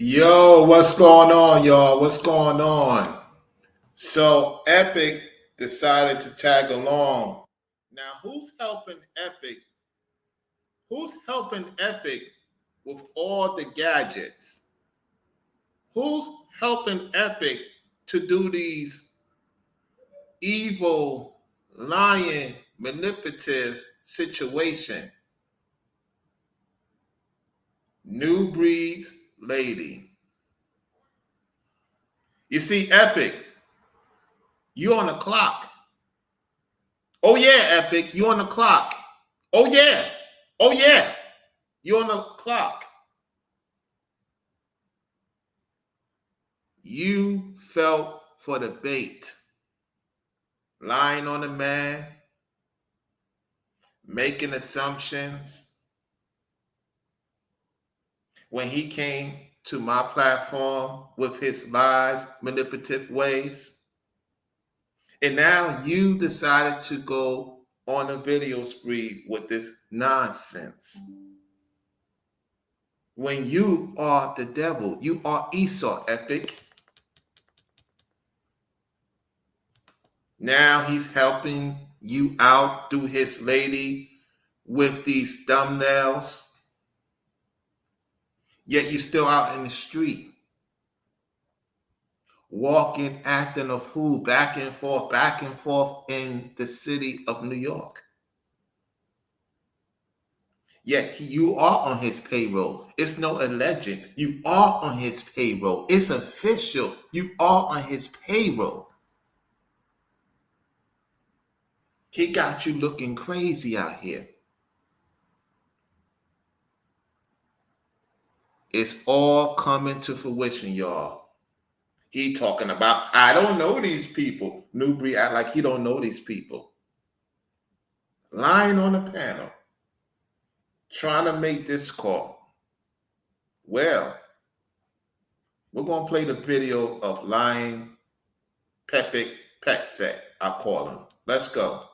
Yo, what's going on, y'all? What's going on? So, Epic decided to tag along. Now, who's helping Epic? Who's helping Epic with all the gadgets? Who's helping Epic to do these evil, lying, manipulative situation? Nubreed's lady. You see, Epic, you on the clock. Oh yeah, Epic, you on the clock. Oh yeah. Oh yeah. You on the clock. You fell for the bait. Lying on the man, making assumptions. When he came to my platform with his lies, manipulative ways. And now you decided to go on a video spree with this nonsense. When you are the devil, you are Esau, Epic. Now he's helping you out through his lady with these thumbnails. Yet you're still out in the street. Walking, acting a fool, back and forth in the city of New York. Yet you are on his payroll. It's no alleged. You are on his payroll. It's official. You are on his payroll. He got you looking crazy out here. It's all coming to fruition, y'all. He talking about, I don't know these people. Nubreed act like he don't know these people. Lying on the panel. Trying to make this call. Well, we're going to play the video of lying Epic Pet Set, I call him. Let's go.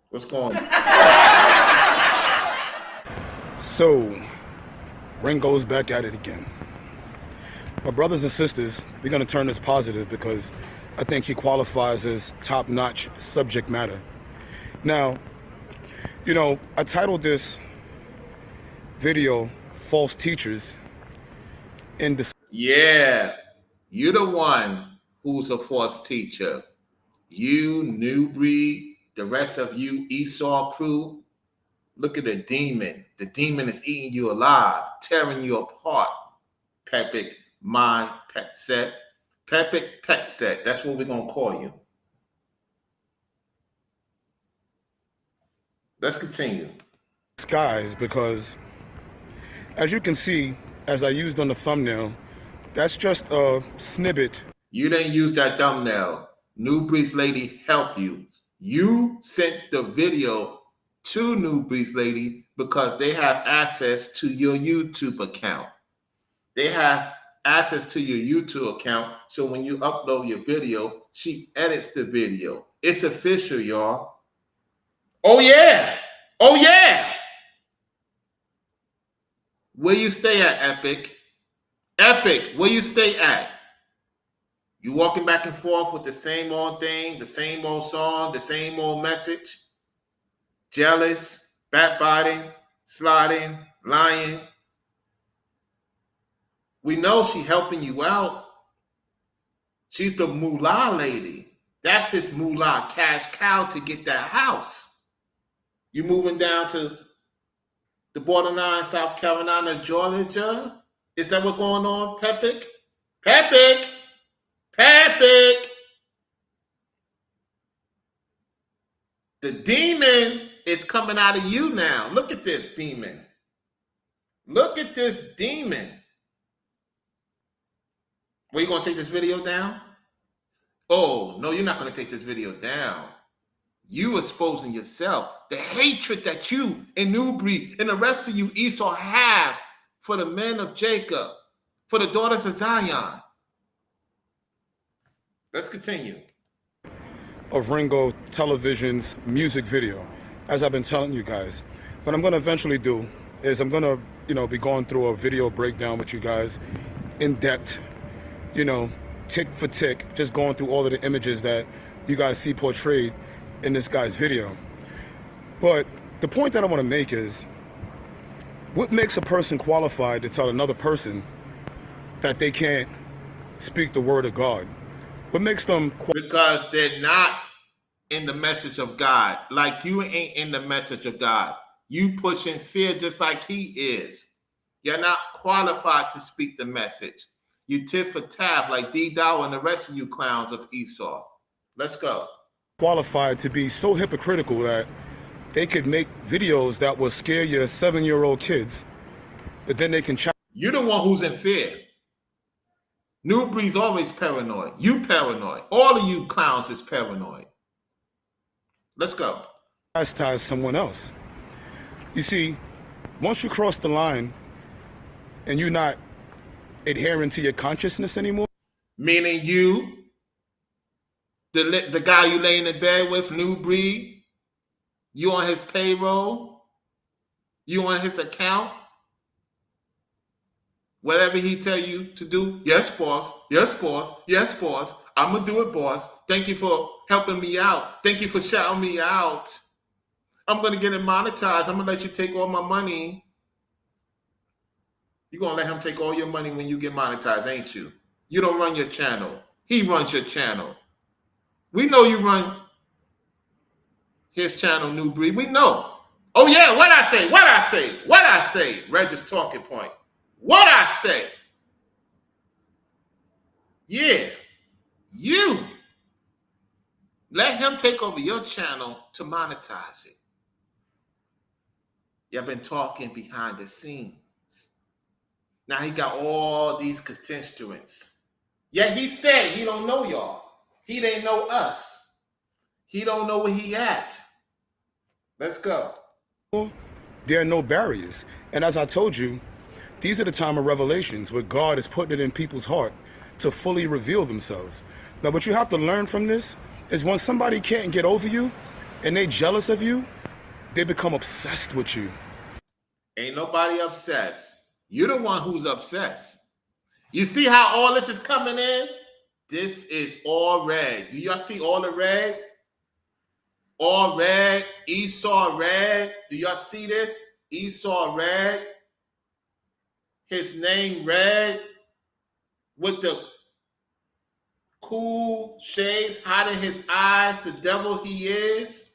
What's going on? So, Ringo's back at it again. My brothers and sisters, we're going to turn this positive because I think he qualifies as top-notch subject matter. Now, you know, I titled this video, False Teachers, in the... Yeah, you're the one who's a false teacher. You, Nubreed, the rest of you, Esau crew, look at the demon. The demon is eating you alive, tearing you apart. Epic, my pet set. Epic Pet Set, that's what we're going to call you. Let's continue. Skies, because as you can see, as I used on the thumbnail, that's just a snippet. You didn't use that thumbnail. Nubreed's lady help you. You sent the video to Nubreed's lady because they have access to your YouTube account. They have access to your YouTube account. So when you upload your video, she edits the video. It's official, y'all. Oh, yeah. Oh, yeah. Where you stay at, Epic? Epic, where you stay at? You walking back and forth with the same old thing, the same old song, the same old message? Jealous, backbiting, sliding, lying. We know she helping you out. She's the moolah lady. That's his moolah cash cow to get that house. You moving down to the borderline, South Carolina, Georgia? Is that what's going on, Pepic? Pepic! Pepic! The demon is coming out of you now. Look at this demon. Look at this demon. Were you going to take this video down? Oh, no, you're not going to take this video down. You exposing yourself. The hatred that you and Nubreed and the rest of you Esau have for the men of Jacob, for the daughters of Zion. Let's continue. Of Ringo Television's music video, as I've been telling you guys. What I'm going to eventually do is I'm going to, be going through a video breakdown with you guys in depth, tick for tick, just going through all of the images that you guys see portrayed in this guy's video. But the point that I want to make is, what makes a person qualified to tell another person that they can't speak the word of God? What makes them because they're not in the message of God. Like you ain't in the message of God. You pushing fear just like he is. You're not qualified to speak the message. You tit for tat like D-Dow and the rest of you clowns of Esau. Let's go. Qualified to be so hypocritical that they could make videos that will scare your 7-year-old kids, but then they can You're the one who's in fear. Nubreed's always paranoid. You paranoid. All of you clowns is paranoid. Let's go. Chastise someone else. You see, once you cross the line and you're not adhering to your consciousness anymore, meaning you, the guy you laying in bed with, Nubreed, you on his payroll, you on his account, whatever he tell you to do, yes, boss, yes, boss, yes, boss, I'm going to do it, boss. Thank you for helping me out. Thank you for shouting me out. I'm going to get it monetized. I'm going to let you take all my money. You're going to let him take all your money when you get monetized, ain't you? You don't run your channel. He runs your channel. We know you run his channel, Nubreed. We know. Oh, yeah, what I say, what I say, what I say. Regis talking point. What I say. Yeah, you. Let him take over your channel to monetize it. You've been talking behind the scenes. Now he got all these constituents. Yeah, he said he don't know y'all. He didn't know us. He don't know where he at. Let's go. There are no barriers. And as I told you, these are the time of revelations where God is putting it in people's heart to fully reveal themselves. Now, what you have to learn from this is when somebody can't get over you and they jealous of you, they become obsessed with you. Ain't nobody obsessed. You're the one who's obsessed. You see how all this is coming in? This is all red. Do y'all see all the red? All red. Esau red. Do y'all see this? Esau red. His name red. With the cool shades hiding his eyes. The devil he is.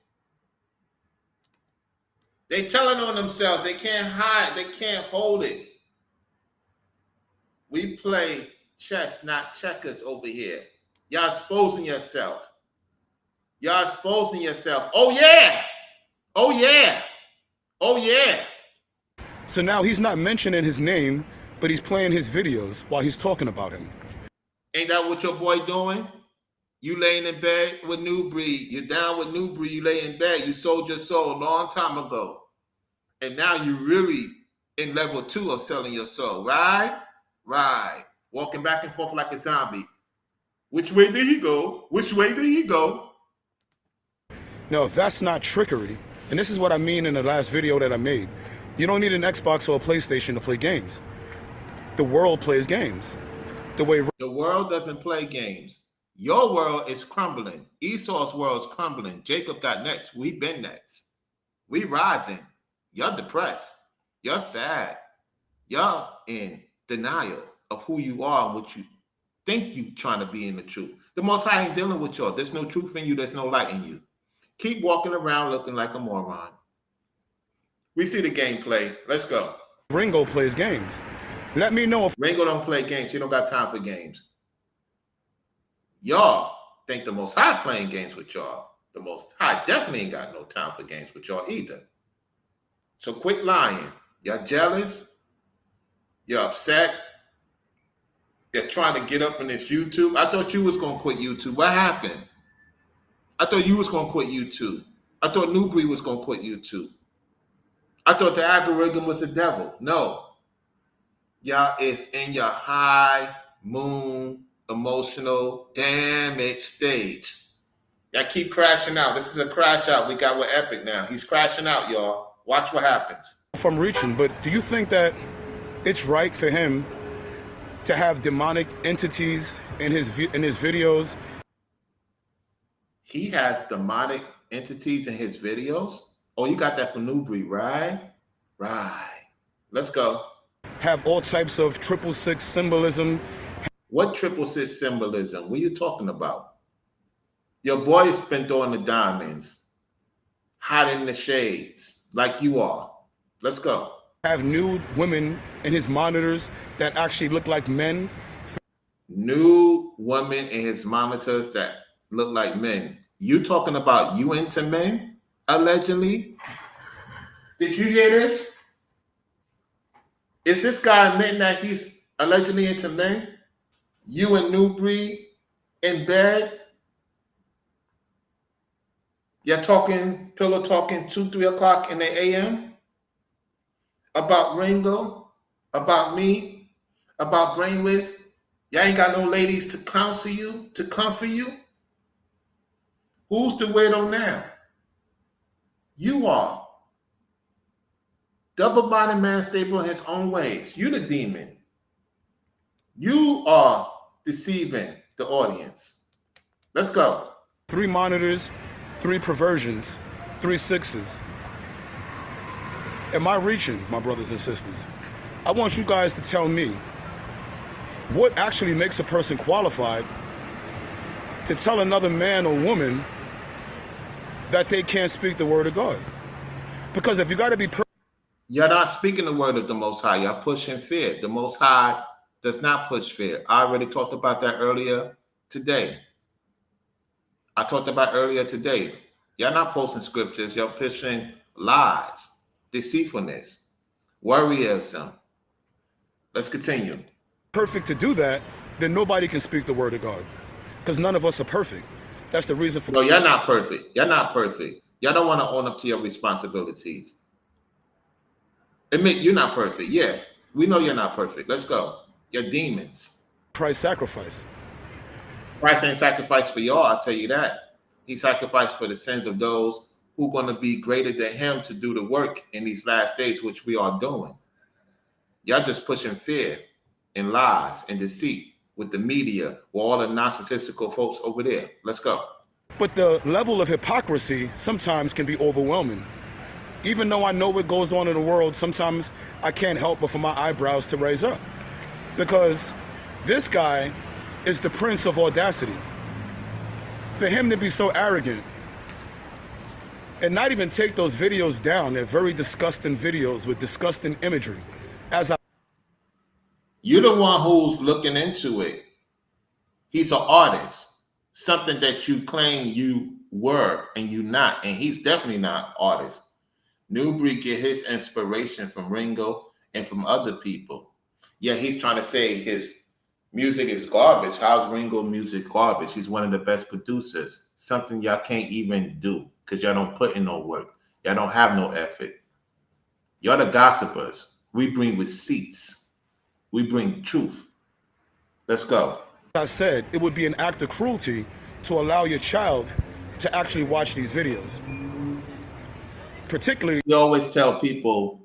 They telling on themselves. They can't hide. They can't hold it. We play chess, not checkers over here. Y'all exposing yourself. Y'all exposing yourself. Oh, yeah. Oh, yeah. Oh, yeah. So now he's not mentioning his name, but he's playing his videos while he's talking about him. Ain't that what your boy doing? You laying in bed with Nubreed. You're down with Nubreed. You lay in bed. You sold your soul a long time ago. And now you're really in level 2 of selling your soul, right? Right. Walking back and forth like a zombie. Which way did he go? Which way did he go? Now, if that's not trickery, and this is what I mean in the last video that I made, you don't need an Xbox or a PlayStation to play games. The world plays games. The world doesn't play games. Your world is crumbling. Esau's world is crumbling. Jacob got next. We been next. We rising. You're depressed. You're sad. You're in denial of who you are and what you think you trying to be in the truth. The Most High ain't dealing with y'all. There's no truth in you. There's no light in you. Keep walking around looking like a moron. We see the gameplay. Let's go. Ringo plays games. Let me know if Ringo don't play games. He don't got time for games. Y'all think the Most High playing games with y'all. The Most High definitely ain't got no time for games with y'all either. So quit lying. You're jealous. You're upset. They're trying to get up in this YouTube. I thought you was going to quit YouTube. What happened? I thought you was going to quit YouTube. I thought Nubreed was going to quit YouTube. I thought the algorithm was the devil. No. Y'all is in your high moon emotional damage stage. Y'all keep crashing out. This is a crash out we got with Epic now. He's crashing out, y'all. Watch what happens. I'm reaching, but do you think that it's right for him to have demonic entities in his videos? He has demonic entities in his videos? Oh, you got that from Nubreed, right? Right. Let's go. Have all types of 666 symbolism. What 666 symbolism? What are you talking about? Your boy's been throwing the diamonds, hiding the shades, like you are. Let's go. Have nude women in his monitors that actually look like men. Nude women in his monitors that look like men. You talking about you into men, allegedly? Did you hear this? Is this guy admitting that he's allegedly into men? You and Nubreed in bed? You're talking, pillow talking 2, 3 o'clock in the a.m.? About Ringo? About me? About Brainwiz? Y'all ain't got no ladies to counsel you, to comfort you? Who's the widow now? You are. Double-minded man stable in his own ways. You the demon. You are deceiving the audience. Let's go. 3 monitors, 3 perversions, 3 sixes. Am I reaching, my brothers and sisters? I want you guys to tell me what actually makes a person qualified to tell another man or woman that they can't speak the word of God. Because if you got to be you're not speaking the word of the Most High. You're pushing fear. The Most High does not push fear. I already talked about that earlier today. You're not posting scriptures. You're pushing lies, deceitfulness, worryism. Let's continue. Perfect to do that, then nobody can speak the word of God. Because none of us are perfect. That's the reason for... No, you're not perfect. You're not perfect. Y'all don't want to own up to your responsibilities. Admit you're not perfect. Yeah, we know you're not perfect. Let's go. You're demons. Christ's sacrifice. Christ ain't sacrificed for y'all, I'll tell you that. He sacrificed for the sins of those who are going to be greater than him to do the work in these last days, which we are doing. Y'all just pushing fear and lies and deceit with the media, with all the narcissistical folks over there. Let's go. But the level of hypocrisy sometimes can be overwhelming. Even though I know what goes on in the world, sometimes I can't help but for my eyebrows to raise up. Because this guy is the prince of audacity. For him to be so arrogant and not even take those videos down, they're very disgusting videos with disgusting imagery. You're the one who's looking into it. He's an artist, something that you claim you were and you're not, and he's definitely not an artist. Nubreed get his inspiration from Ringo and from other people. Yeah, he's trying to say his Music is garbage. How's Ringo music garbage? He's one of the best producers. Something y'all can't even do because y'all don't put in no work. Y'all don't have no effort. Y'all the gossipers. We bring receipts. We bring truth. Let's go. I said, it would be an act of cruelty to allow your child to actually watch these videos. Particularly, You always tell people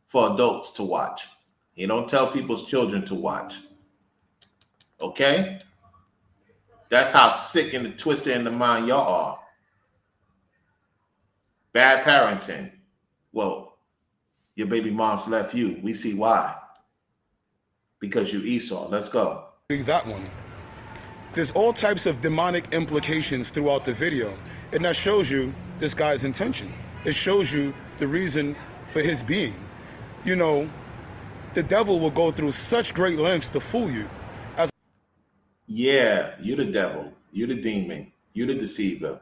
for adults to watch. You don't tell people's children to watch. Okay? That's how sick and twisted in the mind y'all are. Bad parenting. Well, your baby mom's left you. We see why. Because you Esau. Let's go. that one. There's all types of demonic implications throughout the video, and that shows you this guy's intention. It shows you the reason for his being. You know, the devil will go through such great lengths to fool you. Yeah, you the devil. You the demon. You the deceiver.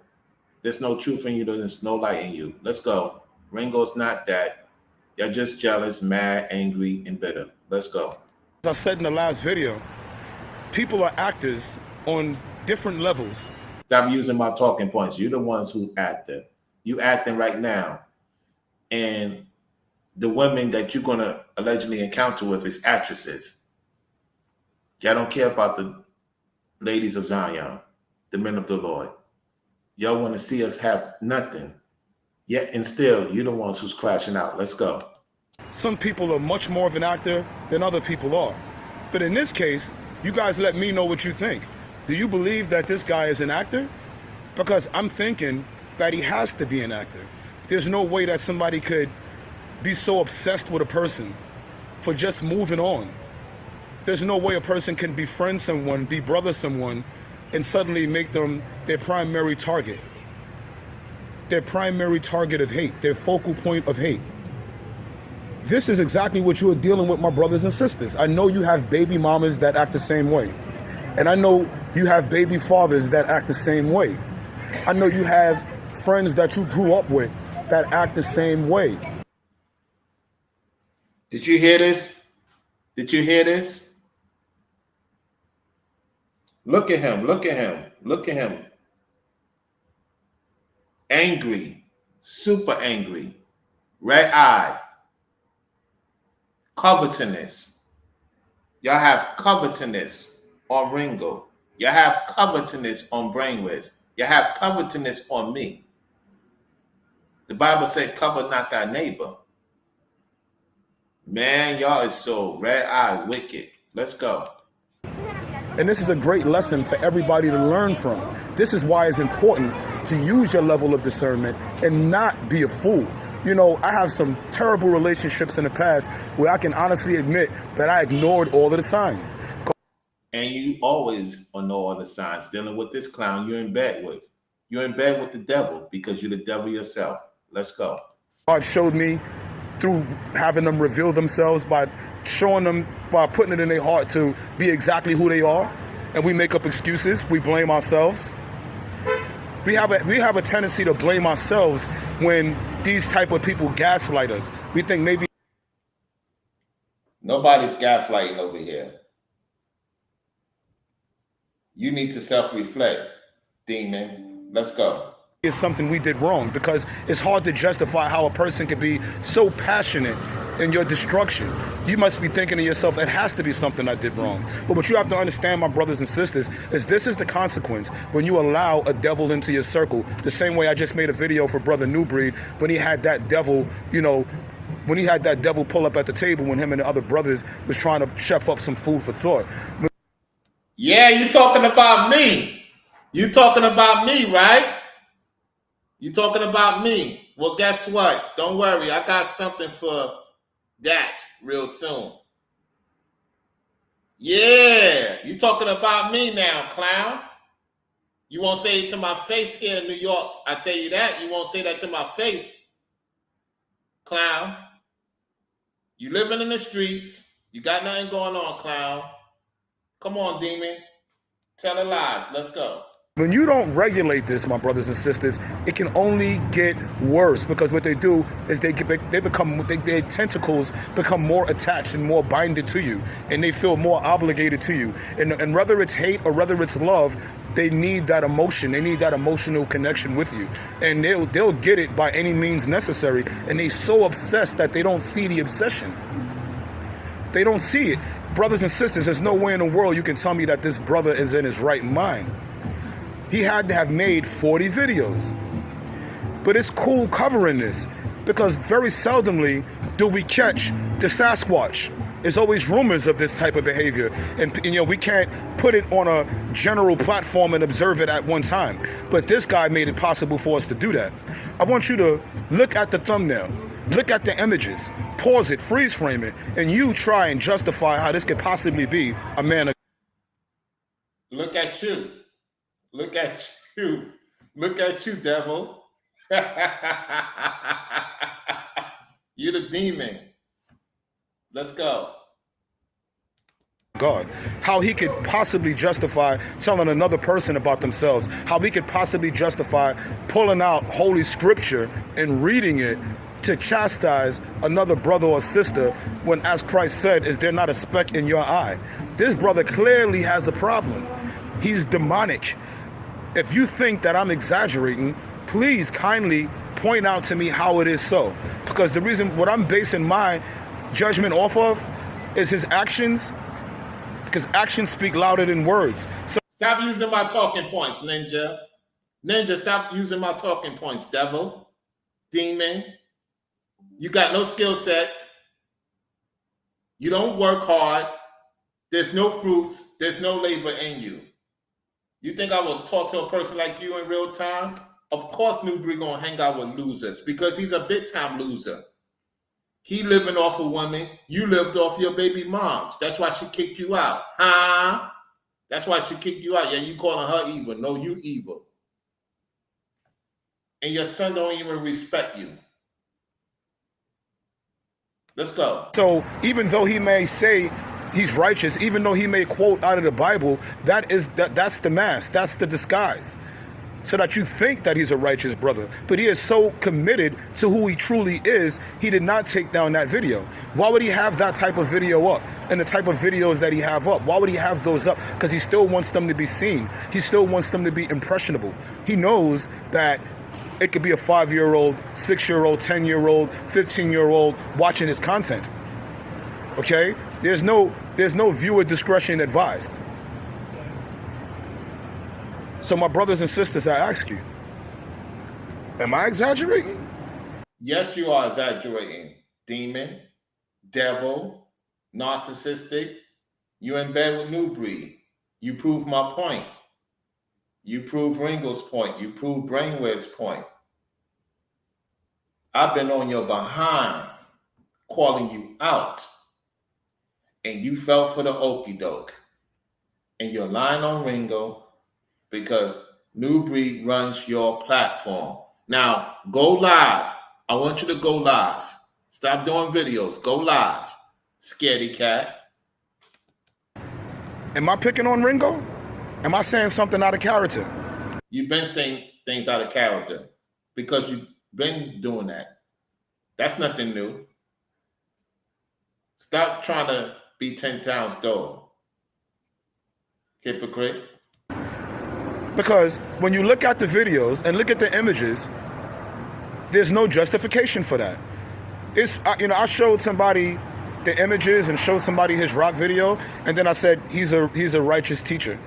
There's no truth in you. There's no light in you. Let's go. Ringo's not that. You're just jealous, mad, angry, and bitter. Let's go. As I said in the last video, people are actors on different levels. Stop using my talking points. You're the ones who acting. You acting right now. And the women that you're going to allegedly encounter with is actresses. Y'all don't care about the ladies of Zion, the men of the Lord. Y'all want to see us have nothing. Yet and still, you're the ones who's crashing out. Let's go. Some people are much more of an actor than other people are. But in this case, you guys let me know what you think. Do you believe that this guy is an actor? Because I'm thinking that he has to be an actor. There's no way that somebody could be so obsessed with a person for just moving on. There's no way a person can befriend someone, be brother someone, and suddenly make them their primary target. Their primary target of hate, their focal point of hate. This is exactly what you are dealing with, my brothers and sisters. I know you have baby mamas that act the same way. And I know you have baby fathers that act the same way. I know you have friends that you grew up with that act the same way. Did you hear this? Did you hear this? Look at him. Look at him. Look at him. Angry. Super angry. Red eye. Covetousness. Y'all have covetousness on Ringo. Y'all have covetousness on Brainwaves. Y'all have covetousness on me. The Bible said, cover not thy neighbor. Man, y'all is so red-eyed wicked. Let's go. And this is a great lesson for everybody to learn from. This is why it's important to use your level of discernment and not be a fool. You know, I have some terrible relationships in the past where I can honestly admit that I ignored all of the signs. And you always know all the signs dealing with this clown you're in bed with. You're in bed with the devil because you're the devil yourself. Let's go. God showed me through having them reveal themselves by showing them, by putting it in their heart to be exactly who they are. And we make up excuses. We blame ourselves. We have a tendency to blame ourselves when these type of people gaslight us. We think maybe nobody's gaslighting over here. You need to self-reflect, demon. Let's go. It's something we did wrong, because it's hard to justify how a person can be so passionate in your destruction. You must be thinking to yourself, it has to be something I did wrong. But what you have to understand, my brothers and sisters, is this is the consequence when you allow a devil into your circle. The same way I just made a video for Brother Nubreed when he had that devil, you know, when he had that devil pull up at the table when him and the other brothers was trying to chef up some food for thought. Yeah, you talking about me. You talking about me, right? You talking about me. Well, guess what? Don't worry. I got something for that real soon. Yeah, you talking about me now, clown. You won't say it to my face here in New York. I tell you that. You won't say that to my face, clown. You living in the streets. You got nothing going on, clown. Come on, demon. Tell the lies. Let's go. When you don't regulate this, my brothers and sisters, it can only get worse, because what they do is their tentacles become more attached and more binded to you, and they feel more obligated to you. And whether it's hate or whether it's love, they need that emotion. They need that emotional connection with you, and they'll get it by any means necessary. And they're so obsessed that they don't see the obsession. They don't see it. Brothers and sisters, there's no way in the world you can tell me that this brother is in his right mind. He had to have made 40 videos. But it's cool covering this, because very seldomly do we catch the Sasquatch. There's always rumors of this type of behavior, and we can't put it on a general platform and observe it at one time. But this guy made it possible for us to do that. I want you to look at the thumbnail, look at the images, pause it, freeze frame it, and you try and justify how this could possibly be a man of... Look at you. Look at you. Look at you, devil. You're the demon. Let's go. God, how he could possibly justify telling another person about themselves, how he could possibly justify pulling out Holy Scripture and reading it to chastise another brother or sister when, as Christ said, is there not a speck in your eye? This brother clearly has a problem. He's demonic. If you think that I'm exaggerating, please kindly point out to me how it is so. Because the reason, what I'm basing my judgment off of is his actions, because actions speak louder than words. So stop using my talking points, Ninja. Ninja, stop using my talking points, devil, demon. You got no skill sets. You don't work hard. There's no fruits. There's no labor in you. You think I will talk to a person like you in real time? Of course Nubreed gonna hang out with losers, because he's a big time loser. He living off of women. You lived off your baby moms. That's why she kicked you out. Huh? That's why she kicked you out. Yeah, you calling her evil. No, you evil. And your son don't even respect you. Let's go. So even though he may say he's righteous, even though he may quote out of the Bible, that's the mask. That's the disguise. So that you think that he's a righteous brother. But he is so committed to who he truly is, he did not take down that video. Why would he have that type of video up? And the type of videos that he have up, why would he have those up? Because he still wants them to be seen. He still wants them to be impressionable. He knows that it could be a 5-year-old, 6-year-old, 10-year-old, 15-year-old watching his content. Okay? There's no viewer discretion advised. So my brothers and sisters, I ask you, am I exaggerating? Yes, you are exaggerating. Demon, devil, narcissistic. You in bed with Nubreed. You prove my point. You prove Ringo's point. You prove Brainwave's point. I've been on your behind calling you out, and you fell for the okie doke. And you're lying on Ringo, because Nubreed runs your platform. Now, go live. I want you to go live. Stop doing videos. Go live. Scaredy cat. Am I picking on Ringo? Am I saying something out of character? You've been saying things out of character because you've been doing that. That's nothing new. Stop trying to be 10 times dough. Hypocrite. Because when you look at the videos and look at the images, there's no justification for that. I showed somebody the images and showed somebody his rock video, and then I said he's a righteous teacher.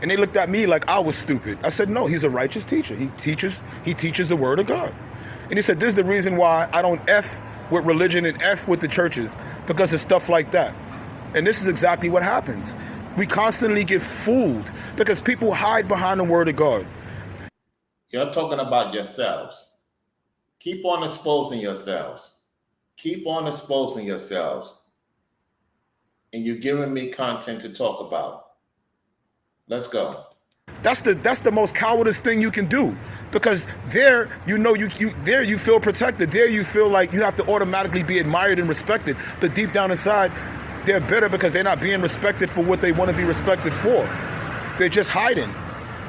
And they looked at me like I was stupid. I said, no, he's a righteous teacher. He teaches the word of God. And he said, this is the reason why I don't F with religion and F with the churches, because of stuff like that. And this is exactly what happens. We constantly get fooled because people hide behind the word of God. You're talking about yourselves. Keep on exposing yourselves. Keep on exposing yourselves. And you're giving me content to talk about. Let's go. That's the most cowardice thing you can do, because there you feel protected. There you feel like you have to automatically be admired and respected. But deep down inside, they're bitter because they're not being respected for what they want to be respected for. They're just hiding.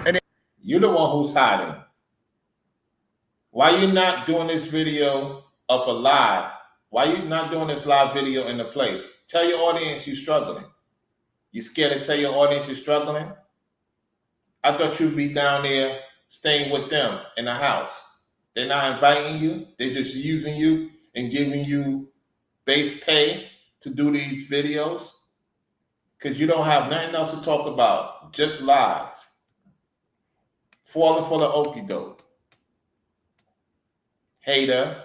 And You're the one who's hiding. Why you not doing this video of a lie? Why you not doing this live video in the place? Tell your audience you're struggling. You scared to tell your audience you're struggling? I thought you'd be down there staying with them in the house. They're not inviting you. They're just using you and giving you base pay to do these videos because you don't have nothing else to talk about, just lies. Falling for the okie doke. Hater.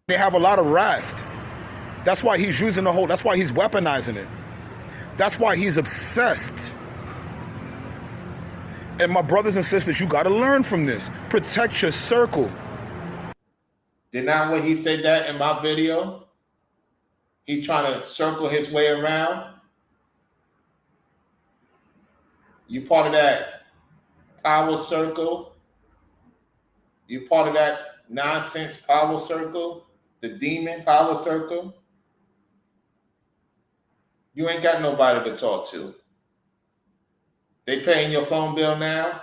they have a lot of wrath. That's why he's using the whole, that's why he's weaponizing it. That's why he's obsessed. And my brothers and sisters, you got to learn from this. Protect your circle. Did not when he said that in my video? He trying to circle his way around. You part of that power circle. You part of that nonsense power circle, the demon power circle. You ain't got nobody to talk to. They paying your phone bill now?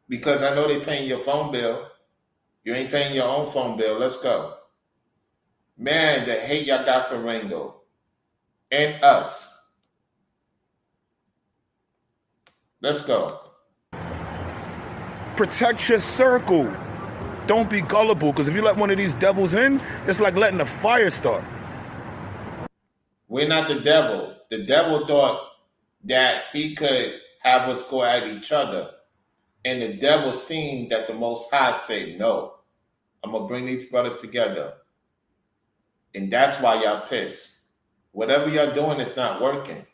Because I know they paying your phone bill. You ain't paying your own phone bill. Let's go. Man, the hate y'all got for Ringo and us. Let's go. Protect your circle. Don't be gullible, because if you let one of these devils in, it's like letting a fire start. We're not the devil. The devil thought that he could have us go at each other. And the devil seen that the Most High say, no, I'm going to bring these brothers together. And that's why y'all pissed. Whatever y'all doing is not working.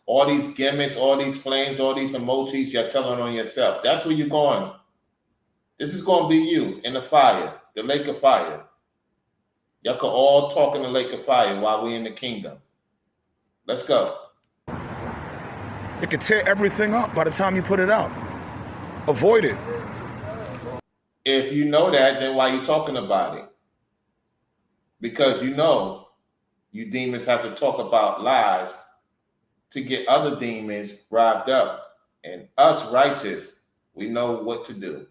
All these gimmicks, all these flames, all these emojis, you're telling on yourself. That's where you're going. This is going to be you in the fire, the lake of fire. Y'all can all talk in the lake of fire while we're in the kingdom. Let's go. It can tear everything up by the time you put it out. Avoid it. If you know that, then why are you talking about it? Because you know you demons have to talk about lies to get other demons riled up. And us righteous, we know what to do.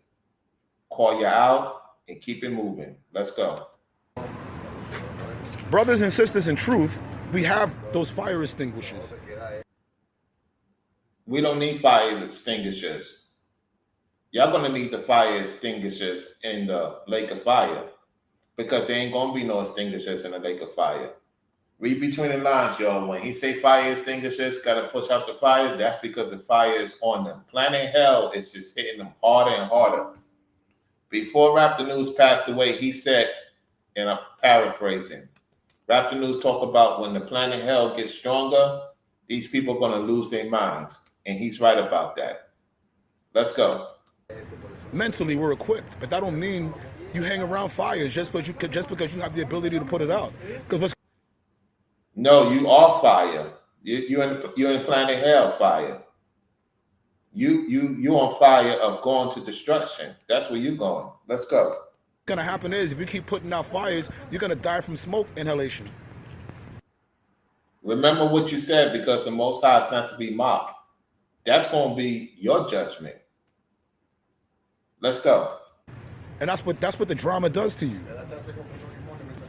Call you out and keep it moving. Let's go. Brothers and sisters in truth, we have those fire extinguishers. We don't need fire extinguishers. Y'all gonna need the fire extinguishers in the lake of fire because there ain't gonna be no extinguishers in the lake of fire. Read between the lines, y'all. When he say fire extinguishers gotta push out the fire, that's because the fire is on them. Planet Hell is just hitting them harder and harder. Before Raptor News passed away, he said, and I'm paraphrasing, Raptor News talked about when the planet Hell gets stronger, these people are going to lose their minds. And he's right about that. Let's go. Mentally, we're equipped, but that don't mean you hang around fires just because you have the ability to put it out. No, you are fire. You're in planet Hell fire. You on fire of going to destruction. That's where you're going. Let's go. What's gonna happen is if you keep putting out fires, you're gonna die from smoke inhalation. Remember what you said, because the Most High is not to be mocked. That's going to be your judgment. Let's go. And that's what the drama does to you.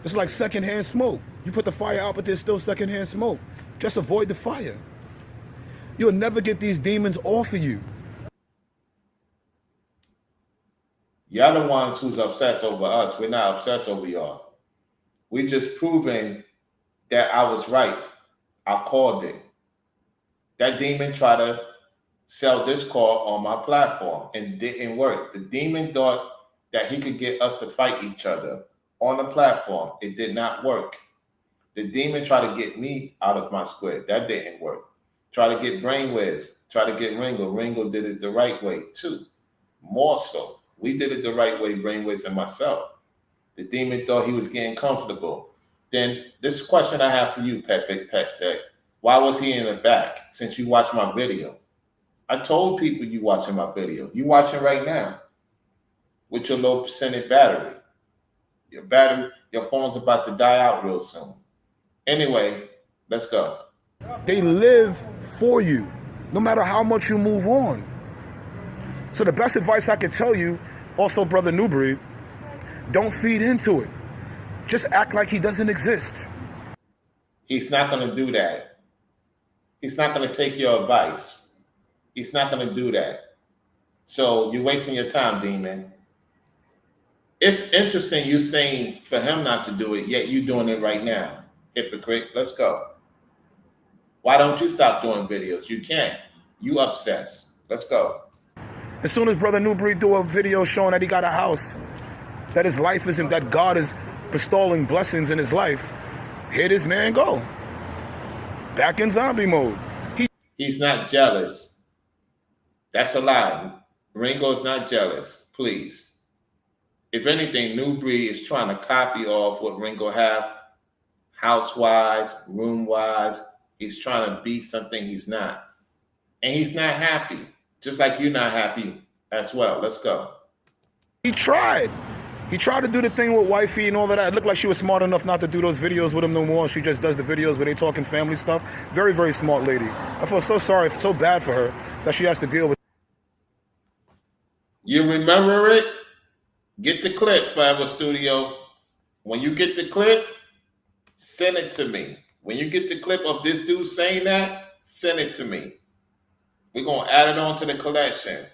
It's like secondhand smoke. You put the fire out, but there's still secondhand smoke. Just avoid the fire. You'll never get these demons off of you. Y'all the ones who's obsessed over us. We're not obsessed over y'all. We just proving that I was right. I called it. That demon tried to sell Discord on my platform and didn't work. The demon thought that he could get us to fight each other on the platform. It did not work. The demon tried to get me out of my square. That didn't work. Try to get Brainwaves, try to get Ringo. Ringo did it the right way too. More so. We did it the right way, Brainwaves and myself. The demon thought he was getting comfortable. Then this question I have for you, Big Pet said, why was he in the back since you watched my video? I told people you watching my video. You watching right now with your low percentage battery. Your phone's about to die out real soon. Anyway, let's go. They live for you. no matter how much you move on. So the best advice I could tell you, also, brother Nubreed, don't feed into it. Just act like he doesn't exist. He's not going to do that. He's not going to take your advice. He's not going to do that. So you're wasting your time, Demon. It's interesting you saying for him not to do it, yet you doing it right now. Hypocrite, let's go. Why don't you stop doing videos? You can't. You obsessed. Let's go. As soon as brother Nubreed do a video showing that he got a house, that his life isn't, that God is bestowing blessings in his life, here this man go. Back in zombie mode. He's not jealous. That's a lie. Ringo's not jealous, please. If anything, Nubreed is trying to copy off what Ringo have, house-wise, room-wise. He's trying to be something he's not. And he's not happy, just like you're not happy as well. Let's go. He tried. He tried to do the thing with wifey and all of that. It looked like she was smart enough not to do those videos with him no more. She just does the videos where they talking family stuff. Very, very smart lady. I feel so sorry, so bad for her that she has to deal with. You remember it? Get the clip, Forever Studio. When you get the clip, send it to me. When you get the clip of this dude saying that, send it to me. We're going to add it on to the collection.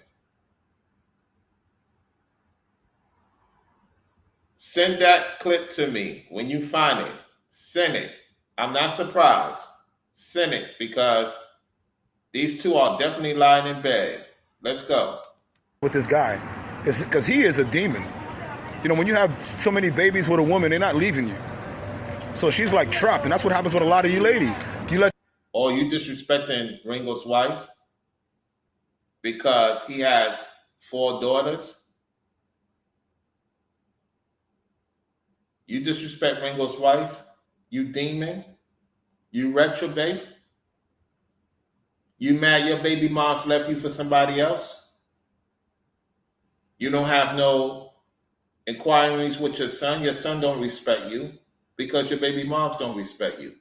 Send that clip to me. When you find it, send it. I'm not surprised. Send it because these two are definitely lying in bed. Let's go. With this guy, because he is a demon. You know, when you have so many babies with a woman, they're not leaving you. So she's like trapped, and that's what happens with a lot of you ladies. You disrespecting Ringo's wife because he has 4 daughters. You disrespect Ringo's wife, you demon, you retrobate. You mad your baby mom's left you for somebody else? You don't have no inquiries with your son. Your son don't respect you because your baby moms don't respect you.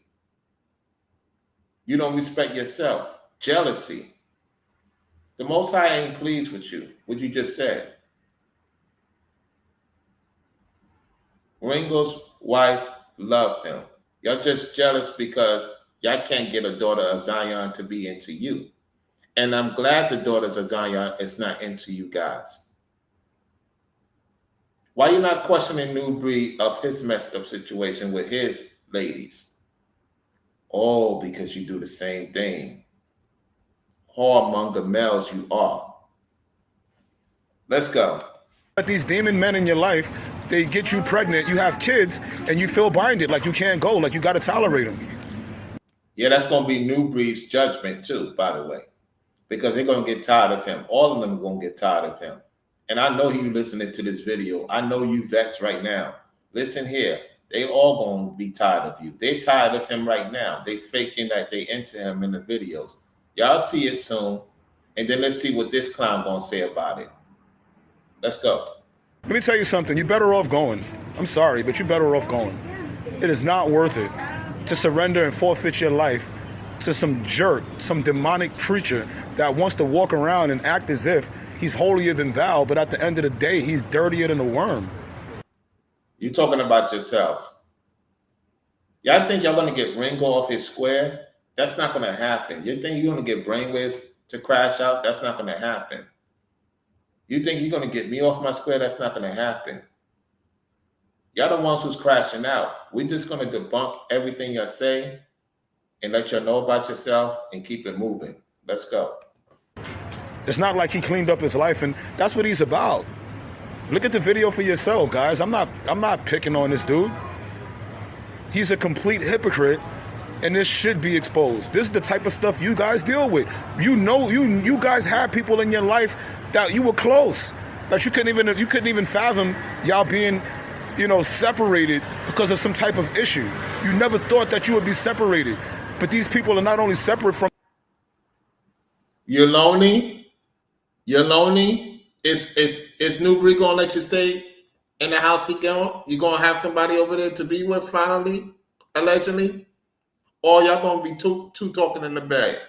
You don't respect yourself. Jealousy. The Most High ain't pleased with you, what you just said. Ringo's wife loved him. Y'all just jealous because y'all can't get a daughter of Zion to be into you. And I'm glad the daughters of Zion is not into you guys. Why you not questioning Nubreed of his messed up situation with his ladies? Oh, because you do the same thing. Whoremonger males you are. Let's go. These demon men in your life, they get you pregnant, you have kids, and you feel binded, like you can't go, like you got to tolerate them. Yeah, that's going to be Nubreed's judgment too, by the way, because they're going to get tired of him. All of them are going to get tired of him. And I know you listening to this video. I know you vets right now. Listen here. They all going to be tired of you. They tired of him right now. They faking that they into him in the videos. Y'all see it soon. And then let's see what this clown going to say about it. Let's go. Let me tell you something. You're better off going. I'm sorry, but you're better off going. It is not worth it to surrender and forfeit your life to some jerk, some demonic creature that wants to walk around and act as if he's holier than thou, but at the end of the day, he's dirtier than a worm. You talking about yourself. Y'all think y'all going to get Ringo off his square? That's not going to happen. You think you're going to get brainwaves to crash out? That's not going to happen. You think you're going to get me off my square? That's not going to happen. Y'all the ones who's crashing out. We're just going to debunk everything y'all say and let y'all know about yourself and keep it moving. Let's go. It's not like he cleaned up his life, and that's what he's about. Look at the video for yourself, guys. I'm not picking on this dude. He's a complete hypocrite, and this should be exposed. This is the type of stuff you guys deal with. You know, you guys have people in your life that you were close, that you couldn't even fathom y'all being, separated because of some type of issue. You never thought that you would be separated, but these people are not only separate from. You're lonely. You're lonely. Is Nubreed gonna let you stay in the house he going? You gonna have somebody over there to be with finally, allegedly? Or y'all gonna be two talking in the bed?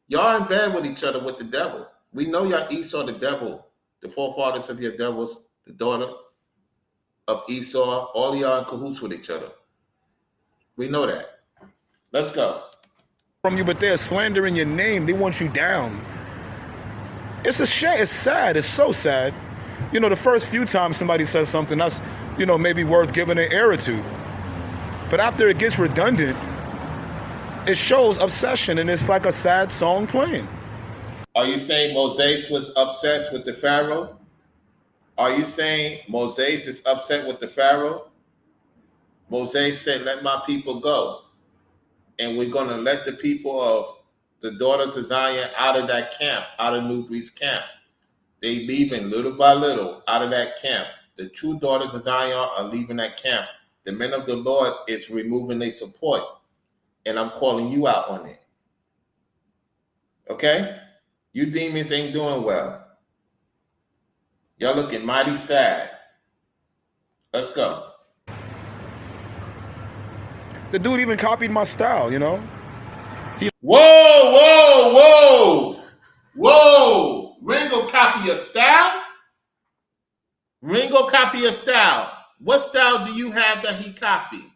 Y'all in bed with each other with the devil. We know y'all Esau the devil, the forefathers of your devils, the daughter of Esau. All of y'all in cahoots with each other. We know that. Let's go. From you, but they're slandering your name. They want you down. It's a shame. It's sad. It's so sad. You know, the first few times somebody says something that's, you know, maybe worth giving an ear or two. But after it gets redundant, it shows obsession, and it's like a sad song playing. Are you saying Moses was obsessed with the Pharaoh? Are you saying Moses is upset with the Pharaoh? Moses said, let my people go. And we're going to let the people of the daughters of Zion out of that camp, out of Nubreed's camp. They leaving little by little out of that camp. The true daughters of Zion are leaving that camp. The men of the Lord is removing their support. And I'm calling you out on it. Okay? You demons ain't doing well. Y'all looking mighty sad. Let's go. The dude even copied my style, you know? Whoa, whoa, whoa. Whoa. Ringo copy your style? Ringo copy your style. What style do you have that he copied?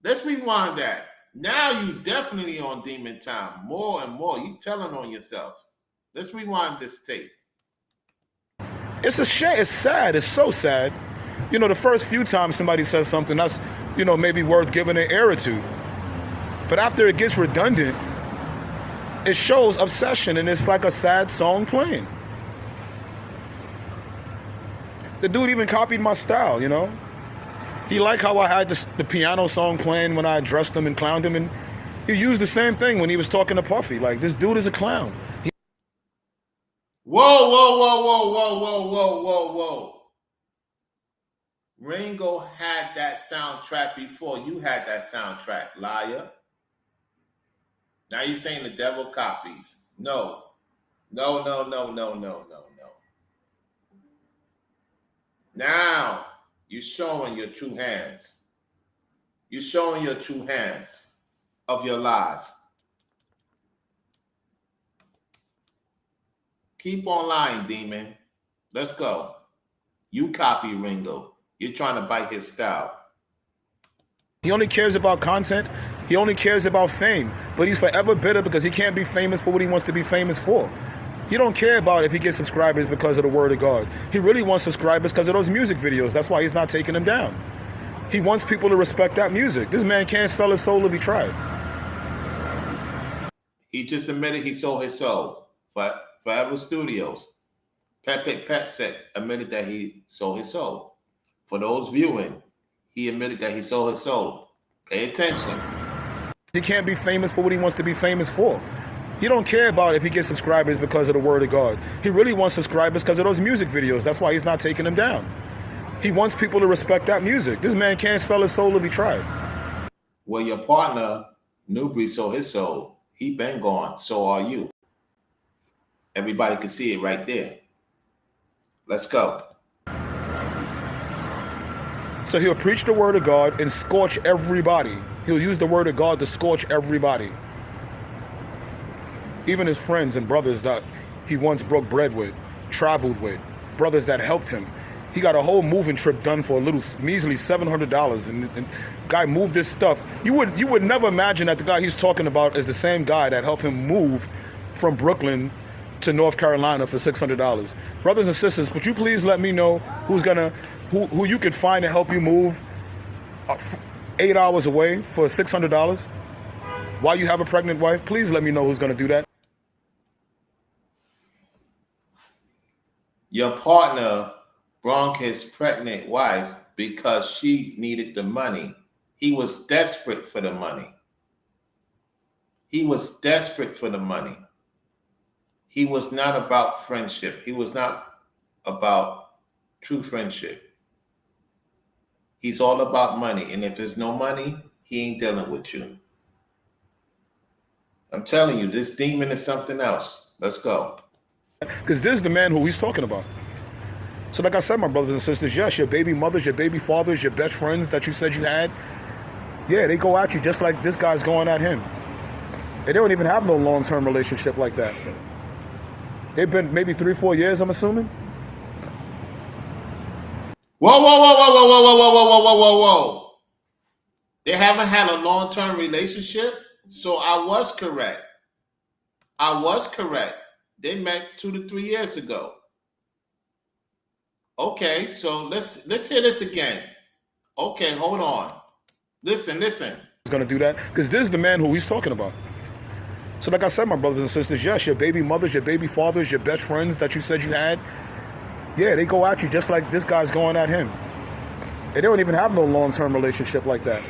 Let's rewind that. Now you definitely on demon time. More and more. You telling on yourself. Let's rewind this tape. It's a shame. It's sad. It's so sad. You know, the first few times somebody says something that's, you know, maybe worth giving an ear or two. But after it gets redundant, it shows obsession, and it's like a sad song playing. The dude even copied my style, you know? He liked how I had the piano song playing when I addressed him and clowned him, and he used the same thing when he was talking to Puffy. Like, this dude is a clown. Whoa, whoa, whoa, whoa, whoa, whoa, whoa, whoa, whoa. Ringo had that soundtrack before you had that soundtrack, liar. Now you're saying the devil copies. No. No, no, no, no, no, no, no. Now you're showing your true hands. You're showing your true hands of your lies. Keep on lying, demon. Let's go. You copy Ringo. You're trying to bite his style. He only cares about content. He only cares about fame. But he's forever bitter because he can't be famous for what he wants to be famous for. He don't care about if he gets subscribers because of the word of God. He really wants subscribers because of those music videos. That's why he's not taking them down. He wants people to respect that music. This man can't sell his soul if he tried. He just admitted he sold his soul for Forever Studios. Pet said admitted that he sold his soul. For those viewing, he admitted that he sold his soul. Pay attention. He can't be famous for what he wants to be famous for. He don't care about if he gets subscribers because of the word of God. He really wants subscribers because of those music videos. That's why he's not taking them down. He wants people to respect that music. This man can't sell his soul if he tried. Well, your partner, Nubreed, sold his soul. He been gone. So are you. Everybody can see it right there. Let's go. So he'll preach the word of God and scorch everybody. He'll use the word of God to scorch everybody. Even his friends and brothers that he once broke bread with, traveled with, brothers that helped him. He got a whole moving trip done for a little measly $700, and guy moved this stuff. You would never imagine that the guy he's talking about is the same guy that helped him move from Brooklyn to North Carolina for $600. Brothers and sisters, could you please let me know who you could find to help you move 8 hours away for $600 while you have a pregnant wife? Please let me know who's gonna do that. Your partner brought his pregnant wife because she needed the money. He was desperate for the money. He was desperate for the money. He was not about friendship. He was not about true friendship. He's all about money. And if there's no money, he ain't dealing with you. I'm telling you, this demon is something else. Let's go. Because this is the man who he's talking about. So like I said, my brothers and sisters, yes, your baby mothers, your baby fathers, your best friends that you said you had, yeah, they go at you just like this guy's going at him. They don't even have no long-term relationship like that. They've been maybe 3-4 years, I'm assuming. Whoa, whoa, whoa, whoa, whoa, whoa, whoa, whoa, whoa, whoa, whoa, whoa. They haven't had a long-term relationship, so I was correct. I was correct. They met 2 to 3 years ago. Okay, so let's hear this again. Okay, hold on. Listen. He's gonna do that because this is the man who he's talking about. So, like I said, my brothers and sisters, yes, your baby mothers, your baby fathers, your best friends that you said you had, yeah, they go at you just like this guy's going at him. They don't even have no long-term relationship like that.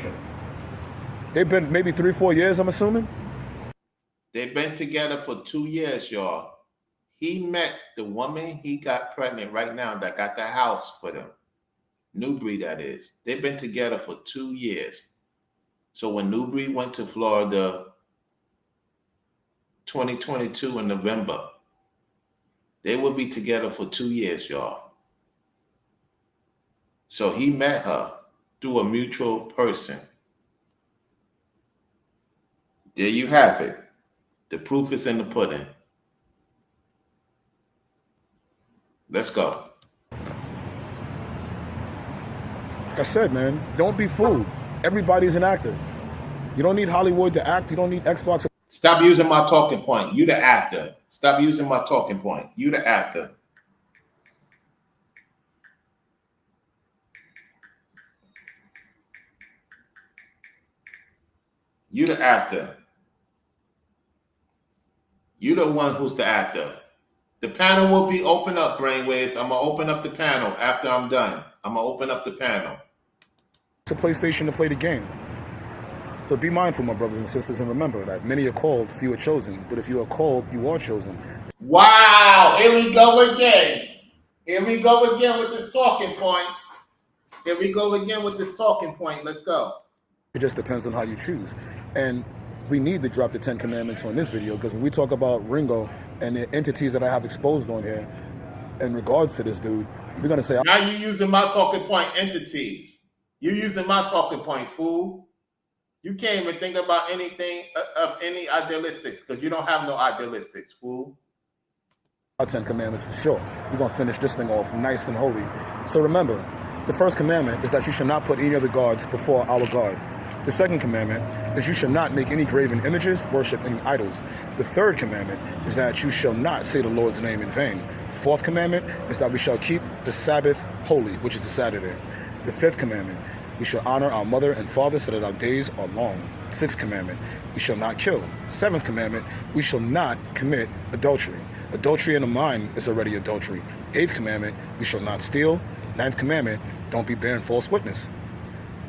They've been maybe 3-4 years, I'm assuming. They've been together for 2 years, y'all. He met the woman he got pregnant right now that got the house for them. Nubreed, that is. They've been together for 2 years. So when Nubreed went to Florida 2022 in November, they will be together for 2 years, y'all. So he met her through a mutual person. There you have it. The proof is in the pudding. Let's go. Like I said, man, don't be fooled. Everybody's an actor. You don't need Hollywood to act. You don't need Xbox. Stop using my talking point. You the actor. Stop using my talking point. You the actor. You the actor. You the one who's the actor. The panel will be open up, Brainwaves. I'm going to open up the panel after I'm done. I'm going to open up the panel. It's a PlayStation to play the game. So be mindful, my brothers and sisters, and remember that many are called, few are chosen. But if you are called, you are chosen. Wow. Here we go again. Here we go again with this talking point. Here we go again with this talking point. Let's go. It just depends on how you choose. And we need to drop the 10 Commandments on this video because when we talk about Ringo and the entities that I have exposed on here in regards to this dude, we're going to say... Now you're using my talking point entities. You're using my talking point, fool. You can't even think about anything of any idealistics because you don't have no idealistics, fool. 10 Commandments for sure. We're going to finish this thing off nice and holy. So remember, the first commandment is that you should not put any other gods before our God. The second commandment is you shall not make any graven images, worship any idols. The third commandment is that you shall not say the Lord's name in vain. The fourth commandment is that we shall keep the Sabbath holy, which is the Saturday. The fifth commandment, we shall honor our mother and father so that our days are long. Sixth commandment, we shall not kill. Seventh commandment, we shall not commit adultery. Adultery in the mind is already adultery. Eighth commandment, we shall not steal. Ninth commandment, don't be bearing false witness.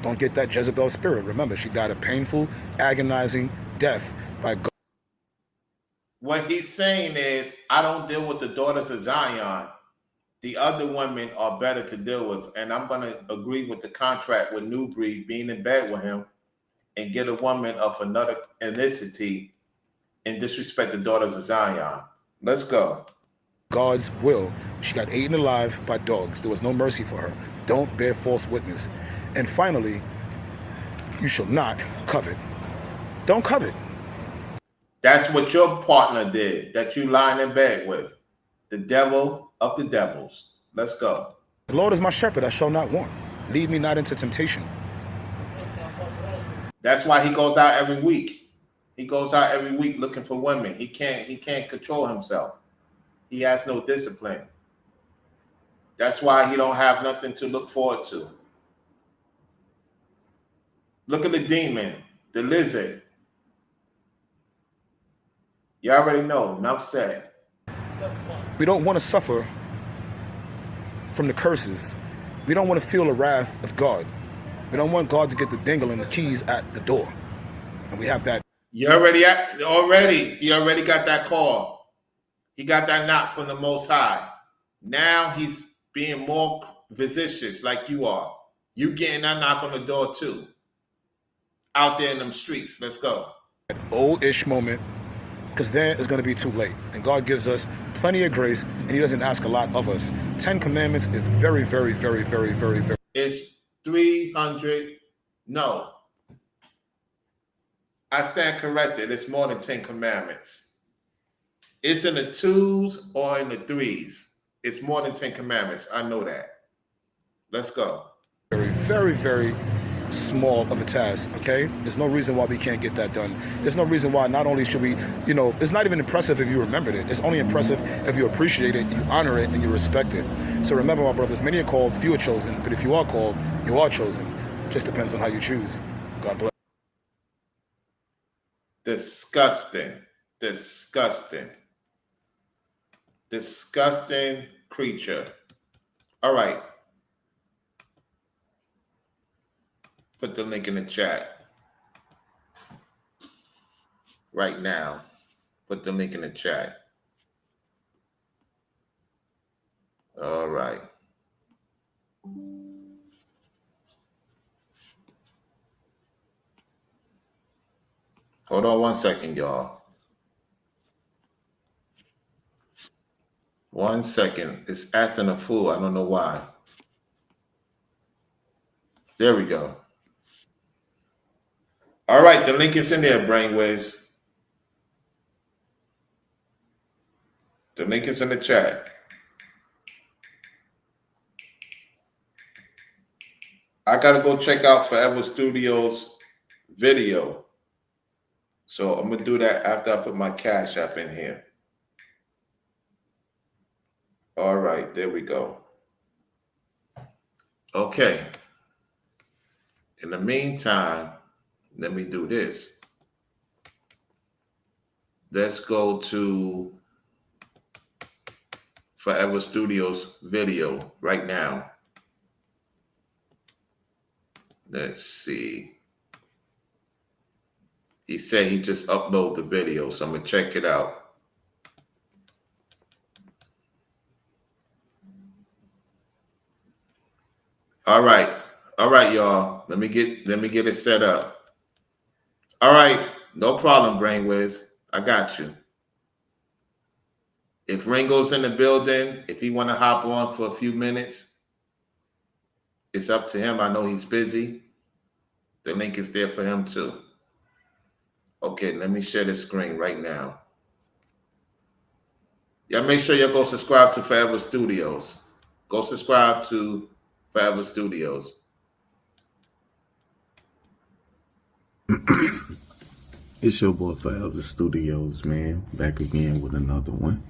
Don't get that Jezebel spirit. Remember, she died a painful, agonizing death by God. What he's saying is, I don't deal with the daughters of Zion. The other women are better to deal with. And I'm going to agree with the contract with Nubreed being in bed with him and get a woman of another ethnicity and disrespect the daughters of Zion. Let's go. God's will. She got eaten alive by dogs. There was no mercy for her. Don't bear false witness. And finally, you shall not covet. Don't covet. That's what your partner did, that you lying in bed with. The devil of the devils. Let's go. The Lord is my shepherd, I shall not want. Lead me not into temptation. That's why he goes out every week. He goes out every week looking for women. He can't control himself. He has no discipline. That's why he don't have nothing to look forward to. Look at the demon, the lizard. You already know, enough said. We don't want to suffer from the curses. We don't want to feel the wrath of God. We don't want God to get the dingle and the keys at the door. And we have that. He already got that call. He got that knock from the Most High. Now he's being more vicious like you are. You getting that knock on the door too. Out there in them streets. Let's go. That old-ish moment, because then it's going to be too late. And God gives us plenty of grace, and he doesn't ask a lot of us. 10 Commandments is very, very, very, very, very, very. It's 300. No. I stand corrected. It's more than 10 commandments. It's in the twos or in the threes. It's more than 10 commandments. I know that. Let's go. very, very, very small of a task, okay? There's no reason why we can't get that done. There's no reason why not only should we, it's not even impressive if you remembered it. It's only impressive if you appreciate it, you honor it, and you respect it. So remember, my brothers, many are called, few are chosen, but if you are called, you are chosen. Just depends on how you choose. God bless. Disgusting. Disgusting. Disgusting creature. All right. Put the link in the chat right now. Put the link in the chat. All right. Hold on 1 second, y'all. 1 second. It's acting a fool. I don't know why. There we go. All right. The link is in there, Brainwaves. The link is in the chat. I got to go check out Forever Studios video. So I'm going to do that after I put my Cash App in here. All right. There we go. Okay. In the meantime, let me do this. Let's go to Forever Studios video right now. Let's see. He said he just uploaded the video, so I'm going to check it out. All right. All right, y'all. Let me get it set up. All right. No problem, Brainwiz. I got you. If Ringo's in the building, if he want to hop on for a few minutes, it's up to him. I know he's busy. The link is there for him too. Okay, let me share the screen right now. Y'all make sure y'all go subscribe to Forever Studios. Go subscribe to Forever Studios. It's your boy Forever Studios, man. Back again with another one.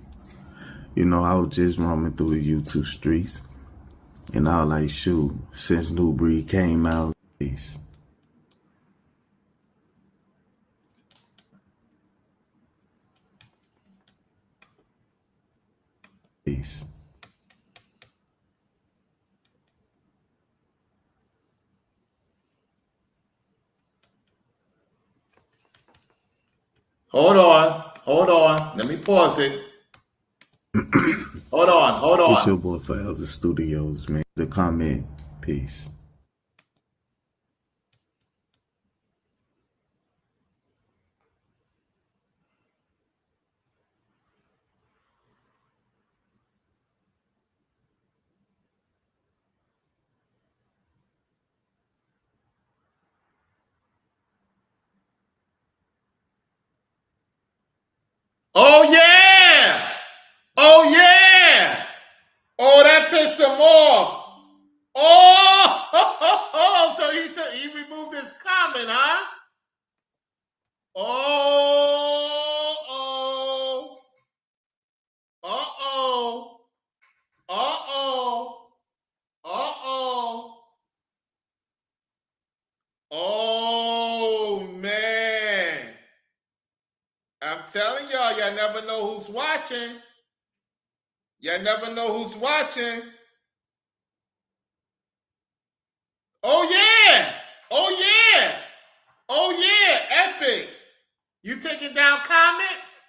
I was just roaming through the YouTube streets, and I was like, shoot, since Nubreed came out, peace. Peace. Hold on. Let me pause it. Hold on. It's your boy Forever Studios, man. The comment, peace. Oh yeah! Oh yeah! Oh, that pissed him off. Oh, so he removed his comment, huh? Oh, uh-oh, uh-oh, uh-oh. Oh, man. I'm telling y'all never know who's watching. You never know who's watching. Oh, yeah. Oh, yeah. Oh, yeah. Epic. You taking down comments?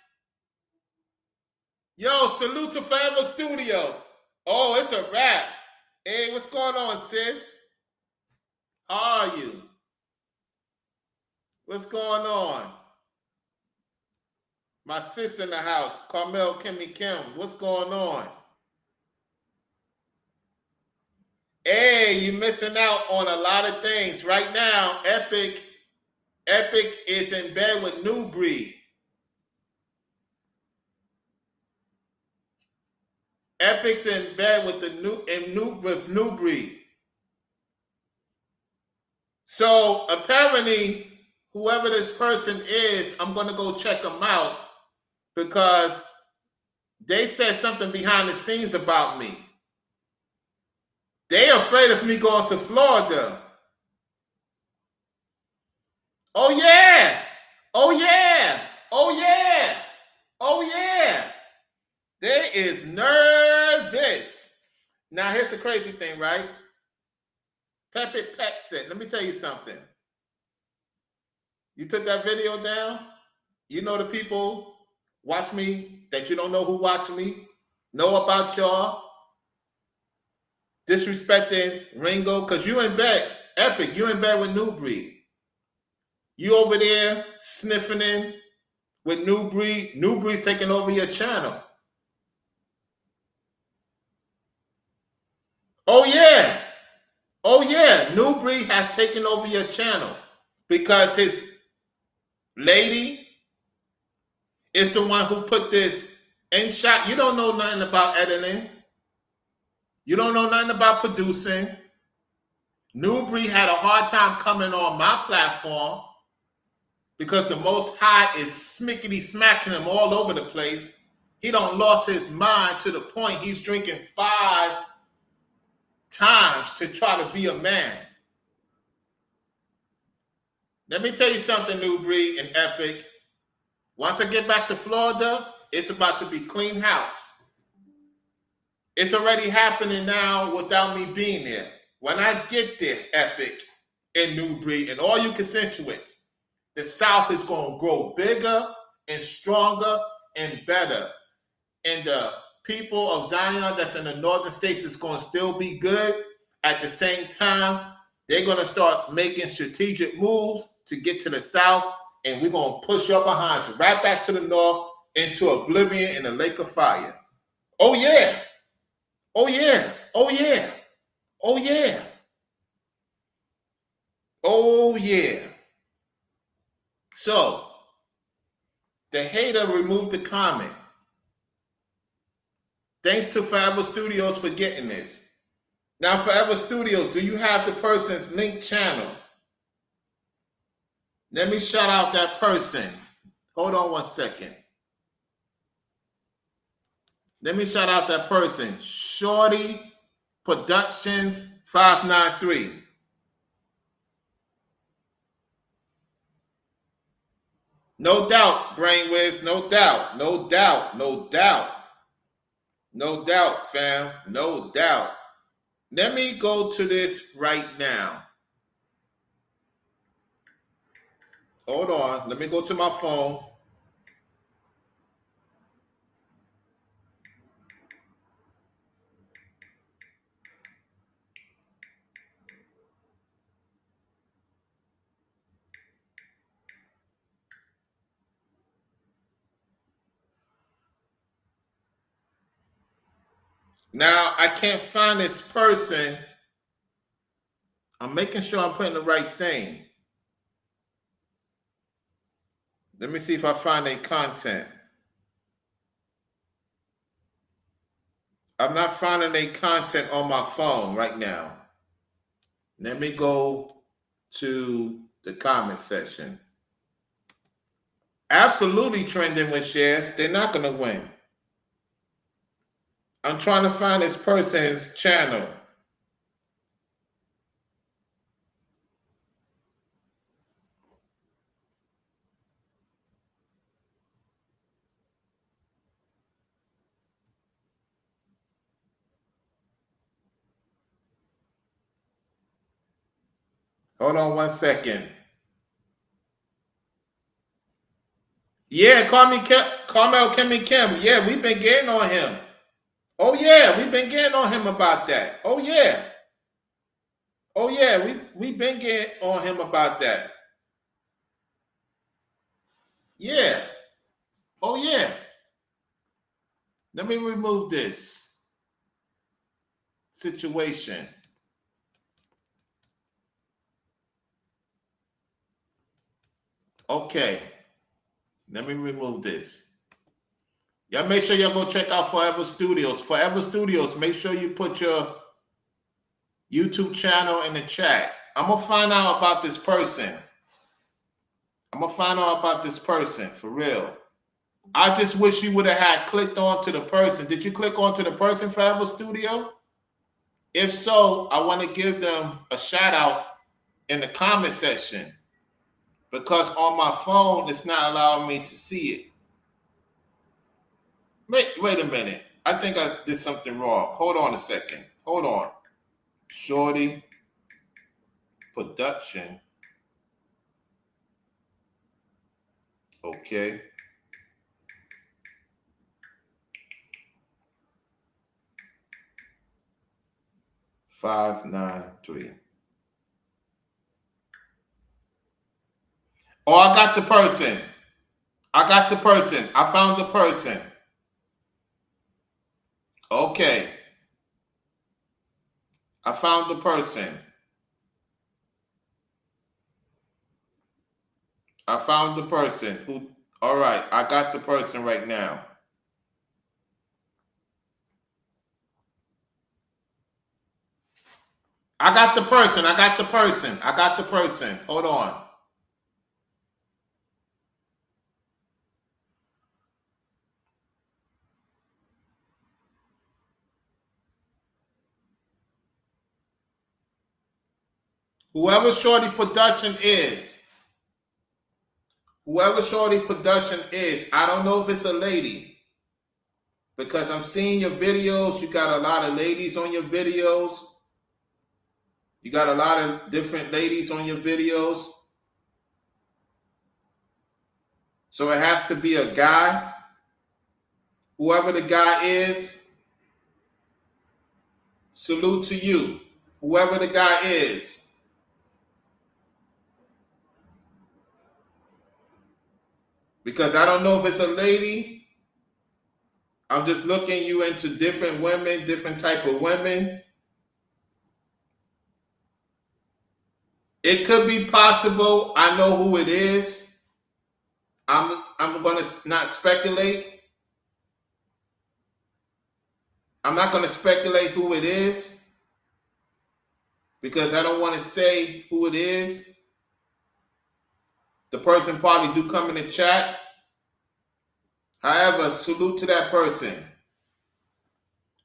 Yo, salute to Forever Studio. Oh, it's a wrap. Hey, what's going on, sis? How are you? What's going on? My sis in the house, Carmel Kimmy Kim. What's going on? Hey, you missing out on a lot of things right now. Epic. Epic is in bed with Nubreed. Epic's in bed with Nubreed. So apparently, whoever this person is, I'm gonna go check them out because they said something behind the scenes about me. They afraid of me going to Florida. Oh yeah! Oh yeah! Oh yeah! Oh yeah! They is nervous. Now here's the crazy thing, right? Pepe Pet said, let me tell you something. You took that video down? You know the people watch me that you don't know who watch me, know about y'all, disrespecting Ringo, because you in bed, Epic, you in bed with Nubreed. You over there sniffing in with Nubreed. Nubreed's taking over your channel. Oh yeah. Oh yeah. Nubreed has taken over your channel because his lady is the one who put this in shot. You don't know nothing about editing. You don't know nothing about producing. Nubreed had a hard time coming on my platform because the Most High is smickety smacking him all over the place. He don't lost his mind to the point he's drinking 5 times to try to be a man. Let me tell you something, Nubreed and Epic. Once I get back to Florida, it's about to be clean house. It's already happening now without me being there. When I get there, Epic and Nubreed and all you constituents, the South is going to grow bigger and stronger and better. And the people of Zion that's in the northern states is going to still be good. At the same time, they're going to start making strategic moves to get to the South, and we're going to push your behinds right back to the North into oblivion in the lake of fire. Oh, yeah. Oh, yeah. Oh, yeah. Oh, yeah. Oh, yeah. So, the hater removed the comment. Thanks to Forever Studios for getting this. Now, Forever Studios, do you have the person's link channel? Let me shout out that person. Hold on one second. Let me shout out that person. Shorty Productions 593. No doubt, Brainwiz. No doubt. No doubt. No doubt. No doubt, fam. No doubt. Let me go to this right now. Hold on. Let me go to my phone. Now, I can't find this person. I'm making sure I'm putting the right thing. Let me see if I find their content. I'm not finding their content on my phone right now. Let me go to the comment section. Absolutely trending with shares. They're not going to win. I'm trying to find this person's channel. Hold on one second. Yeah, Carmel Kimmy Kim. Yeah, we've been getting on him. Oh, yeah, we've been getting on him about that. Oh, yeah. Oh, yeah, we've been getting on him about that. Yeah. Oh, yeah. Let me remove this situation. Okay, let me remove this. Y'all make sure y'all go check out Forever Studios. Forever Studios, make sure you put your YouTube channel in the chat. I'm gonna find out about this person. I'm gonna find out about this person for real. I just wish you would have had clicked on to the person. Did you click on to the person, Forever Studio? If so, I want to give them a shout out in the comment section because on my phone it's not allowing me to see it. Wait a minute. I think I did something wrong. Hold on a second. Hold on. Shorty production. Okay. 593. Oh, I got the person. I got the person. I found the person. Okay. I found the person. I found the person who, all right, I got the person right now. I got the person. I got the person. I got the person. Hold on. Whoever Shorty Production is, I don't know if it's a lady because I'm seeing your videos. You got a lot of ladies on your videos. You got a lot of different ladies on your videos. So it has to be a guy. Whoever the guy is, salute to you. Whoever the guy is. Because I don't know if it's a lady. I'm just looking you into different women, different type of women. It could be possible. I know who it is. I'm going to not speculate. I'm not going to speculate who it is because I don't want to say who it is. The person probably do come in the chat. However, salute to that person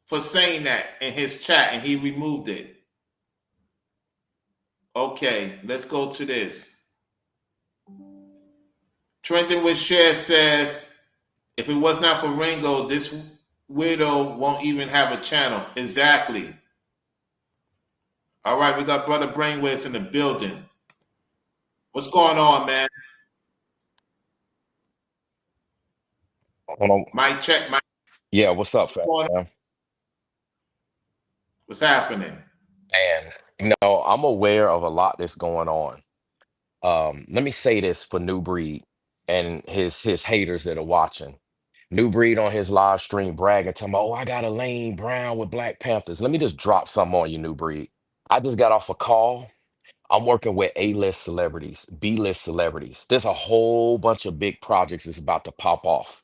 for saying that in his chat and he removed it. Okay, let's go to this. Trenton with Share says, if it was not for Ringo, this widow won't even have a channel. Exactly. All right, we got Brother Brainwaves in the building. What's going on, man? Hold on. Mic check, Mike. Yeah, what's up, fam? What's happening? And I'm aware of a lot that's going on. Let me say this for New Breed and his haters that are watching. New Breed on his live stream bragging, talking about, oh, I got a Lane Brown with Black Panthers. Let me just drop something on you, New Breed. I just got off a call. I'm working with A-list celebrities, B-list celebrities. There's a whole bunch of big projects that's about to pop off.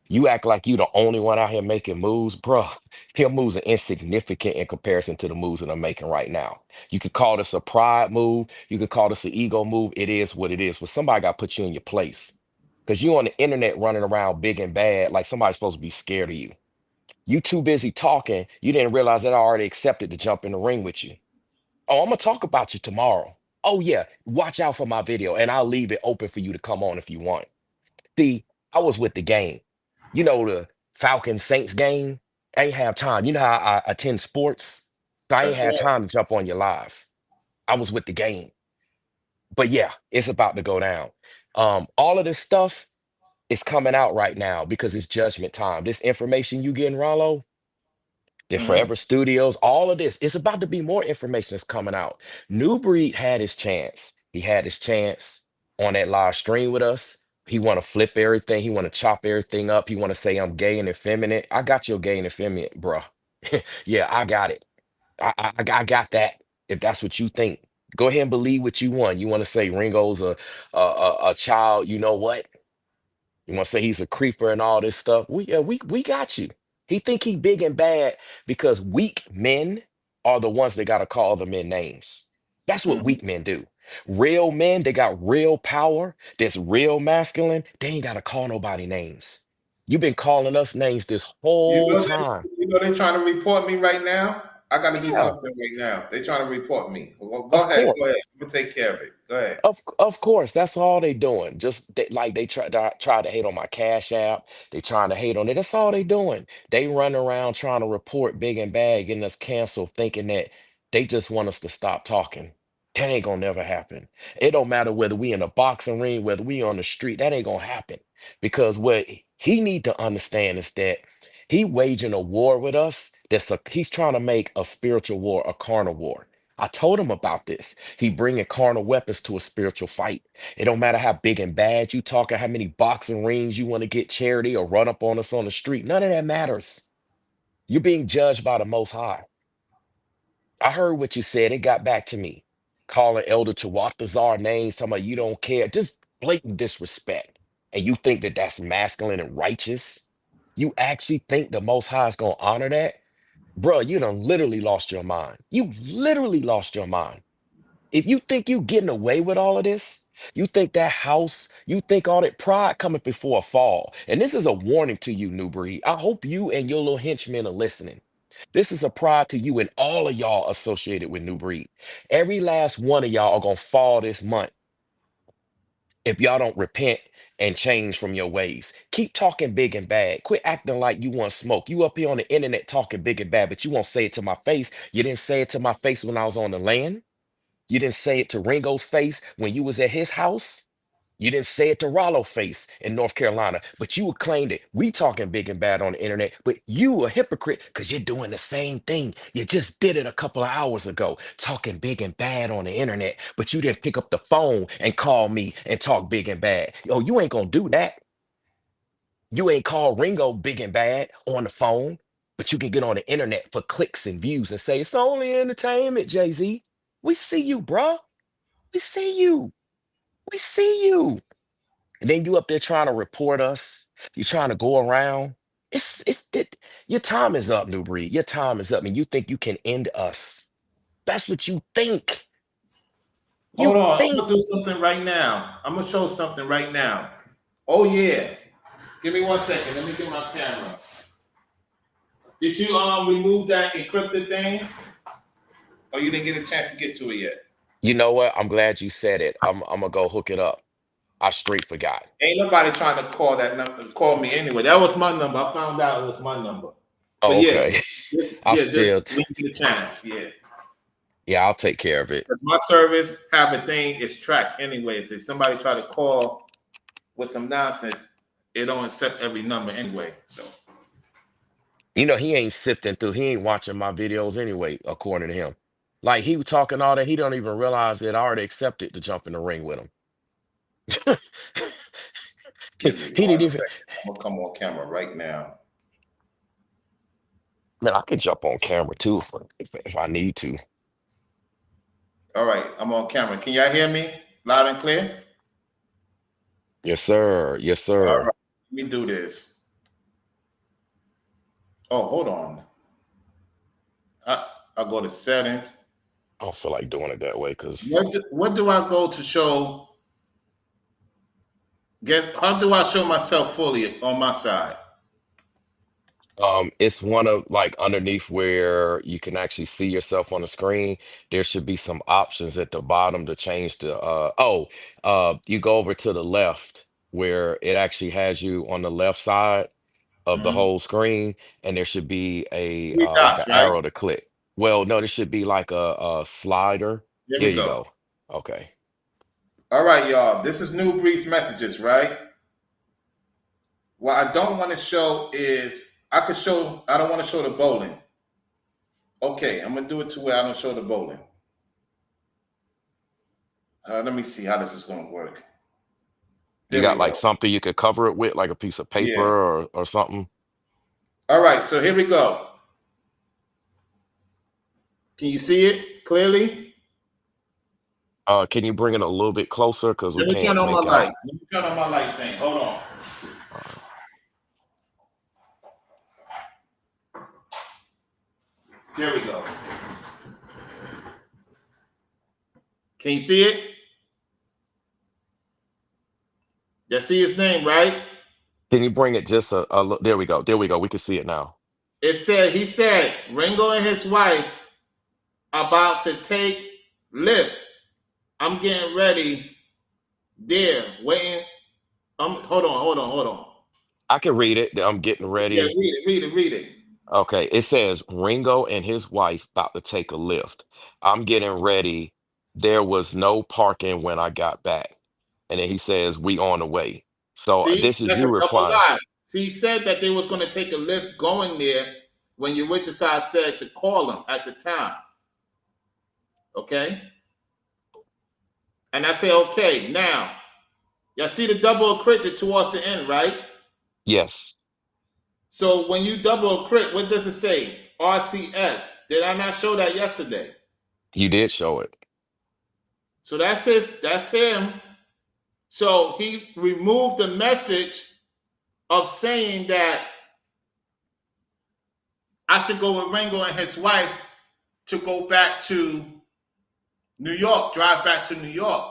You act like you the only one out here making moves, bro. Your moves are insignificant in comparison to the moves that I'm making right now. You could call this a pride move. You could call this an ego move. It is what it is. But somebody got to put you in your place because you on the internet running around big and bad like somebody's supposed to be scared of you. You too busy talking. You didn't realize that I already accepted to jump in the ring with you. Oh, I'm gonna talk about you tomorrow. Oh yeah, watch out for my video, and I'll leave it open for you to come on if you want. See, I was with the game. The Falcons Saints game. I ain't have time. You know how I attend sports? So I ain't That's had right. time to jump on your live. I was with the game. But yeah, it's about to go down. All of this stuff is coming out right now because it's judgment time. This information you getting, Rollo, the Mm-hmm. Forever Studios, all of this, it's about to be more information that's coming out. New Breed had his chance. He had his chance on that live stream with us. He want to flip everything. He want to chop everything up. He want to say I'm gay and effeminate. I got your gay and effeminate, bruh. Yeah, I got it. I got that. If that's what you think. Go ahead and believe what you want. You want to say Ringo's a child, you know what? You want to say he's a creeper and all this stuff? We got you. He think he big and bad because weak men are the ones that got to call other men names. That's what Mhm. weak men do. Real men, they got real power. That's real masculine. They ain't got to call nobody names. You've been calling us names this You whole know time. they're trying to report me right now. I got to do Yeah, something right now. They're trying to report me. Well, go of ahead, go ahead. course. I'm gonna take care of it. Go ahead. Of course, that's all they doing. Just like they try to hate on my Cash App. They trying to hate on it. That's all they doing. They run around trying to report big and bad, getting us canceled, thinking that they just want us to stop talking. That ain't gonna never happen. It don't matter whether we in a boxing ring, whether we on the street. That ain't gonna happen because what he need to understand is that he waging a war with us. He's trying to make a spiritual war a carnal war. I told him about this. He bringing carnal weapons to a spiritual fight. It don't matter how big and bad you talk or how many boxing rings you want to get charity or run up on us on the street. None of that matters. You're being judged by the Most High. I heard what you said. It got back to me. Calling Elder Chawatazar names, talking about you don't care. Just blatant disrespect. And you think that that's masculine and righteous? You actually think the Most High is going to honor that? Bruh, you done literally lost your mind. You literally lost your mind. If you think you getting away with all of this, you think that house, you think all that pride coming before a fall. And this is a warning to you, New Breed. I hope you and your little henchmen are listening. This is a pride to you and all of y'all associated with New Breed. Every last one of y'all are gonna fall this month if y'all don't repent and change from your ways. Keep talking big and bad. Quit acting like you want smoke. You up here on the internet talking big and bad, but you won't say it to my face. You didn't say it to my face when I was on the land. You didn't say it to Ringo's face when you was at his house. You didn't say it to Rollo's face in North Carolina, but you would claim that we talking big and bad on the internet, but you a hypocrite because you're doing the same thing. You just did it a couple of hours ago, talking big and bad on the internet, but you didn't pick up the phone and call me and talk big and bad. Oh, you ain't gonna do that. You ain't call Ringo big and bad on the phone, but you can get on the internet for clicks and views and say it's only entertainment, Jay-Z. We see you, bruh. We see you. We see you. And then you up there trying to report us. You trying to go around. Your time is up, New Breed. Your time is up, and you think you can end us. That's what you think. Hold You on. I'm think. gonna do something right now. I'm gonna show something right now. Oh yeah. Give me 1 second. Let me get my camera. Did you remove that encrypted thing? Or you didn't get a chance to get to it yet? You know what? I'm glad you said it. I'm gonna go hook it up. I straight forgot. Ain't nobody trying to call that number, call me anyway. That was my number. I found out it was my number. But Oh, yeah, okay. I just still, when you get a chance, yeah. yeah, I'll take care of it. Because my service have a thing is tracked anyway. If somebody try to call with some nonsense, it don't accept every number anyway. So You know, he ain't sifting through. He ain't watching my videos anyway, according to him. Like he was talking all that, he don't even realize that I already accepted to jump in the ring with him. give me He didn't one even. second. I'm gonna come on camera right now. Man, I could jump on camera too if I need to. All right, I'm on camera. Can y'all hear me loud and clear? Yes, sir. Yes, All sir. right, let me do this. Oh, hold on. I'll go to settings. I don't feel like doing it that way because What do I go to show? How do I show myself fully on my side? it's one of like underneath where you can actually see yourself on the screen. There should be some options at the bottom to change the you go over to the left where it actually has you on the left side of the Mhm. whole screen, and there should be a Three like an dots, right? arrow to click. Well, no, there should be like a slider. There There we you go. go. Okay. All right, y'all. This is New Breed's messages, right? What I don't want to show is I could show. I don't want to show the bowling. Okay, I'm gonna do it to where I don't show the bowling. Let me see how this is gonna work. You There we got like go. something you could cover it with, like a piece of paper Yeah. or something. All right. So here we go. Can you see it clearly? Can you bring it a little bit closer? Because we Let me turn can't on my make light. out. Let me turn on my light thing. Hold on. Uh, There we go. Can you see it? You see his name, right? Can you bring it just there we go. There we go. We can see it now. He said, Ringo and his wife about to take lift. I'm getting ready there, waiting. Hold on. I can read it. I'm getting Yeah, ready. read it. Okay, it says Ringo and his wife about to take a lift. I'm getting ready. There was no parking when I got back. And then he says, we on the way. So See, this is that's a you double replying. lie. See, he said that they was going to take a lift going there when your Wichita side said to call him at the time. Okay? And I say, okay, now, y'all see the double crit towards the end, right? Yes, So when you double crit, what does it say? RCS. Did I not show that yesterday? you did show it. So that's him. So he removed the message of saying that I should go with Ringo and his wife to go back to New York, drive back to New York.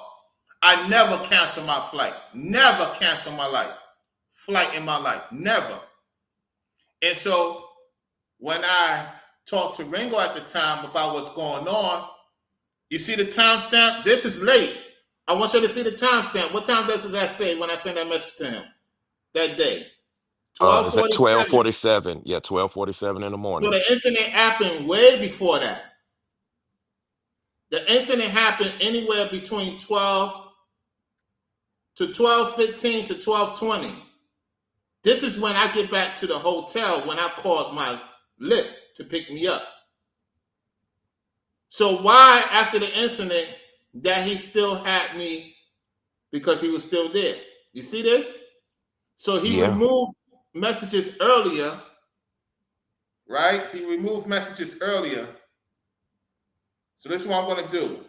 I never cancel my flight. Never cancel my flight in my life. Never. And so when I talked to Ringo at the time about what's going on, you see the timestamp? This is late. I want you to see the timestamp. What time does that say when I send that message to him that day? It's at 12:47. 12:47. Yeah, 12:47 in the So morning. the incident happened way before that. The incident happened anywhere between 12 to 12:15 to 12:20. This is when I get back to the hotel when I called my Lyft to pick me up. So why, after the incident, that he still had me because he was still there? You see this? So he Yeah, removed messages earlier, right? He removed messages earlier. So this is what I'm going to do.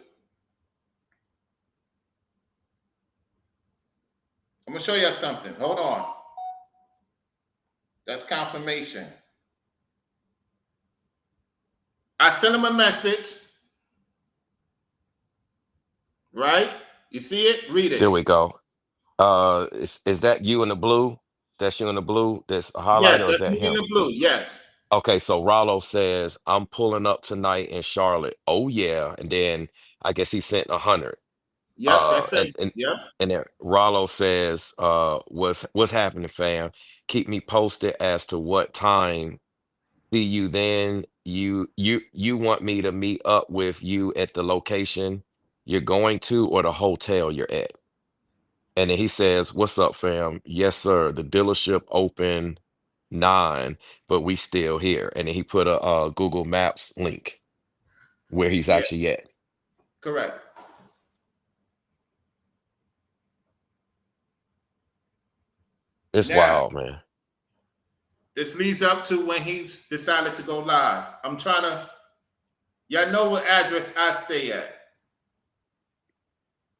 I'm going to show you something. Hold on. That's confirmation. I sent him a message, right? You see it? Read there it. we go. Is that you in the blue? That's you in the blue that's a highlighter, Yes, or is that's that me in him? the blue. Yes. Okay, so Rollo says, I'm pulling up tonight in Charlotte. Oh yeah. And then I guess he sent 100. Yep, that's And it. Yep. then Rollo says, what's happening, fam? Keep me posted as to what time. See you then. You want me to meet up with you at the location you're going to or the hotel you're at? And then he says, what's up, fam? Yes, sir. The dealership open 9, but we still here. And then he put a, Google Maps link where he's Yeah, actually at. correct. It's Now, wild, man. this leads up to when he decided to go live. Y'all know what address I stay at.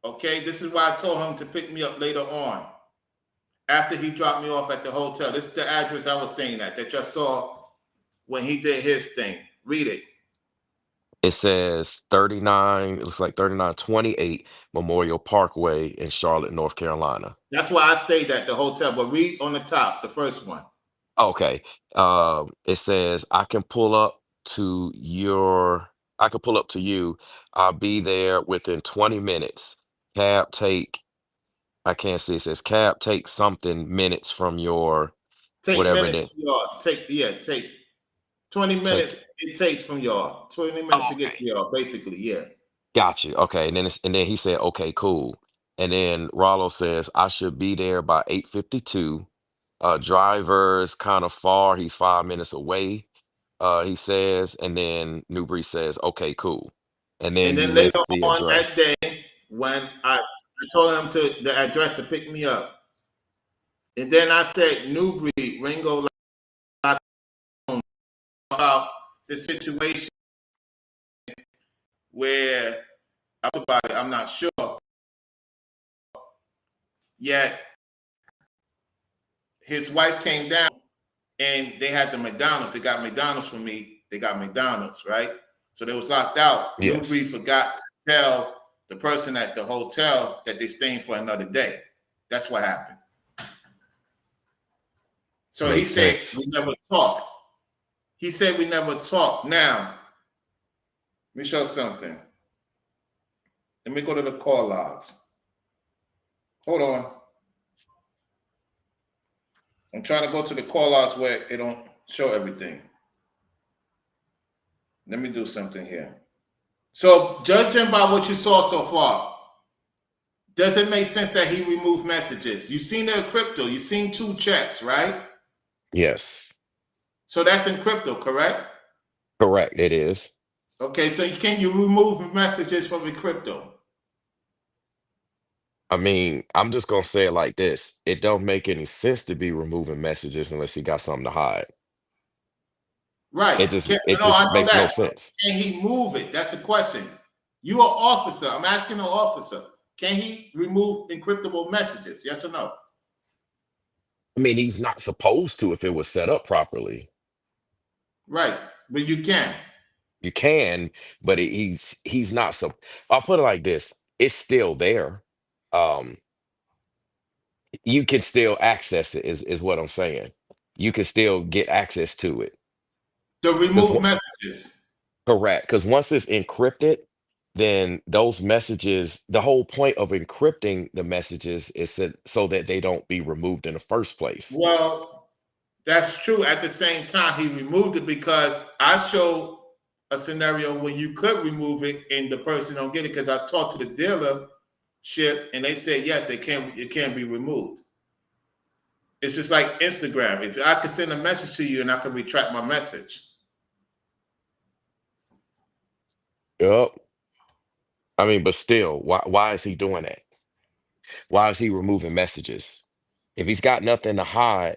Okay, this is why I told him to pick me up later on after he dropped me off at the hotel. This is the address I was staying at that y'all saw when he did his thing. Read it. It says 39, it looks like 3928 Memorial Parkway in Charlotte, North Carolina. That's why I stayed at the hotel. But read on the top, the first one. Okay. It says I can pull up to you. I'll be there within 20 minutes. Cab take, I can't see, it says cab take something minutes from your Take whatever minutes it from is. y'all. Take 20 Take minutes it takes from y'all. 20 minutes Oh, to get okay. to y'all, basically. Yeah. Got you. Okay. And then he said, okay, cool. And then Rollo says, I should be there by 8:52. Driver's kind of far. He's 5 minutes away. He says, and then Nubreed says, okay, cool. And And then you then later list the on that address. day, when I told him to the address to pick me up. And then I said, Nubreed, Ringo, about the situation where about it, I'm not sure. Yet his wife came down and they had the McDonald's. They got McDonald's for me. They got McDonald's, right? So they was locked out. Nubreed Yes. forgot to tell the person at the hotel that they staying for another day. That's what happened. So he Makes said sense. we never talked. He said we never talked. Now, let me show something. Let me go to the call logs. Hold on. I'm trying to go to the call logs where it don't show everything. Let me do something here. So, judging by what you saw so far, does it make sense that he removed messages? You've seen the crypto. You've seen 2 checks, right? Yes. So that's in crypto, correct? Correct. It is. Okay, so can you remove messages from the crypto? I mean, I'm just gonna say it like this. It don't make any sense to be removing messages unless he got something to hide. Right. It No, I just know makes no that. sense. Can he move it? That's the question. You are officer. I'm asking an officer. Can he remove encryptable messages? Yes or no? I mean, he's not supposed to if it was set up properly. Right. But you can. You can, but he's not so. I'll put it like this: it's still there. Um, you can still access it. Is what I'm saying. You can still get access to it. The Because remove messages. correct. Because once it's encrypted, then those messages. The whole point of encrypting the messages is so that they don't be removed in the first place. Well, that's true. At the same time, he removed it because I showed a scenario when you could remove it and the person don't get it because I talked to the dealership and they said yes, it can be removed. It's just like Instagram. If I could send a message to you and I could retract my message. Yep. I mean, but still, why is he doing that? Why is he removing messages? If he's got nothing to hide,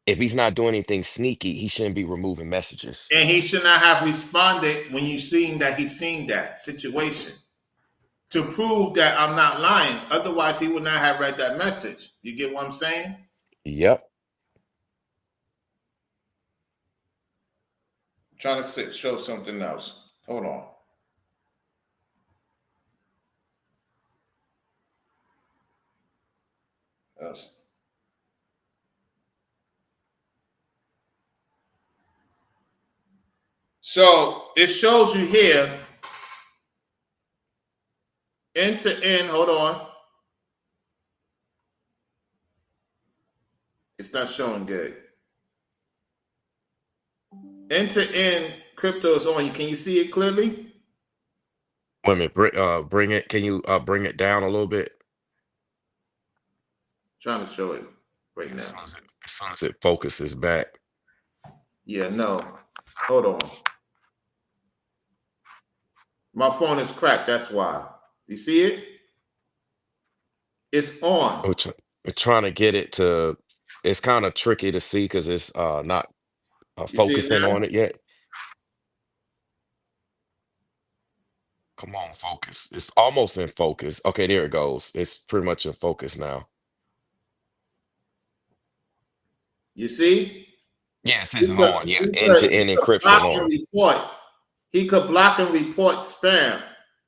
if he's not doing anything sneaky, he shouldn't be removing messages. And he should not have responded when you seen that he's seen that situation to prove that I'm not lying. Otherwise, he would not have read that message. You get what I'm saying? Yep. I'm trying to show something else. Hold on. Yes. So it shows you here end to end. Hold on. It's not showing good. End to end crypto is on you. Can you see it clearly? Wait a minute. Bring it. Can you bring it down a little bit? Trying to show it Yeah, right now. as soon as it focuses back. Yeah, no. Hold on. My phone is cracked. That's why. You see it? It's on. We're trying to get it to. It's kind of tricky to see because it's not You see it focusing now? on it yet. Come on, focus. It's almost in focus. Okay, there it goes. It's pretty much in focus now. You see? Yes, He it's could, on. Yeah, he could, he end-to-end could encryption block and on. report. He could block and report spam.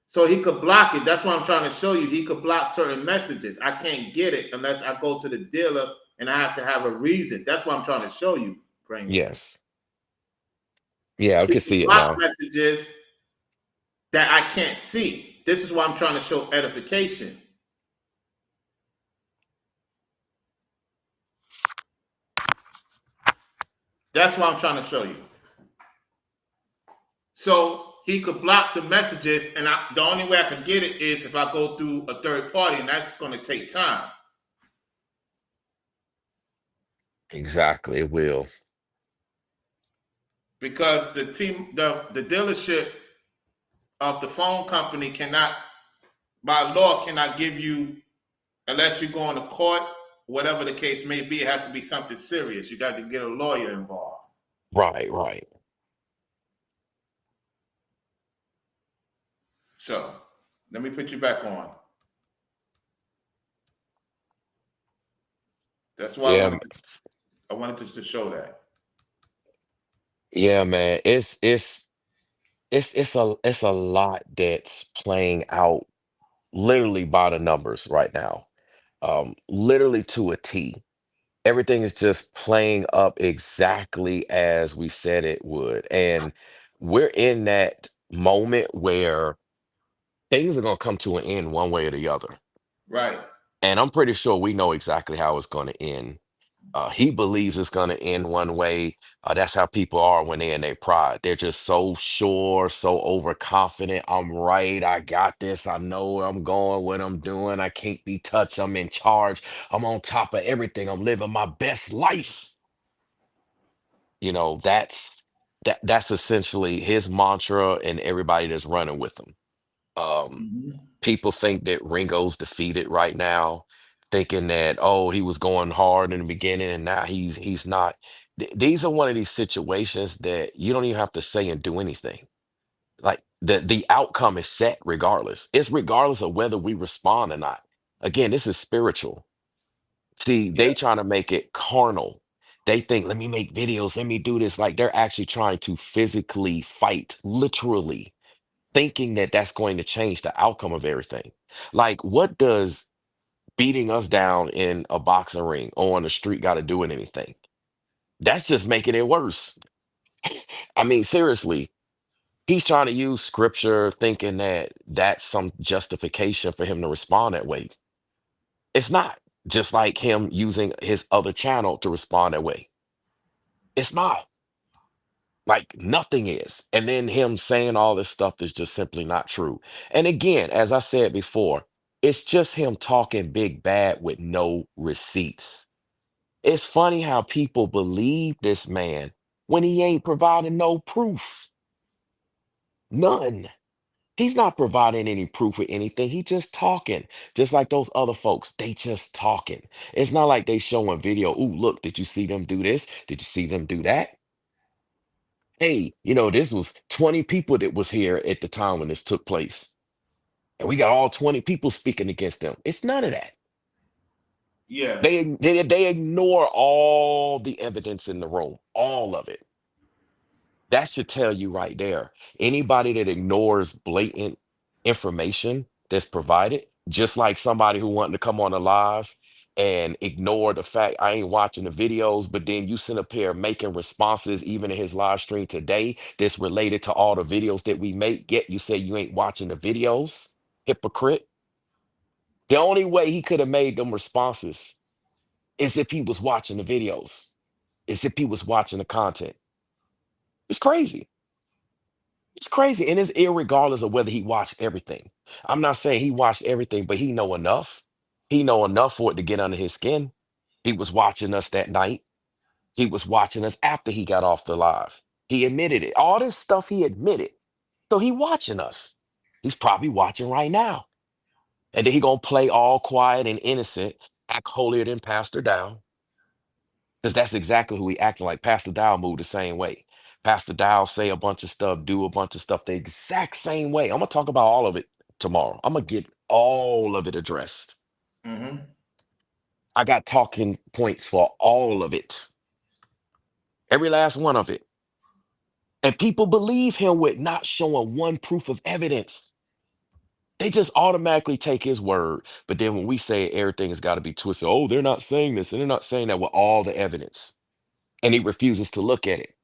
So he could block it. That's what I'm trying to show you. He could block certain messages. I can't get it unless I go to the dealer and I have to have a reason. That's what I'm trying to show you, Brainless. Yes. Yeah, I He can could see it block now. messages that I can't see. This is why I'm trying to show edification. That's what I'm trying to show you. So he could block the messages, and the only way I could get it is if I go through a third party, and that's going to take time Exactly, it will. because the dealership of the phone company cannot, by law, cannot give you unless you go into court, whatever the case may be. It has to be something serious. You got to get a lawyer involved. Right, right. So Let me put you back on. That's why Yeah, I wanted to show that. yeah, man. It's a lot that's playing out literally by the numbers right now. Literally to a T. Everything is just playing up exactly as we said it would. And we're in that moment where things are going to come to an end one way or the other. Right. And I'm pretty sure we know exactly how it's going to end. He believes it's going to end one way. That's how people are when they're in their pride. They're just so sure, so overconfident. I'm right. I got this. I know where I'm going, what I'm doing. I can't be touched. I'm in charge. I'm on top of everything. I'm living my best life. That's essentially his mantra and everybody that's running with him. Um, Hmm. People think that Ringo's defeated right now, thinking that, oh, he was going hard in the beginning and now he's not. These are one of these situations that you don't even have to say and do anything. Like the outcome is set regardless. It's regardless of whether we respond or not. Again, this is spiritual. See, Yeah. they trying to make it carnal. They think, let me make videos, let me do this. Like they're actually trying to physically fight, literally, thinking that that's going to change the outcome of everything. Like, what does beating us down in a boxing ring or on the street got to do with anything? That's just making it worse. I mean, seriously, he's trying to use scripture, thinking that that's some justification for him to respond that way. It's not. Just like him using his other channel to respond that way. It's not. Like nothing is. And then him saying all this stuff is just simply not true. And again, as I said before, it's just him talking big bad with no receipts. It's funny how people believe this man when he ain't providing no proof. None. He's not providing any proof of anything. He just talking. Just like those other folks. They just talking. It's not like they showing video. Ooh, look, did you see them do this? Did you see them do that? Hey, this was 20 people that was here at the time when this took place. And we got all 20 people speaking against them. It's none of that. Yeah. They ignore all the evidence in the room, all of it. That should tell you right there. Anybody that ignores blatant information that's provided, just like somebody who wanted to come on a live and ignore the fact I ain't watching the videos, but then you sit up here making responses even in his live stream today that's related to all the videos that we make, yet you say you ain't watching the videos. Hypocrite. The only way he could have made them responses is if he was watching the videos, is if he was watching the content. It's crazy. It's crazy, and it's irregardless of whether he watched everything. I'm not saying he watched everything, but he know enough. He know enough for it to get under his skin. He was watching us that night. He was watching us after he got off the live. He admitted it. All this stuff he admitted. So he watching us. He's probably watching right now. And then he gonna play all quiet and innocent, act holier than Pastor Dow. Because that's exactly who he acting like. Pastor Dow moved the same way. Pastor Dow say a bunch of stuff, do a bunch of stuff the exact same way. I'm gonna talk about all of it tomorrow. I'm gonna get all of it addressed. Hmm. I got talking points for all of it, every last one of it. And people believe him with not showing one proof of evidence. They just automatically take his word. But then when we say everything has got to be twisted, oh, they're not saying this and they're not saying that with all the evidence. And he refuses to look at it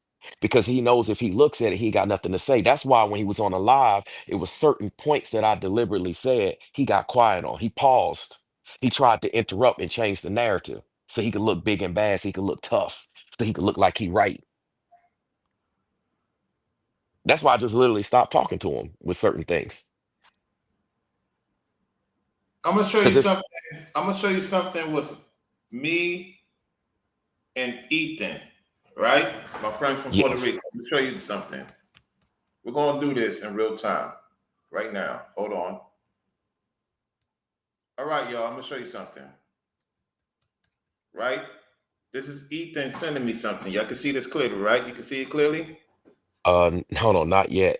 because he knows if he looks at it, he got nothing to say. That's why when he was on a live, it was certain points that I deliberately said he got quiet on. He paused. He tried to interrupt and change the narrative so he could look big and bad, so he could look tough, so he could look like he right. That's why I just literally stopped talking to him with certain things. I'm gonna show you Because it's something. I'm gonna show you something with me and Ethan, right? My friend from Puerto yes. Rico. Let me show you something. We're gonna do this in real time, right now. Hold on. All right, y'all. I'm gonna show you something. Right? This is Ethan sending me something. Y'all can see this clearly, right? You can see it clearly. Hold on, not yet.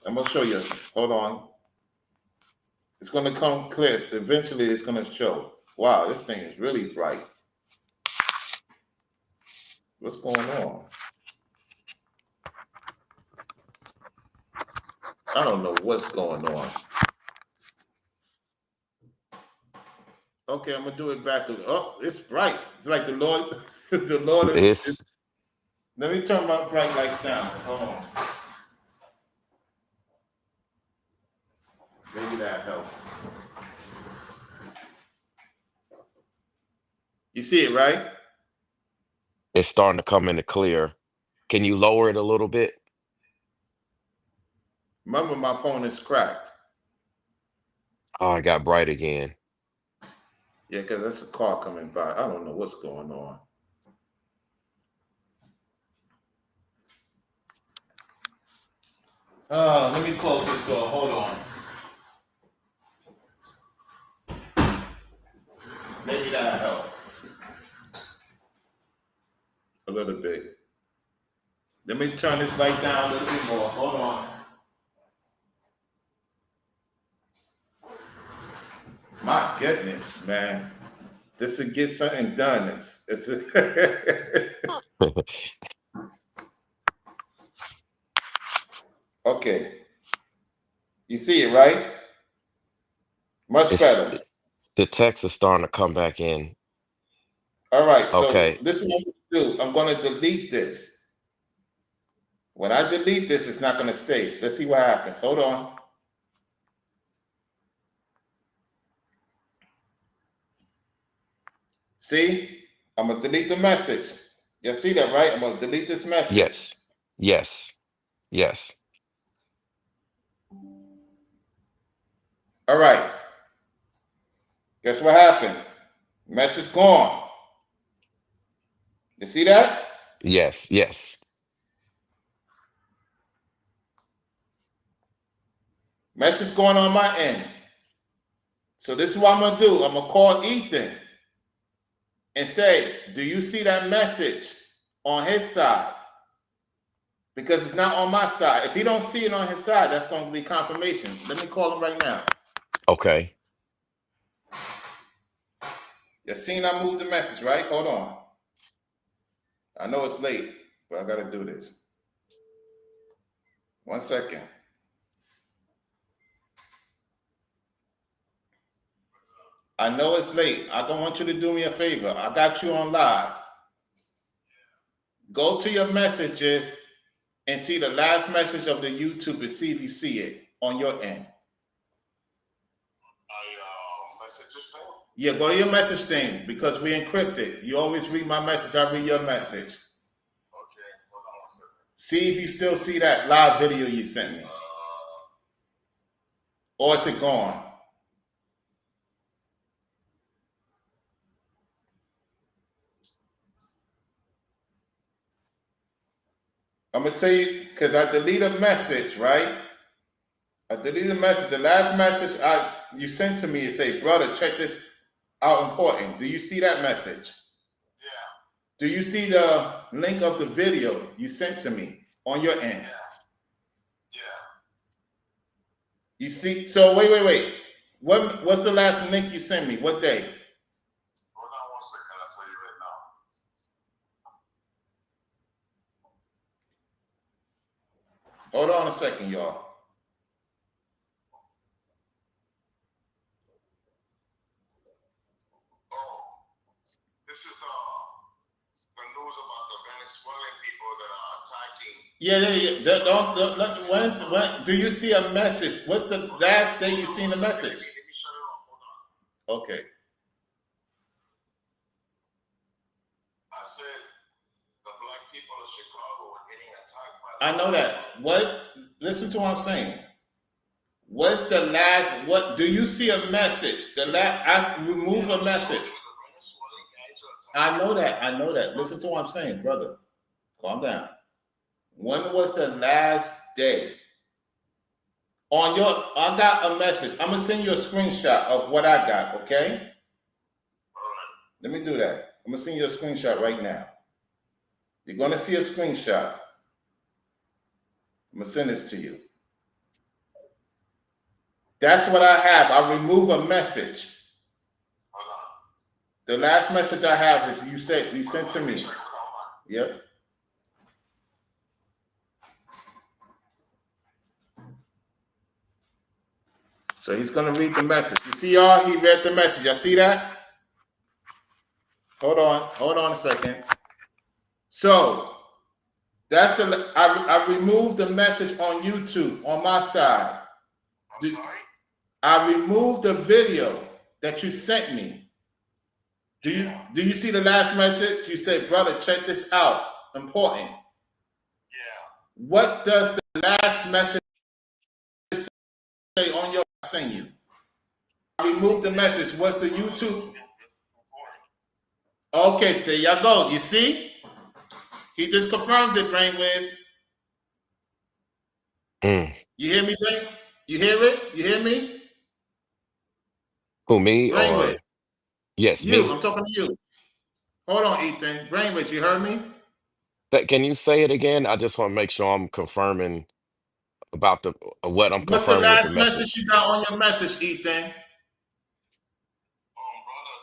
I'm gonna show you. Hold on. It's gonna come clear. Eventually, it's gonna show. Wow, this thing is really bright. What's going on? I don't know what's going on. Okay, I'm gonna do it back. Oh, it's bright. It's like the Lord. The Lord is. It's Let me turn my bright lights down. Hold on. Maybe that helps. You see it, right? it's starting to come into clear. Can you lower it a little bit? Remember, my phone is cracked. Oh, it got bright again. Yeah, because that's a car coming by. I don't know what's going on. Let me close this door. Hold on. Maybe that'll help a little bit. Let me turn this light down a little bit more. Hold on. My goodness, man. This will get something done. It's okay. You see it, right? Much It's better. the text is starting to come back in. All right. So Okay. this is what I'm going to do. I'm going to delete this. When I delete this, it's not going to stay. Let's see what happens. Hold on. See? I'm going to delete the message. You see that, right? I'm going to delete this message. Yes. Yes. Yes. All right. Guess what happened? Message gone. You see that? Yes. Yes. Message going on my end. So this is what I'm going to do. I'm going to call Ethan and say, do you see that message on his side? Because it's not on my side. If he don't see it on his side, that's going to be confirmation. Let me call him right now. Okay. You seen I moved the message, right? Hold on. I know it's late, but I got to do this. 1 second. I know it's late. I don't want you to do me a favor. I got you on live. Go to your messages and see the last message of the YouTube and see if you see it on your end. Messages thing? Yeah, go to your message thing because we encrypted. You always read my message. I read your message. Okay, hold on 1 second. See if you still see that live video you sent me. Or is it gone? I'm gonna tell you because I deleted a message, right? I deleted a message. The last message you sent to me, it say, "Brother, check this out. Important. Do you see that message? Yeah. Do you see the link of the video you sent to me on your end? Yeah. Yeah. You see? So wait. What's the last link you sent me? What day? Hold on 1 second. I'll tell you right now. Hold on a second, y'all. This is the news about the Venezuelan people that are attacking. Yeah. When do you see a message? What's the last day you seen the message? Let me shut it off. Hold on. Okay. I said the black people of Chicago are getting attacked by. I know that. What? Listen to what I'm saying. What's the last? What do you see a message? I remove a message. I know that. Listen to what I'm saying, brother. Calm down. When was the last day? I got a message. I'm gonna send you a screenshot of what I got, okay? All right. Let me do that. I'm gonna send you a screenshot right now. You're gonna see a screenshot. I'm gonna send this to you. That's what I have. I remove a message. The last message I have is you sent to me. Yep. So he's gonna read the message. You see, y'all, he read the message. Y'all see that? Hold on a second. So that's I removed the message on YouTube on my side. I removed the video that you sent me. Do you see the last message? You said, brother, check this out. Important. Yeah. What does the last message say on your send you? I removed the message. What's the YouTube? Okay, so y'all go. You see? He just confirmed it, Brainwiz. You hear me, Brain? You hear it? You hear me? Who, me Brainwiz. or yes, You. me? I'm talking to you. Hold on, Ethan. Brainwiz, you heard me? Can you say it again? I just want to make sure I'm confirming about the what I'm What's the confirming with the last message message. you got on your message, Ethan? Brother,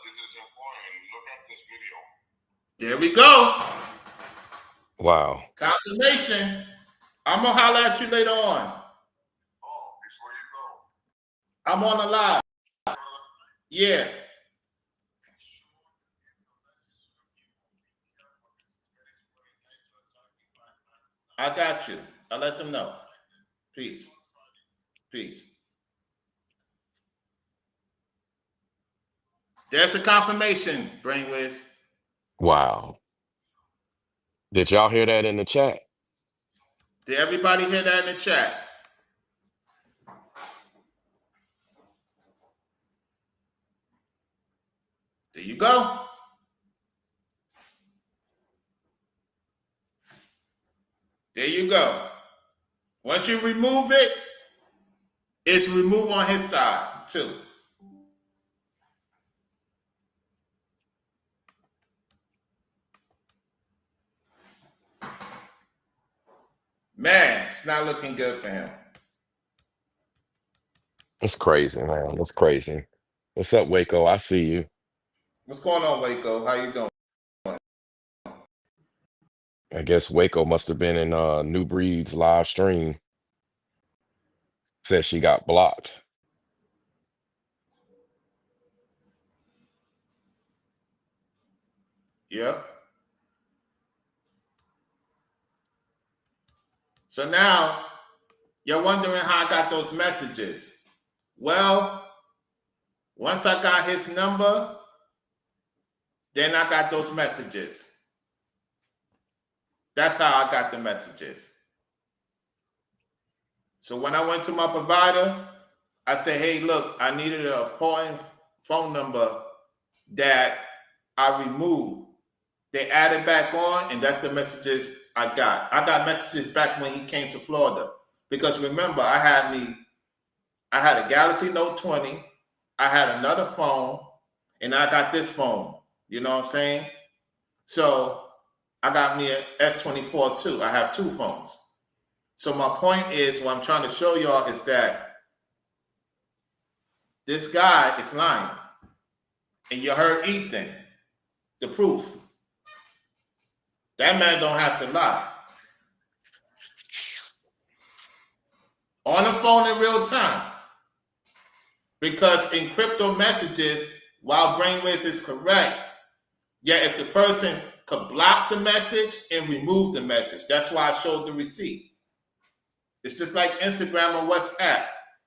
this is important. Look at this video. There we go. Wow. Confirmation. I'm gonna holler at you later on. Oh, before you go. I'm on the live. Yeah. I got you. I'll let them know. Peace. Peace. There's the confirmation, Brainwiz. Wow. Did y'all hear that in the chat? Did everybody hear that in the chat? There you go. There you go. Once you remove it, it's removed on his side too. Man, it's not looking good for him. It's crazy, man. It's crazy. What's up, Waco? I see you. What's going on, Waco? How you doing? I guess Waco must have been in Nubreed's live stream. Said she got blocked. Yep. So now you're wondering how I got those messages. Well, once I got his number, then I got those messages. That's how I got the messages. So when I went to my provider, I said, hey, look, I needed an important phone number that I removed. They added back on, and that's the messages I got. I got messages back when he came to Florida. Because remember, I had a Galaxy Note 20, I had another phone, and I got this phone. You know what I'm saying? So I got me an S24 too. I have two phones. So my point is, what I'm trying to show y'all is that this guy is lying. And you heard Ethan, the proof. That man don't have to lie. On the phone in real time. Because in crypto messages, while Brainwiz is correct, yet if the person could block the message and remove the message, that's why I showed the receipt. It's just like Instagram or WhatsApp.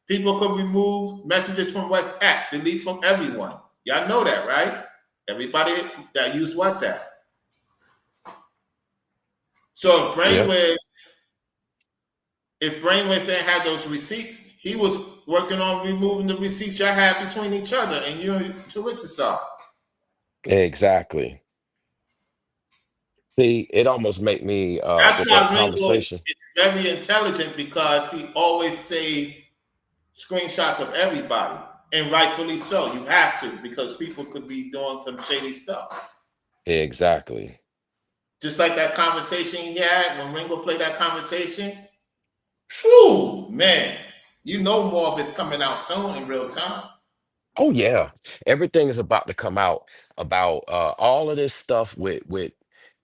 People could remove messages from WhatsApp, delete from everyone. Y'all know that, right? Everybody that use WhatsApp. So if Brainwiz didn't have those receipts, he was working on removing the receipts y'all had between each other and you and Twitter. Exactly. See, it almost make me That's with why that Ringo is conversation. very intelligent because he always saved screenshots of everybody. And rightfully so. You have to, because people could be doing some shady stuff. Exactly. Just like that conversation he had when Ringo played that conversation. Phew, man. You know more of it's coming out soon in real time. Oh yeah, everything is about to come out about all of this stuff with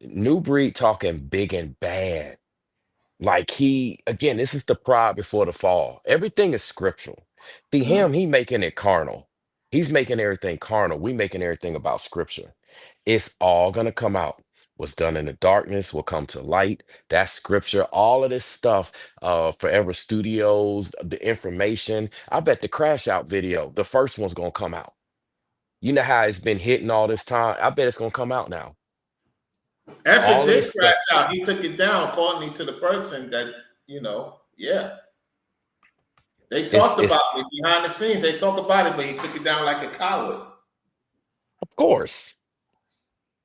New Breed talking big and bad. Like he again, this is the pride before the fall. Everything is scriptural. See Mm, him, he making it carnal. He's making everything carnal. We making everything about scripture. It's all gonna come out. What's done in the darkness will come to light. That's scripture. All of this stuff, Forever Studios, the information. I bet the crash out video, the first one's gonna come out. You know how it's been hitting all this time. I bet it's gonna come out now. Epic All of did this crash stuff. out. He took it down, according to the person that, yeah. They It's talked about it's it behind the scenes. They talked about it, but he took it down like a coward. of course,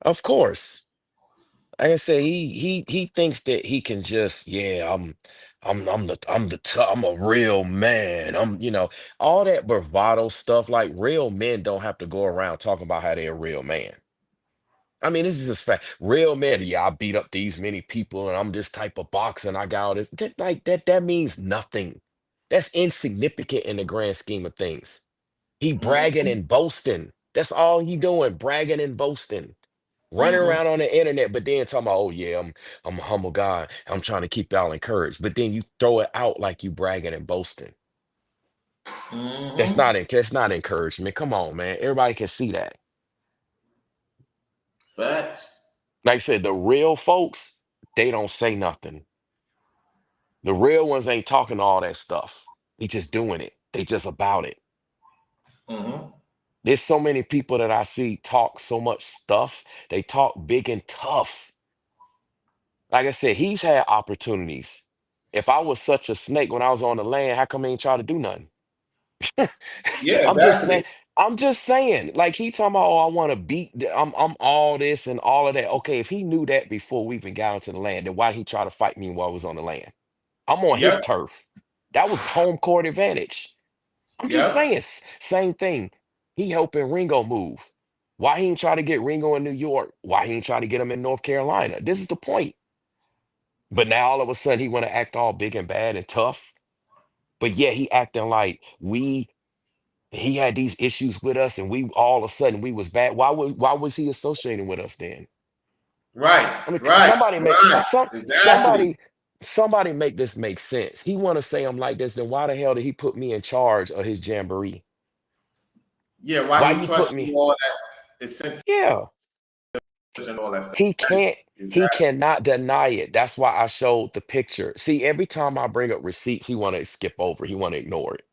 of course. Like I said, he thinks that he can just, yeah, I'm a real man. All that bravado stuff. Like real men don't have to go around talking about how they're a real man. I mean, this is just fact. Real men, yeah, I beat up these many people and I'm this type of boxer and I got all this. That means nothing. That's insignificant in the grand scheme of things. He bragging Mm-hmm. and boasting. That's all he doing, bragging and boasting. Running Mm-hmm. around on the internet, but then talking about, oh yeah, I'm a humble guy. I'm trying to keep y'all encouraged. But then you throw it out like you bragging and boasting. Mm-hmm. That's not encouragement. Come on, man. Everybody can see that. Facts. Like I said, the real folks, they don't say nothing. The real ones ain't talking all that stuff. They just doing it. They just about it. Mm-hmm. There's so many people that I see talk so much stuff. They talk big and tough. Like I said, he's had opportunities. If I was such a snake when I was on the land, how come he ain't try to do nothing? Yeah, I'm just exactly. saying, I'm just saying, like he talking about, oh, I want to I'm all this and all of that. Okay, if he knew that before we even got onto the land, then why he try to fight me while I was on the land? I'm on his Yep. turf. That was home court advantage. I'm just Yep. saying, same thing. He helping Ringo move. Why he ain't try to get Ringo in New York? Why he ain't try to get him in North Carolina? This is the point. But now all of a sudden he want to act all big and bad and tough. But yeah, he acting like he had these issues with us and we all of a sudden we was bad. Why was he associating with us then? Right. I mean, Right. Right. Exactly. somebody make this make sense. He want to say I'm like this, then why the hell did he put me in charge of his jamboree? Yeah. Why Why he you put trust you me? all that incentives Yeah, and all that stuff? he can't he Exactly. cannot deny it. That's why I showed the picture. See, every time I bring up receipts, he want to skip over. He want to ignore it.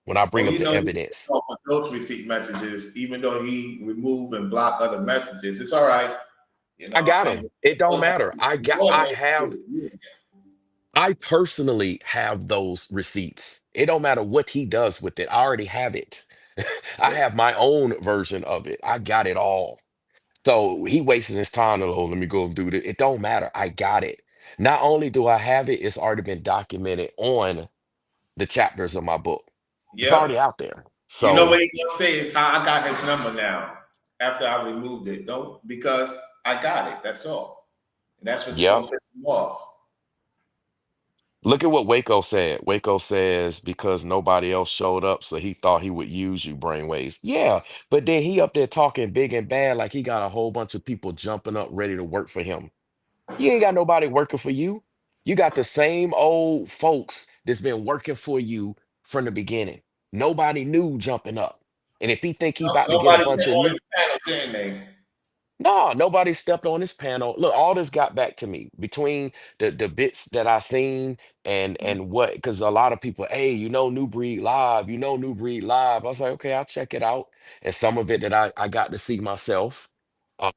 When I Oh, bring up you the know, he evidence, off of those receipt messages, even though he remove and block other messages. It's all right. I I'm got saying him. It don't those matter. going on through you. I personally have those receipts. It don't matter what he does with it. I already have it. I Yeah. have my own version of it. I got it all. So he wasting his time to, oh, let me go and do this. It don't matter. I got it. Not only do I have it, it's already been documented on the chapters of my book. It's Yep. already out there. You know So, what he gonna say is how I got his number now after I removed it. Don't because I got it. That's all. And that's what's yep. gonna piss him off. Look at what Waco said. Waco says because nobody else showed up, so he thought he would use you, brainwaves. Yeah, but then he up there talking big and bad like he got a whole bunch of people jumping up ready to work for him. You ain't got nobody working for you. You got the same old folks that's been working for you from the beginning. Nobody new jumping up. And if he think he about to get a Nobody bunch went of on new, his panel, didn't they? no, nobody stepped on this panel. Look, all this got back to me between the bits that I seen and what because a lot of people, hey, New Breed Live, New Breed Live. I was like, okay, I'll check it out. And some of it that I got to see myself.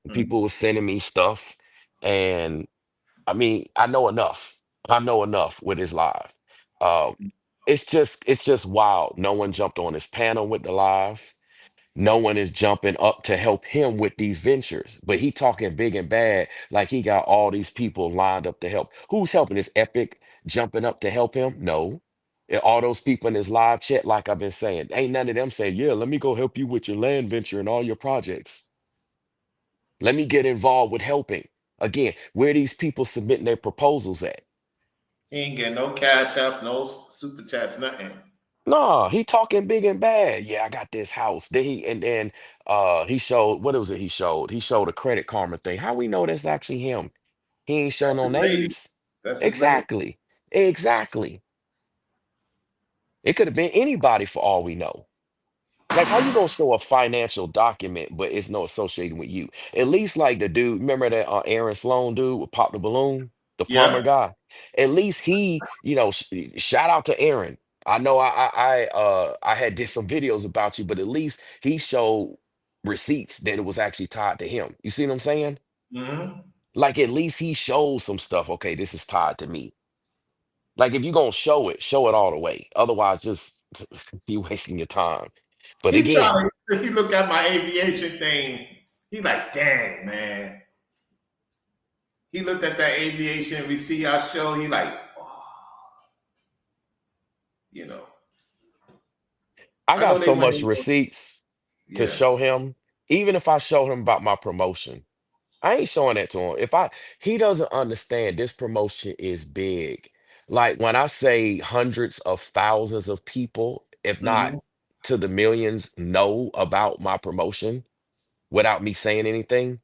Mhm. People were sending me stuff, and I mean, I know enough. I know enough with his live. Um, it's just wild. No one jumped on his panel with the live. No one is jumping up to help him with these ventures, but he talking big and bad like he got all these people lined up to help. Who's helping? Is Epic jumping up to help him? No. All those people in his live chat, like I've been saying, ain't none of them saying, yeah, let me go help you with your land venture and all your projects. Let me get involved with helping. Again, where these people submitting their proposals at? He ain't getting no cash apps, no super chats, nothing. No, he talking big and bad. Yeah, I got this house. Then he showed what was it he showed? He showed a Credit Karma thing. How we know that's actually him? He ain't show That's no his lady. names. That's his lady. Exactly. Exactly. It could have been anybody for all we know. Like, how you gonna show a financial document, but it's no associated with you? At least like the dude, remember that Aaron Sloan dude with Pop the Balloon, the plumber Yeah. guy. At least he, shout out to Aaron. I know I had did some videos about you, but at least he showed receipts that it was actually tied to him. You see what I'm saying? Hmm. Like at least he showed some stuff. Okay, this is tied to me. Like if you're gonna show it all the way. Otherwise, just you wasting your time. But He again. trying to. He look at my aviation thing. He like, dang man. He looked at that aviation receipt I showed. He like, oh, you know. I I got know they so went much in. receipts to Yeah. show him. Even if I show him about my promotion, I ain't showing that to him. He doesn't understand this promotion is big. Like when I say hundreds of thousands of people, if not Hmm. to the millions, know about my promotion without me saying anything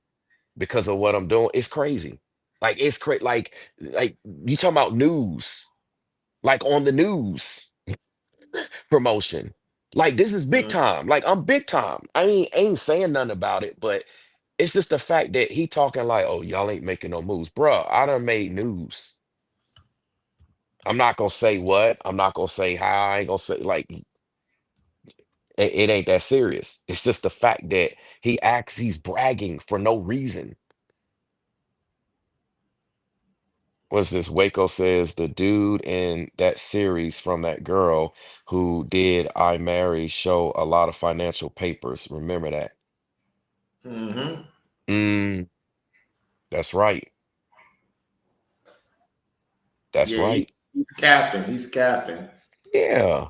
because of what I'm doing, it's crazy. Like it's crazy. Like you talking about news, like on the news promotion. Like this is big time. Like I'm big time. I ain't saying nothing about it, but it's just the fact that he talking like, oh, y'all ain't making no moves. Bruh, I done made news. I'm not gonna say what. I'm not gonna say how. I ain't gonna say like it ain't that serious. It's just the fact that he's bragging for no reason. What's this? Waco says the dude in that series from that girl who did I Marry show a lot of financial papers. Remember that. Hmm. Mm, that's right. That's Yeah, right. he's capping. He's capping. Yeah.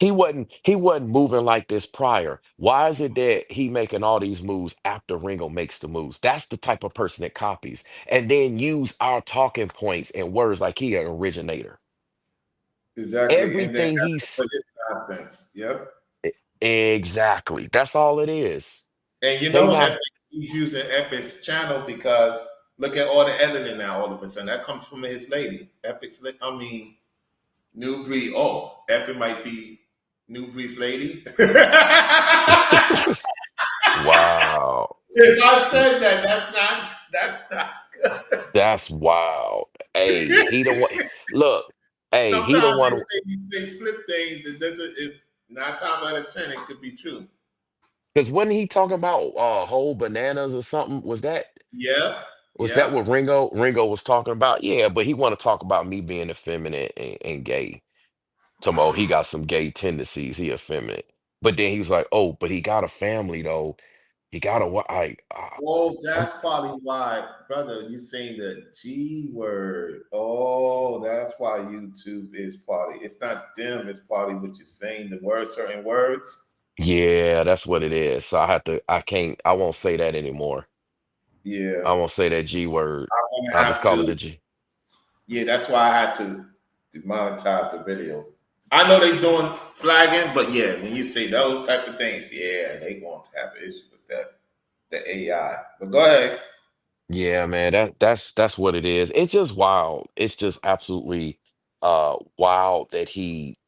He wasn't moving like this prior. Why is it that he making all these moves after Ringo makes the moves? That's the type of person that copies and then use our talking points and words like he an originator. Exactly. And then Everything for he's his nonsense. Yep. e- exactly. That's all it is. And you They know, not Epic, he's using Epic's channel because look at all the editing now. All of a sudden, that comes from his lady. I mean, New Breed. Oh, Epic might be New Breed's lady. wow. If I said that, that's not. That's not good. That's wild. Hey, he the one. Look, hey, he the Sometimes they one. say they slip things. It doesn't. It's 9 times out of 10 it could be true. Because wasn't he talking about whole bananas or something? Yeah. Was that Yeah. what Ringo was talking about? Yeah, but he want to talk about me being effeminate and gay. Talking about he got some gay tendencies. He effeminate. But then he's like, oh, but he got a family though. He got a what? Oh, I'm that's probably why, brother, you saying the G word. Oh, that's why YouTube is probably, it's not them, it's probably what you're saying, the words, certain words. yeah, that's what it is. So I can't, I won't say that anymore. Yeah. I won't say that G word. I'm gonna I'll just have call it to, a G. yeah, that's why I had to demonetize the video. I know they doing flagging, but yeah, when you say those type of things, yeah, they going to have an issue with that, the AI. But go ahead. Yeah, man, that's what it is. It's just wild. It's just absolutely wild that he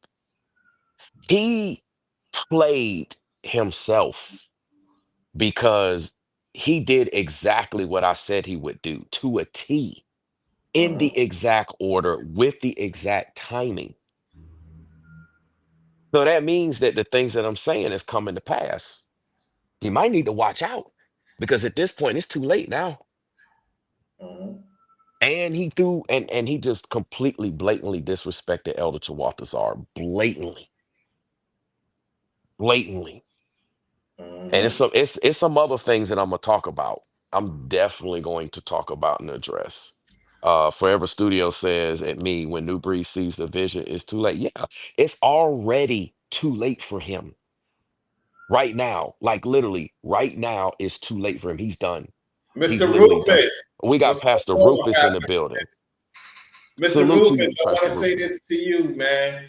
played himself because he did exactly what I said he would do to a T in Uh-huh. the exact order with the exact timing. So that means that the things that I'm saying is coming to pass. He might need to watch out because at this point it's too late now. Uh-huh. And he just completely blatantly disrespected Elder Chawatazar. Blatantly. And Uh-huh. it's some other things that I'm gonna talk about. I'm definitely going to talk about and address. Forever Studio says at me when New Breed sees the vision, it's too late. Yeah, it's already too late for him right now. Like literally, right now, it's too late for him. He's done. He's Mr. literally done. Rufus, We got what's Pastor going on, Rufus in the Pastor? building. Mr. Salute to Rufus, you, I want Pastor to say Rufus. this to you, man.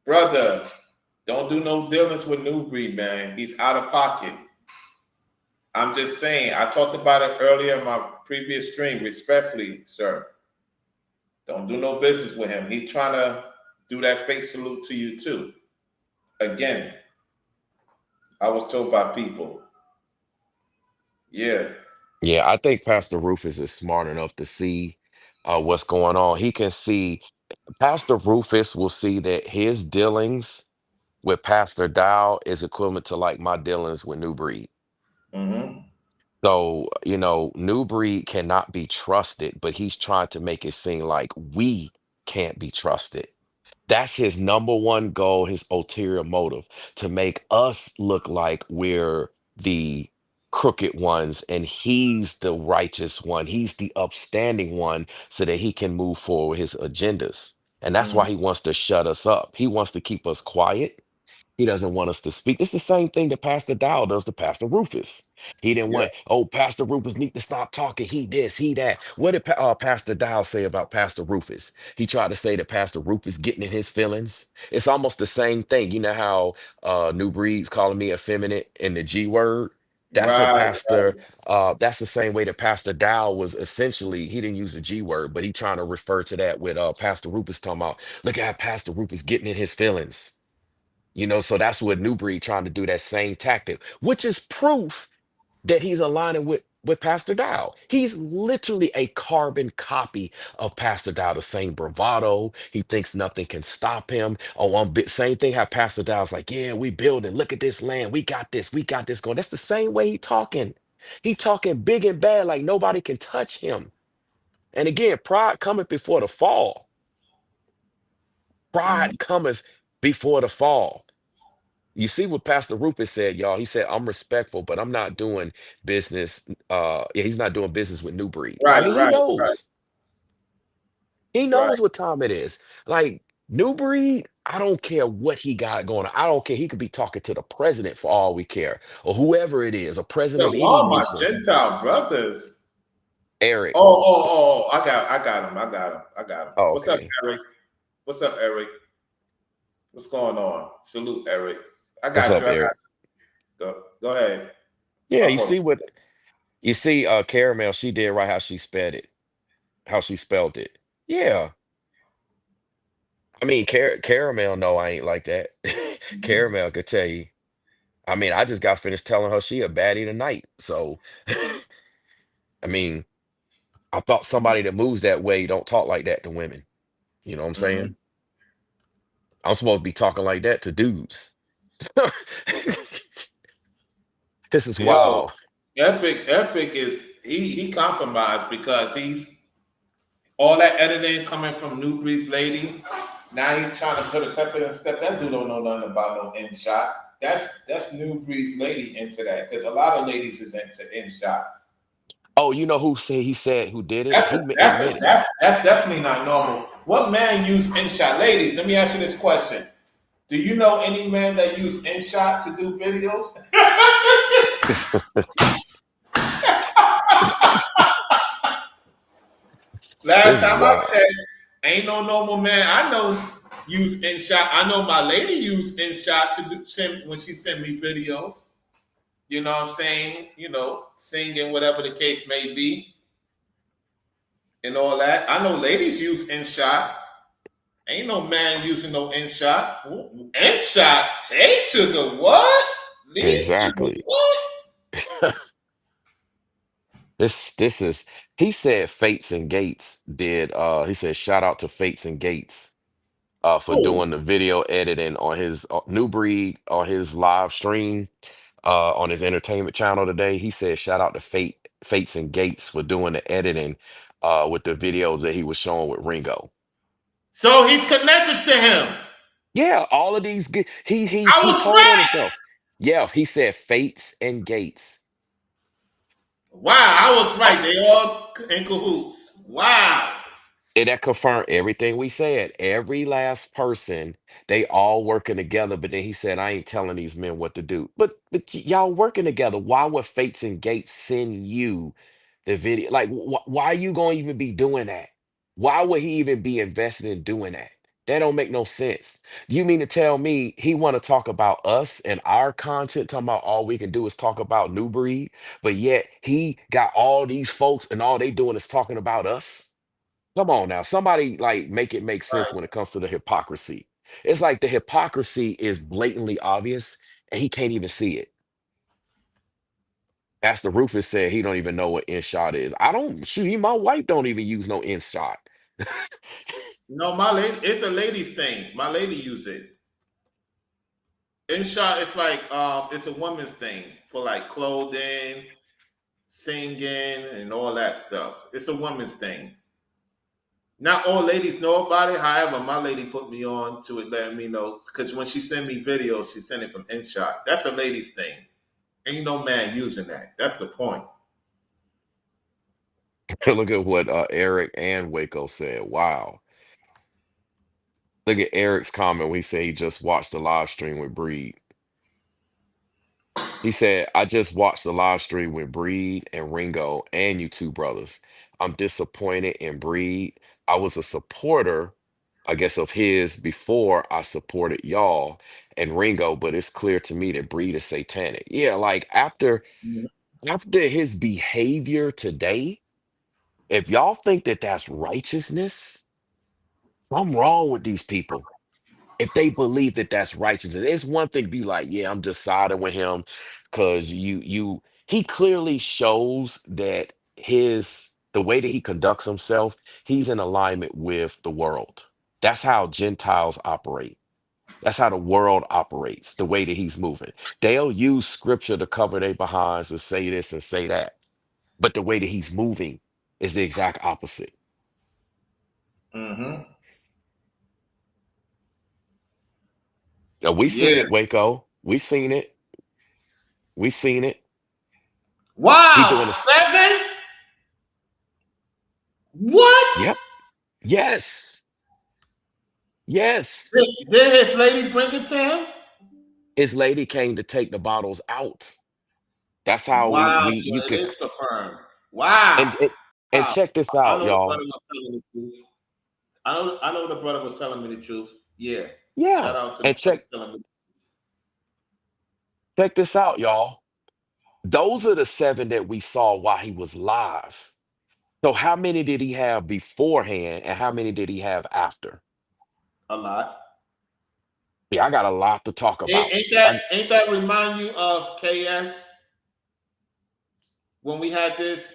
Brother, don't do no dealings with Nubreed, man. He's out of pocket. I'm just saying, I talked about it earlier in my previous stream, respectfully, sir. Don't do no business with him. He's trying to do that fake salute to you, too. Again, I was told by people. Yeah. Yeah, I think Pastor Rufus is smart enough to see what's going on. He can see, Pastor Rufus will see that his dealings with Pastor Dow is equivalent to like my dealings with New Breed. Mm-hmm. So, New Breed cannot be trusted, but he's trying to make it seem like we can't be trusted. That's his number one goal, his ulterior motive, to make us look like we're the crooked ones and he's the righteous one. He's the upstanding one so that he can move forward his agendas. And that's Mm-hmm. why he wants to shut us up. He wants to keep us quiet. He doesn't want us to speak. It's the same thing that Pastor Dow does to Pastor Rufus. He didn't Yeah. want, oh, Pastor Rufus need to stop talking. He this, he that. What did Pastor Dow say about Pastor Rufus? He tried to say that Pastor Rufus getting in his feelings. It's almost the same thing. You know how New Breed's calling me effeminate in the G word? That's what Right. that's the same way that Pastor Dow was essentially, he didn't use the G word, but he trying to refer to that with Pastor Rufus talking about, look at how Pastor Rufus getting in his feelings. So that's what New Breed trying to do that same tactic, which is proof that he's aligning with Pastor Dow. He's literally a carbon copy of Pastor Dow, the same bravado. He thinks nothing can stop him. Oh, same thing how Pastor Dow's like, yeah, we building. Look at this land. We got this going. That's the same way he talking. He talking big and bad like nobody can touch him. And again, pride cometh before the fall. Mm-hmm. Pride cometh before the fall. You see what Pastor Rupert said, y'all. He said, I'm respectful, but I'm not doing business. Yeah, he's not doing business with New Breed. I Right, mean, he right, right, knows. He right. knows what time it is. Like New Breed, I don't care what he got going on. I don't care. He could be talking to the president for all we care, or whoever it is, a president Yo, of any all my nation. Gentile brothers. Eric. I got him. Oh, What's up, okay. Eric? What's up, Eric? What's going on? Salute, Eric. I What's got up, you. I got Eric? you. Go ahead. Yeah, My you fault. see what you see, Caramel, she did right how she spelled it, how she spelled it. Yeah. I mean, Caramel, no, I ain't like that. Caramel could tell you. I mean, I just got finished telling her she a baddie tonight. So, I mean, I thought somebody that moves that way don't talk like that to women. You know what I'm Mm-hmm. saying? I'm supposed to be talking like that to dudes. This is Yo, wild. Epic is he compromised because he's all that editing coming from New Breed's lady. Now he's trying to put a pepper and step. That dude don't know nothing about no in shot. That's New Breed's lady into that because a lot of ladies is into in shot. Oh, you know who say he said who did it? That's He a, that's a, admitted. that's definitely not normal. What man use in shot? Ladies, let me ask you this question: do you know any man that use in shot to do videos? Last This is time I wild. checked, ain't no normal man I know use in shot. I know my lady use in shot to do when she send me videos. You know what I'm saying? Singing, whatever the case may be, and all that. I know ladies use in shot. Ain't no man using no in shot. In shot, take to the what? Lead to the Exactly. what? This is he said Fates and Gates did he said shout out to Fates and Gates for Oh, doing the video editing on his New Breed on his live stream on his entertainment channel today. He said shout out to Fates and Gates for doing the editing with the videos that he was showing with Ringo. so he's connected to him. Yeah, all of these I he was told on right. himself. Yeah, he said Fates and Gates. Wow, I was right. They all in cahoots. Wow. And that confirmed everything we said. Every last person, they all working together. But then he said, I ain't telling these men what to do. But y'all working together. Why would Fates and Gates send you the video? Like, why are you going to even be doing that? Why would he even be invested in doing that? That don't make no sense. You mean to tell me he want to talk about us and our content, talking about all we can do is talk about New Breed, but yet he got all these folks and all they doing is talking about us? Come on now, somebody like make it make sense when it comes to the hypocrisy. It's like the hypocrisy is blatantly obvious and he can't even see it. Pastor Rufus said he don't even know what InShot is. I don't shoot. My wife don't even use no InShot. No, my lady, it's a ladies thing. My lady use it. In shot, it's like it's a woman's thing for like clothing, singing, and all that stuff. It's a woman's thing. Not all ladies know about it. However, my lady put me on to it, letting me know because when she send me videos, she send it from InShot. That's a ladies thing. Ain't no man using that. That's the point. Look at what Eric and Waco said. Wow. Look at Eric's comment. We say he just watched the live stream with Breed. He said, I just watched the live stream with Breed and Ringo and you two brothers. I'm disappointed in Breed. I was a supporter, I guess, of his before I supported y'all and Ringo, but it's clear to me that Breed is satanic. Yeah, like after his behavior today, if y'all think that that's righteousness, I'm wrong with these people. If they believe that that's righteousness, it's one thing to be like, yeah, I'm just siding with him because he clearly shows that the way that he conducts himself, he's in alignment with the world. That's how Gentiles operate. That's how the world operates, the way that he's moving. They'll use scripture to cover their behinds and say this and say that. But the way that he's moving is the exact opposite. Mm-hmm. Yeah, we Yeah. seen it, Waco. We seen it. We seen it. He Wow, doing this. 7? What? Yep. Yes. Yes. Did his lady bring it to him? His lady came to take the bottles out. That's how Wow, we so you it could is confirmed. Wow. and Wow. check this I out, know the brother y'all. was telling the truth. I know the brother was telling me the truth. Yeah. Yeah. Shout out to the And brother telling me. check this out, y'all. Those are the seven that we saw while he was live. So how many did he have beforehand and how many did he have after? A lot. Yeah, I got a lot to talk Ain't, about. ain't that ain't that remind you of KS when we had this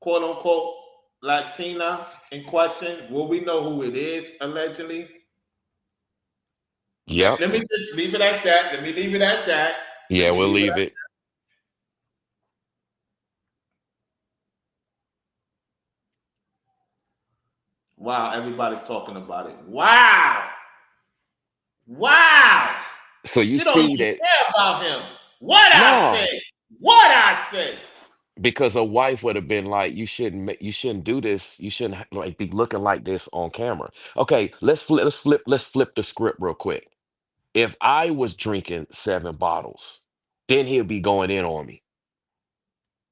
quote unquote Latina in question? Will we know who it is allegedly? Let, Yep. let me just leave it at that. Let me leave it at that. Let Yeah, me we'll leave it leave at it. wow, everybody's talking about it. Wow. Wow. So you She don't even see that care about him. What I no. say. What I say. Because a wife would have been like, you shouldn't do this. You shouldn't like be looking like this on camera. Okay, let's flip the script real quick. If I was drinking 7 bottles, then he'll be going in on me.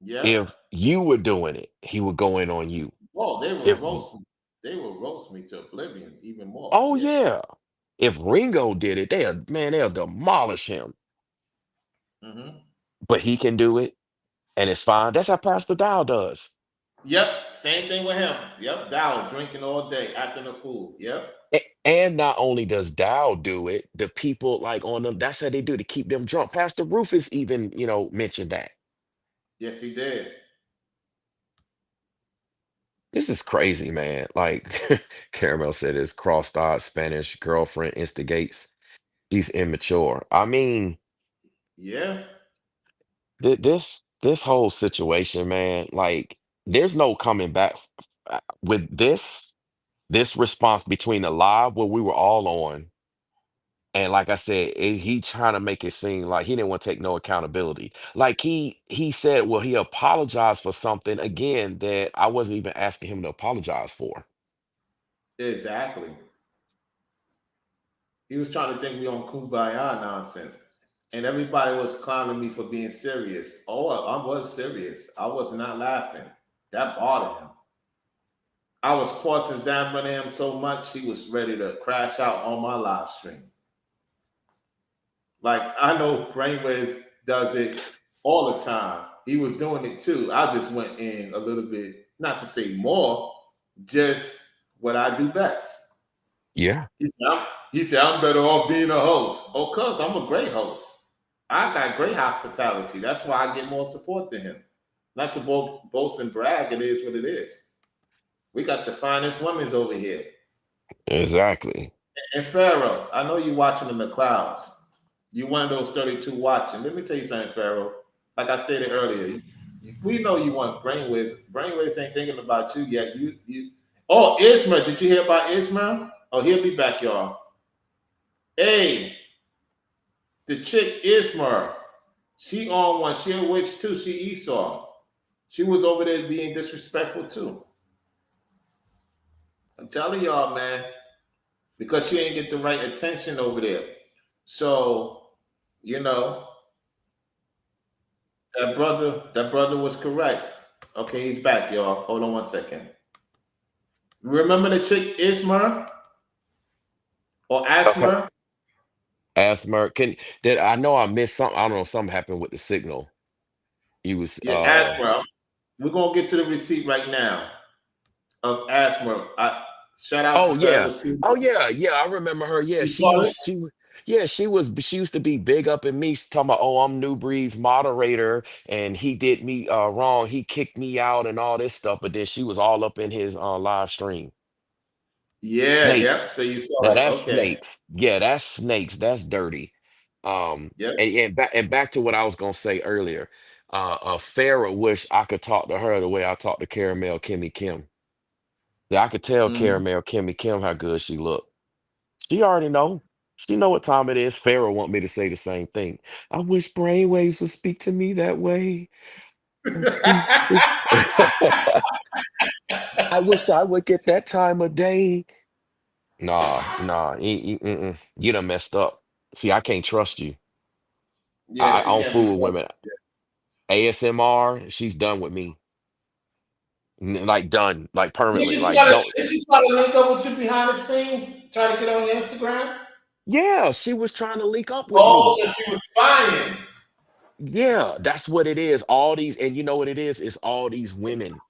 Yep. If you were doing it, he would go in on you. Oh, If they will roast me to oblivion even more. oh Yeah. yeah, if Ringo did it, they'll demolish him. Hmm. But he can do it, and it's fine. That's how Pastor Dow does. Yep. Same thing with him. Yep. Dow drinking all day, acting a fool. Yep. And not only does Dow do it, the people like on them, that's how they do to keep them drunk. Pastor Rufus even, mentioned that. Yes, he did. This is crazy, man. Like Caramel said, his cross-eyed Spanish girlfriend instigates. She's immature. I mean, Yeah. this whole situation, man, like there's no coming back with this response between the live where we were all on. And like I said, he trying to make it seem like he didn't want to take no accountability. Like he said, well, he apologized for something again that I wasn't even asking him to apologize for. Exactly. He was trying to think we on kumbaya nonsense. And everybody was clowning me for being serious. Oh, I was serious. I was not laughing. That bothered him. I was cross-examining him so much he was ready to crash out on my live stream. Like I know Brainwaves does it all the time. He was doing it too. I just went in a little bit, not to say more, just what I do best. Yeah, He said, I'm better off being a host. Oh, cuz I'm a great host. I got great hospitality. That's why I get more support than him. Not to boast and brag, it is what it is. We got the finest women's over here. exactly. And Pharaoh, I know you watching in the clouds. You one of those 32 watching. Let me tell you something, Pharaoh. Like I stated earlier, we know you want brainwaves. Brainwaves ain't thinking about you yet. Oh, Isma, did you hear about Isma? Oh, he'll be back, y'all. Hey, the chick Isma, she on one. She a witch too. She Esau. She was over there being disrespectful too. I'm telling y'all, man, because she ain't get the right attention over there. So, you know, that brother was correct. Okay, he's back, y'all. Hold on one second. Remember the chick Isma or Okay. Asma? Asthma. Can did I know I missed something? I don't know. Something happened with the signal. You was Yeah, Asma. We're gonna get to the receipt right now of Asma. Shout out to Oh Forever yeah. Student. Oh yeah. Yeah. I remember her. Yeah. You saw it? Yeah, she used to be big up in me. She talking about, oh, I'm New Breed's moderator and he did me wrong. He kicked me out and all this stuff. But then she was all up in his live stream. Yeah, yep. Snakes. So you saw Now it. that's Okay. snakes. Yeah, that's snakes. That's dirty. Yep. And back to what I was gonna say earlier. Farrah wish I could talk to her the way I talk to Caramel Kimmy Kim. Yeah, I could tell Mhm. Caramel Kimmy Kim how good she looked. She already know. She know what time it is. Farrah want me to say the same thing. I wish brainwaves would speak to me that way. I wish I would get that time of day. Nah, nah, mm-mm. You done messed up. See, I can't trust you. Yeah, I she don't can't be fool with trusted. women. ASMR, she's done with me. Like done, like Did permanently. she Like try to don't. did she try to link up with you behind the scenes? Try to get on your Instagram? Yeah, she was trying to link up with Oh, me. so she was spying. Yeah, that's what it is. All these, and you know what it is? It's all these women.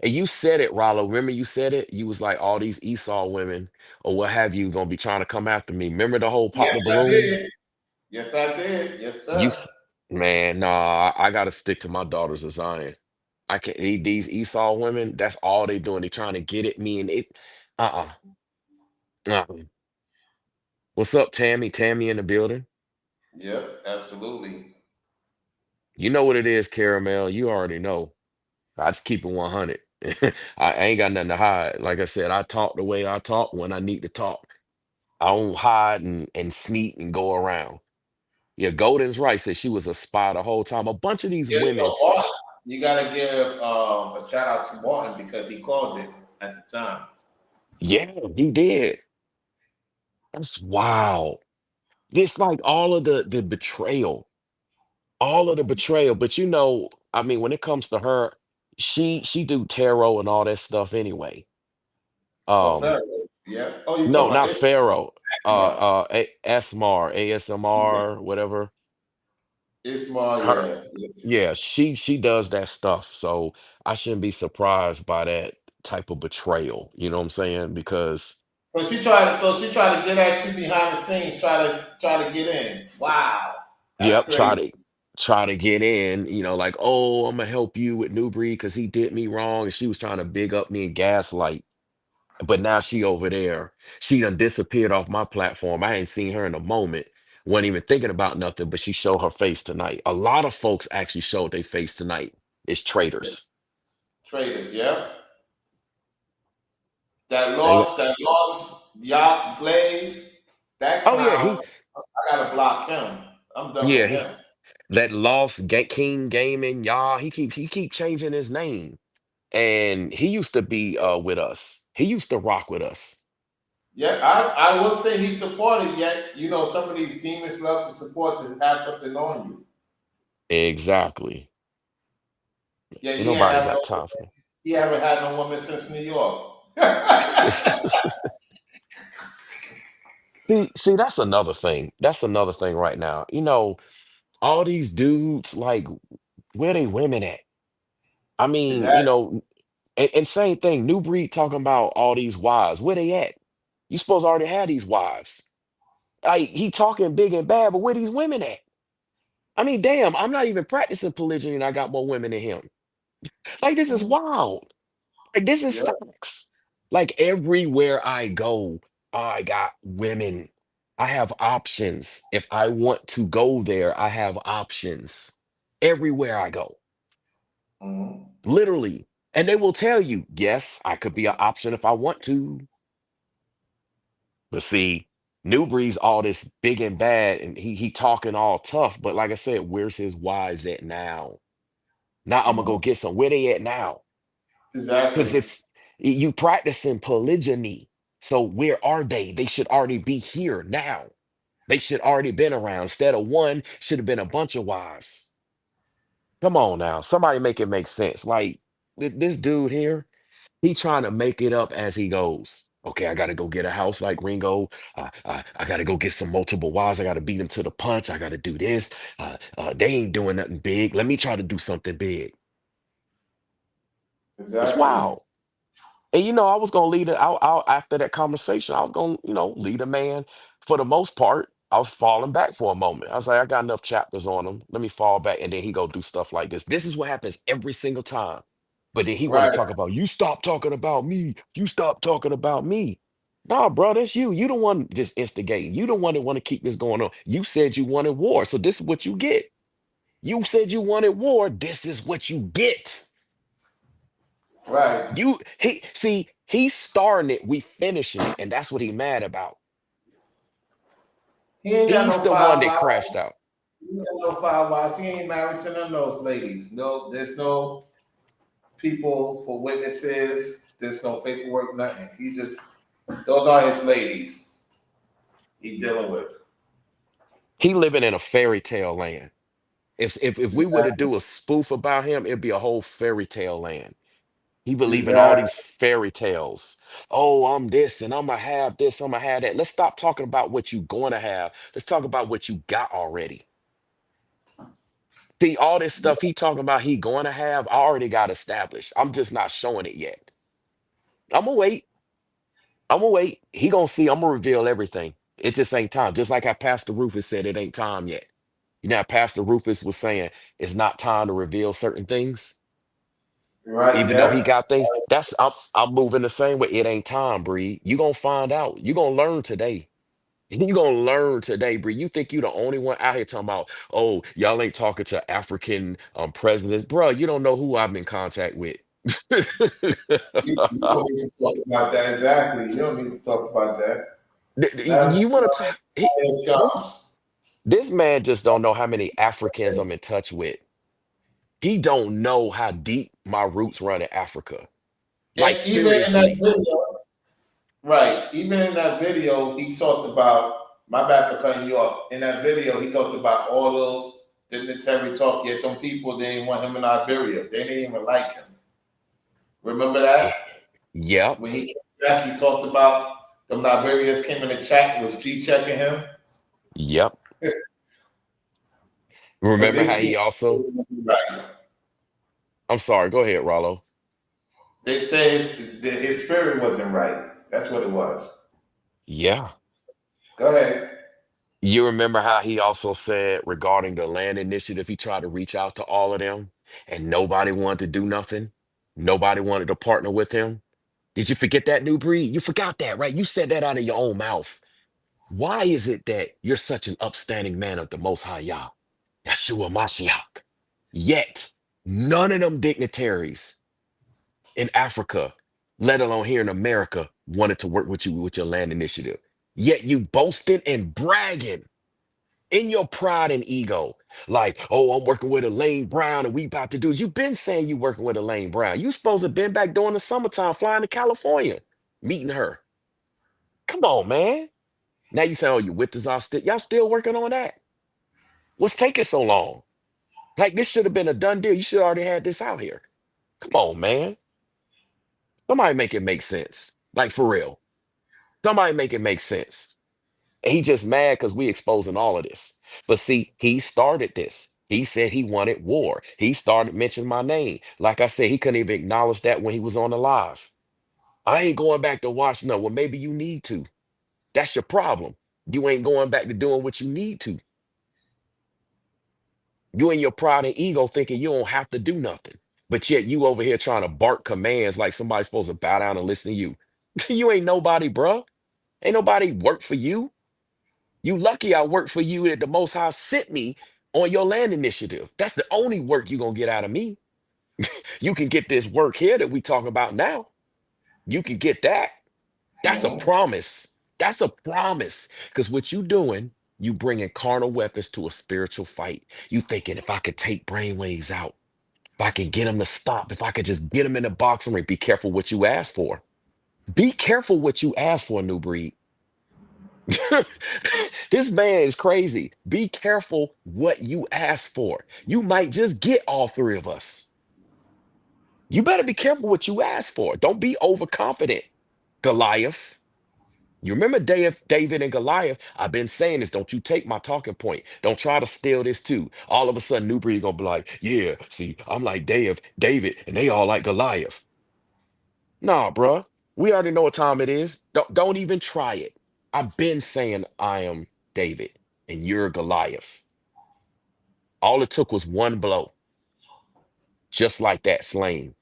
And you said it, Rollo. Remember you said it? You was like, all these Esau women or what have you gonna be trying to come after me. Remember the whole pop Yes, the I balloon? did. Yes, I did. Yes, You, sir. man, nah, I gotta stick to my daughters of Zion. I can't. These Esau women, that's all they doing. They trying to get at me, and it, uh, uh. What's up, Tammy? Tammy in the building. Yep, absolutely. You know what it is, Caramel. You already know. I just keep it 100. I ain't got nothing to hide. Like I said, I talk the way I talk when I need to talk. I don't hide and sneak and go around. Yeah, Golden's right. Said she was a spy the whole time. A bunch of these Yeah, women, so Martin, you gotta give a shout out to Martin because he called it at the time. yeah, he did. That's wow. It's like all of the betrayal, all of the betrayal. But you know, I mean, when it comes to her, she do tarot and all that stuff anyway. Oh, Um, Pharaoh. Yeah. Oh, you no, talking about not Pharaoh. Isma? ASMR, Yeah. ASMR, whatever. Isma, Her, yeah. Yeah. yeah, she does that stuff. So I shouldn't be surprised by that type of betrayal. You know what I'm saying? Because So she tried to get at you behind the scenes, try to get in. Wow. That's yep, crazy. try to get in. You know, like, oh, I'm gonna help you with New Breed because he did me wrong, and she was trying to big up me and gaslight. But now she over there. She done disappeared off my platform. I ain't seen her in a moment. Wasn't even thinking about nothing, but she showed her face tonight. A lot of folks actually showed their face tonight. It's traitors. Traders, yeah. They, That lost Yacht Glaze, that oh yeah, clown, I gotta block him. I'm done yeah, with him. that lost King Gaming, y'all. He keep changing his name. And he used to be with us. He used to rock with us. Yeah, I will say he supported, yet you know some of these demons love to support to have something on you. Exactly. Yeah, Ain't nobody got time for that. he haven't had no woman since New York. See, that's another thing. That's another thing right now. All these dudes, like, where they women at? I mean, Exactly. and same thing, New Breed talking about all these wives. Where they at? You supposed to already have these wives. Like, he talking big and bad, but where these women at? I mean, damn, I'm not even practicing polygyny and I got more women than him. Like, this is wild. Like, this is Yeah. facts. Like, everywhere I go, I got women. I have options. If I want to go there, I have options. Everywhere I go, Mhm. literally. And they will tell you, yes, I could be an option if I want to. But see, New Breed's all this big and bad, and he talking all tough. But like I said, where's his wives at now? Now I'm gonna go Mhm. get some. Where they at now? Because Exactly. if you practicing polygyny, so where are they? They should already be here now. They should already been around. Instead of one, should have been a bunch of wives. Come on now, somebody make it make sense. Like this dude here, he trying to make it up as he goes. Okay, I got to go get a house like Ringo. I got to go get some multiple wives. I got to beat him to the punch. I got to do this. They ain't doing nothing big. Let me try to do something big. It's Exactly. wild. And I was gonna lead it out after that conversation. I was gonna, lead a man for the most part. I was falling back for a moment. I was like, I got enough chapters on him. Let me fall back. And then he go do stuff like this. This is what happens every single time. But then he want to Right. talk about, you stop talking about me. You stop talking about me. Nah, bro, that's you. You the one just instigating. You the one that want to keep this going on. You said you wanted war. So this is what you get. You said you wanted war. This is what you get. Right. He's starting it, we finishing it, and that's what he mad about. He ain't got He's no the one five that wives. crashed out. He ain't got no five wives. He ain't married to none of those ladies. No, there's no people for witnesses. There's no paperwork, nothing. He just those are his ladies he dealing with. He living in a fairy tale land. If we were to Exactly. do a spoof about him, it'd be a whole fairy tale land. He believe in all Exactly. these fairy tales. Oh, I'm this and I'm gonna have this, I'm gonna have that. Let's stop talking about what you going to have. Let's talk about what you got already. See, all this stuff he talking about he going to have, I already got established. I'm just not showing it yet. I'm gonna wait. I'm gonna wait. He gonna see. I'm gonna reveal everything. It just ain't time. Just like how Pastor Rufus said, it ain't time yet. How Pastor Rufus was saying it's not time to reveal certain things, Right. even though he Yeah. got things. I'm moving the same way. It ain't time, Bree. You gonna find out. You gonna learn today. You gonna learn today, Bree. You think you the only one out here talking about? Oh, y'all ain't talking to African presidents, bro. You don't know who I'm in contact with. You don't need to talk about that. Exactly. You don't need to talk about that. Let him You want to talk? his This jobs. This man just don't know how many Africans I'm in touch with. He don't know how deep my roots run in Africa. Like And even in that seriously. video, right? Even in that video, he talked about. My bad for cutting you off. In that video, he talked about all those dignitary talk. Yet them people they didn't want him in Liberia. They didn't even like him. Remember Eh, that Yep. when he came back, he talked about them Liberians came in the chat was G checking him Yep. because Remember they how see he also right. I'm sorry, go ahead, Rollo. They say his spirit wasn't right. That's what it was. Yeah. Go ahead. You remember how he also said regarding the land initiative, he tried to reach out to all of them and nobody wanted to do nothing. Nobody wanted to partner with him. Did you forget that, New Breed? You forgot that, right? You said that out of your own mouth. Why is it that you're such an upstanding man of the Most High Yah, Yeshua Mashiach? Yet, none of them dignitaries in Africa, let alone here in America, wanted to work with you with your land initiative. Yet you boasting and bragging in your pride and ego, like, oh, I'm working with Elaine Brown and we about to do this. You've been saying you working with Elaine Brown. You supposed to have been back during the summertime flying to California, meeting her. Come on, man. Now you say, oh, you with us all still. Y'all still working on that? What's taking so long? Like this should have been a done deal. You should already had this out here. Come on, man. Somebody make it make sense. Like for real. Somebody make it make sense. And he just mad because we exposing all of this. But see, he started this. He said he wanted war. He started mentioning my name. Like I said, he couldn't even acknowledge that when he was on the live. I ain't going back to watch. No, well, maybe you need to. That's your problem. You ain't going back to doing what you need to. You and your pride and ego thinking you don't have to do nothing. But yet you over here trying to bark commands like somebody's supposed to bow down and listen to you. You ain't nobody, bruh. Ain't nobody work for you. You lucky I work for you that the Most High sent me on your land initiative. That's the only work you're gonna get out of me. You can get this work here that we talking about now. You can get that. That's a promise. That's a promise. Because what you doing, you bringing carnal weapons to a spiritual fight. You thinking if I could take brainwaves out, if I can get them to stop, if I could just get them in the boxing ring, be careful what you ask for. Be careful what you ask for, new breed. This man is crazy. Be careful what you ask for. You might just get all three of us. You better be careful what you ask for. Don't be overconfident, Goliath. You remember David and Goliath? I've been saying this. Don't you take my talking point. Don't try to steal this too. All of a sudden, Nubreed gonna be like, yeah, see, I'm like David, and they all like Goliath. Nah, bruh. We already know what time it is. Don't even try it. I've been saying I am David and you're Goliath. All it took was one blow, just like that, slain.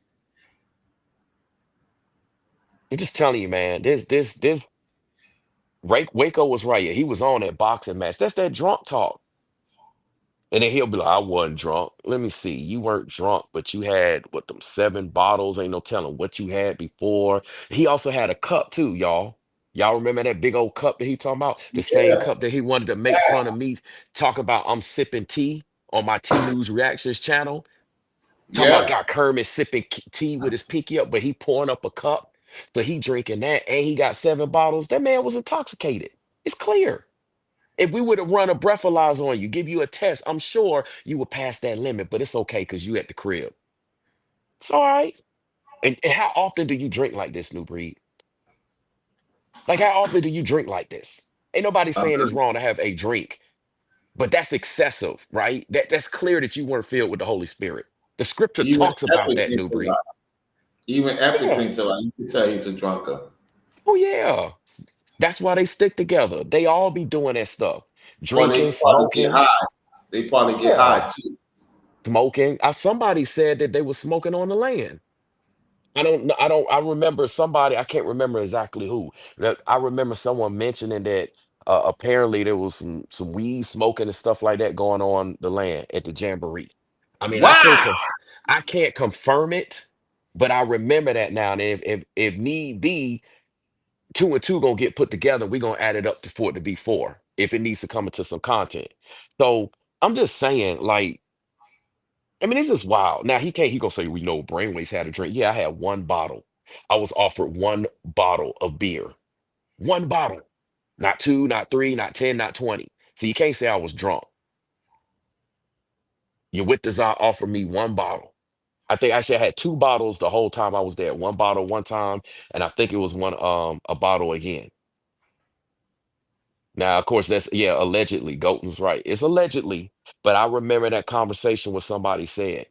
I'm just telling you, man. This Waco was right. He was on that boxing match. That's that drunk talk. And then he'll be like, I wasn't drunk. Let me see. You weren't drunk, but you had what them 7 bottles. Ain't no telling what you had before. He also had a cup too, y'all. Y'all remember that big old cup that he talking about? The same Yeah. cup that he wanted to make fun of me, talk about I'm sipping tea on my T News Reactions channel. Talking about Yeah. got Kermit sipping tea with his pinky up, but he pouring up a cup. So he drinking that and he got 7 bottles. That man was intoxicated. It's clear. If we would have run a breathalyzer on you, give you a test, I'm sure you would pass that limit, but it's okay because you at the crib. It's all right. And how often do you drink like this, New Breed? Like how often do you drink like this? Ain't nobody Uh, saying it's wrong to have a drink, but that's excessive, right? That's clear that you weren't filled with the Holy Spirit. The scripture even talks about Epic that, drinks New a Breed. lot. Even Epic Yeah. drinks a lot. You can tell he's a drunkard. Oh yeah. That's why they stick together. They all be doing that stuff. Or they Drinking, probably get smoking. high. They probably get Yeah. high too. Smoking. Somebody said that they were smoking on the land. I don't know. I remember somebody, I can't remember exactly who. I remember someone mentioning that apparently there was some weed smoking and stuff like that going on the land at the jamboree. I mean, Wow. I can't confirm it, but I remember that now. And if need be, two and two gonna get put together. We're gonna add it up to for it to be four if it needs to come into some content. So I'm just saying, like, I mean, this is wild. Now he gonna say we know Brainwaves had a drink. Yeah, I had 1 bottle. I was offered 1 bottle of beer. 1 bottle. Not two, not three, not 10, not 20. So you can't say I was drunk. Your wit desire offered me 1 bottle. I think actually I had 2 bottles the whole time I was there. 1 bottle one time, and I think it was one a bottle again. Now, of course, that's yeah, allegedly. Golden's right. It's allegedly, but I remember that conversation where somebody said,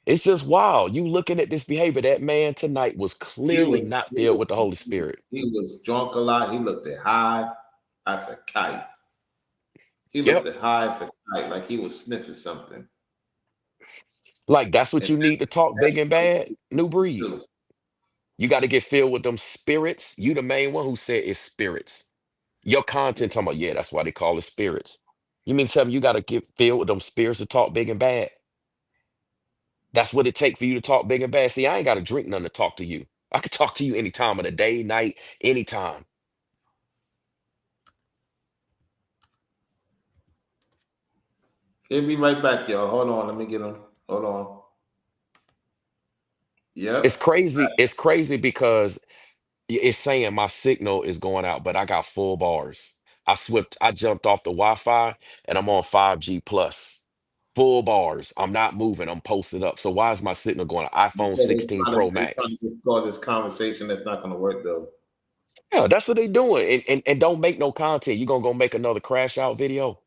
it's just wild. You looking at this behavior, that man tonight was He clearly was not he filled was with the Holy Spirit. he was drunk a lot. He looked at high as a kite. He looked Yep. at high as a kite, like he was sniffing something. Like that's what And you need to talk big and bad. New that's breed. too. You got to get filled with them spirits. You the main one who said it's spirits. Your content talking about, yeah, that's why they call it spirits. You mean tell me you got to get filled with them spirits to talk big and bad? That's what it take for you to talk big and bad. See, I ain't got to drink nothing to talk to you. I could talk to you any time of the day, night, anytime. He'll be right back, y'all. Hold on, let me get him. Hold on. It's Yep. crazy. It's crazy because it's saying my signal is going out, but I got full bars. I jumped off the Wi-Fi and I'm on 5G plus. Full bars. I'm not moving. I'm posted up. So why is my signal going to iPhone Because 16 Pro they trying Max? to call this conversation that's not going to work though. Yeah, that's what they doing. And don't make no content. You gonna go make another crash out video?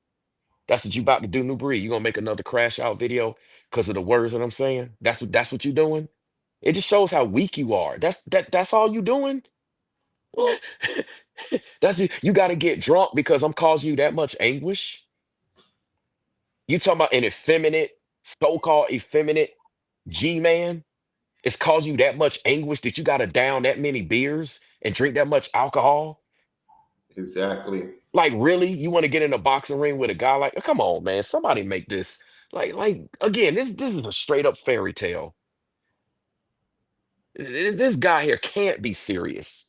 That's what you about to do, New Breed. You gonna make another crash out video because of the words that I'm saying? That's what you doing? It just shows how weak you are. That's all you doing? You gotta get drunk because I'm causing you that much anguish. You talking about an effeminate, so-called effeminate G-man? It's caused you that much anguish that you got to down that many beers and drink that much alcohol? Exactly. Like, really? You want to get in a boxing ring with a guy like, come on, man, somebody make this. Like again, this is a straight up fairy tale. This guy here can't be serious.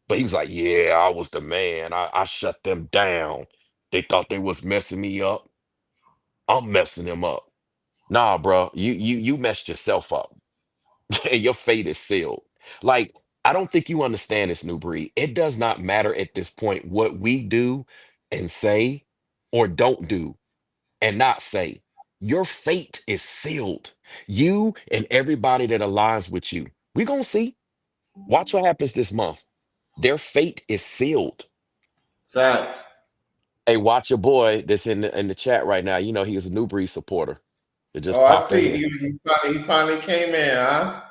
But he was like, yeah, I was the man. I shut them down. They thought they was messing me up. I'm messing them up. Nah, bro, you messed yourself up. And your fate is sealed. Like, I don't think you understand this, New Breed. It does not matter at this point what we do and say or don't do and not say. Your fate is sealed. You and everybody that aligns with you. We're going to see. Watch what happens this month. Their fate is sealed. Facts. Hey, watch your boy that's in the chat right now. You know he is a New Breed supporter. It just Oh, I popped in see. here. He finally came in, huh?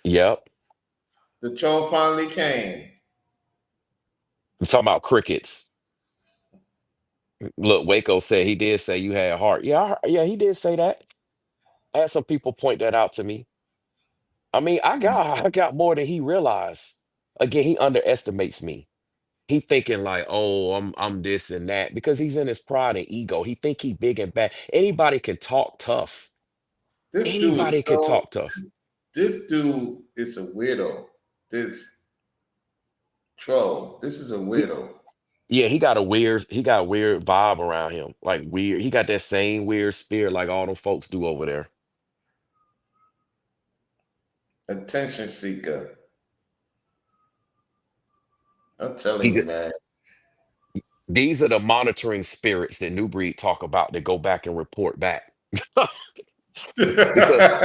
Yep. The troll finally came. I'm talking about crickets. Look, Waco said he did say you had heart. Yeah, yeah, he did say that. I had some people point that out to me. I mean, I got more than he realized. Again, he underestimates me. He thinking like, oh, I'm this and that because he's in his pride and ego. He think he big and bad. Anybody can talk tough. This dude Anybody is can so. talk tough. This dude is a weirdo. This troll. This is a He- weirdo. yeah, he got a weird vibe around him. Like weird. He got that same weird spirit like all them folks do over there. Attention seeker. I'm telling He you, just, man. these are the monitoring spirits that New Breed talk about that go back and report back. because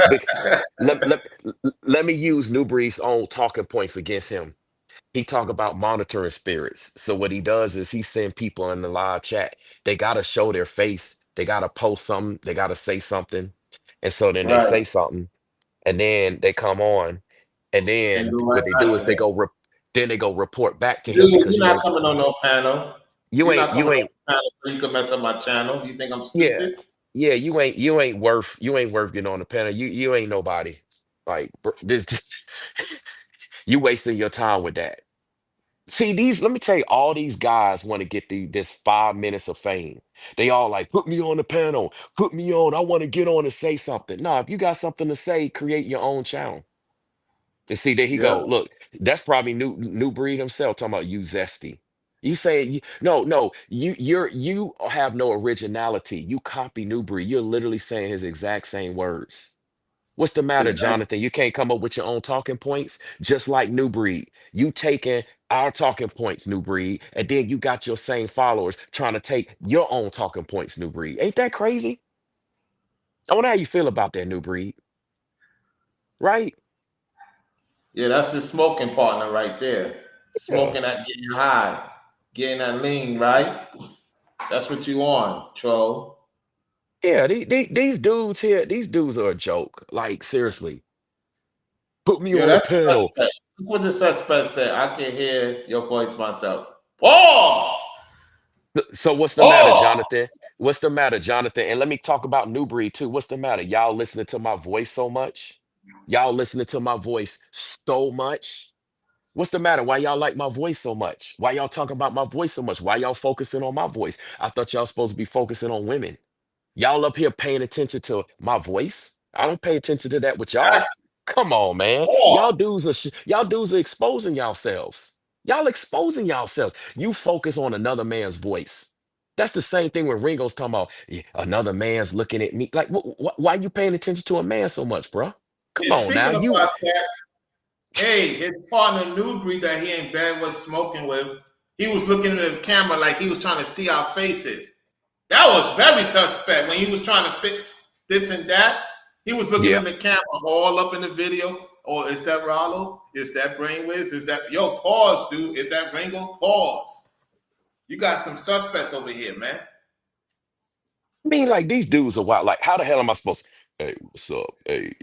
let me use New Breed's own talking points against him. He talk about monitoring spirits. So what he does is he send people in the live chat. They gotta show their face. They gotta post something. They gotta say something. And so then they Right. say something, and then they come on, and And then go what right they do back is to him. then they go report back to him Dude, because you're not coming on no panel. you You're ain't not coming you on ain't no panel so you can mess up my channel. You think I'm yeah stupid? yeah you ain't worth getting on the panel. You ain't nobody. Like this, you wasting your time with that. See, let me tell you, all these guys want to get this 5 minutes of fame. They all like, put me on the panel, put me on. I want to get on and say something. No, if you got something to say, create your own channel. And see, there he Yep. go. Look, that's probably new breed himself talking about you zesty. You say no, you have no originality. You copy new breed. You're literally saying his exact same words. What's the matter, Exactly. Jonathan? You can't come up with your own talking points, just like New Breed. You taking our talking points, New Breed, and then you got your same followers trying to take your own talking points, New Breed. Ain't that crazy? I wonder how you feel about that, New Breed. Right? Yeah, that's his smoking partner right there. Yeah. Smoking that getting high, getting that lean, right? That's what you on, troll. Yeah, these dudes here, these dudes are a joke. Like, seriously. Put me Yo, on a that's panel. suspect. Look what the suspect said. I can hear your voice myself. Pause. So what's the matter, Pause. Jonathan? What's the matter, Jonathan? And let me talk about New Breed too. What's the matter? Y'all listening to my voice so much? Y'all listening to my voice so much? What's the matter? Why y'all like my voice so much? Why y'all talking about my voice so much? Why y'all focusing on my voice? I thought y'all supposed to be focusing on women. Y'all up here paying attention to my voice? I don't pay attention to that with y'all. Come on, man. Pause. Y'all dudes are exposing yourselves. Y'all exposing yourselves. You focus on another man's voice. That's the same thing when Ringo's talking about "Yeah, another man's looking at me. Like, why you paying attention to a man so much, bro? Come Hey, on now. speaking about that, hey, his partner Nubreed that he in bed was smoking with, he was looking at the camera like he was trying to see our faces. That was very suspect when he was trying to fix this and that. He was looking Yeah. in the camera all up in the video. Oh, is that Rollo? Is that Brainwaves? Is that yo? Pause, dude. Is that Ringo? Pause. You got some suspects over here, man. I mean, like these dudes are wild. Like, how the hell am I supposed to, hey, what's up? Hey,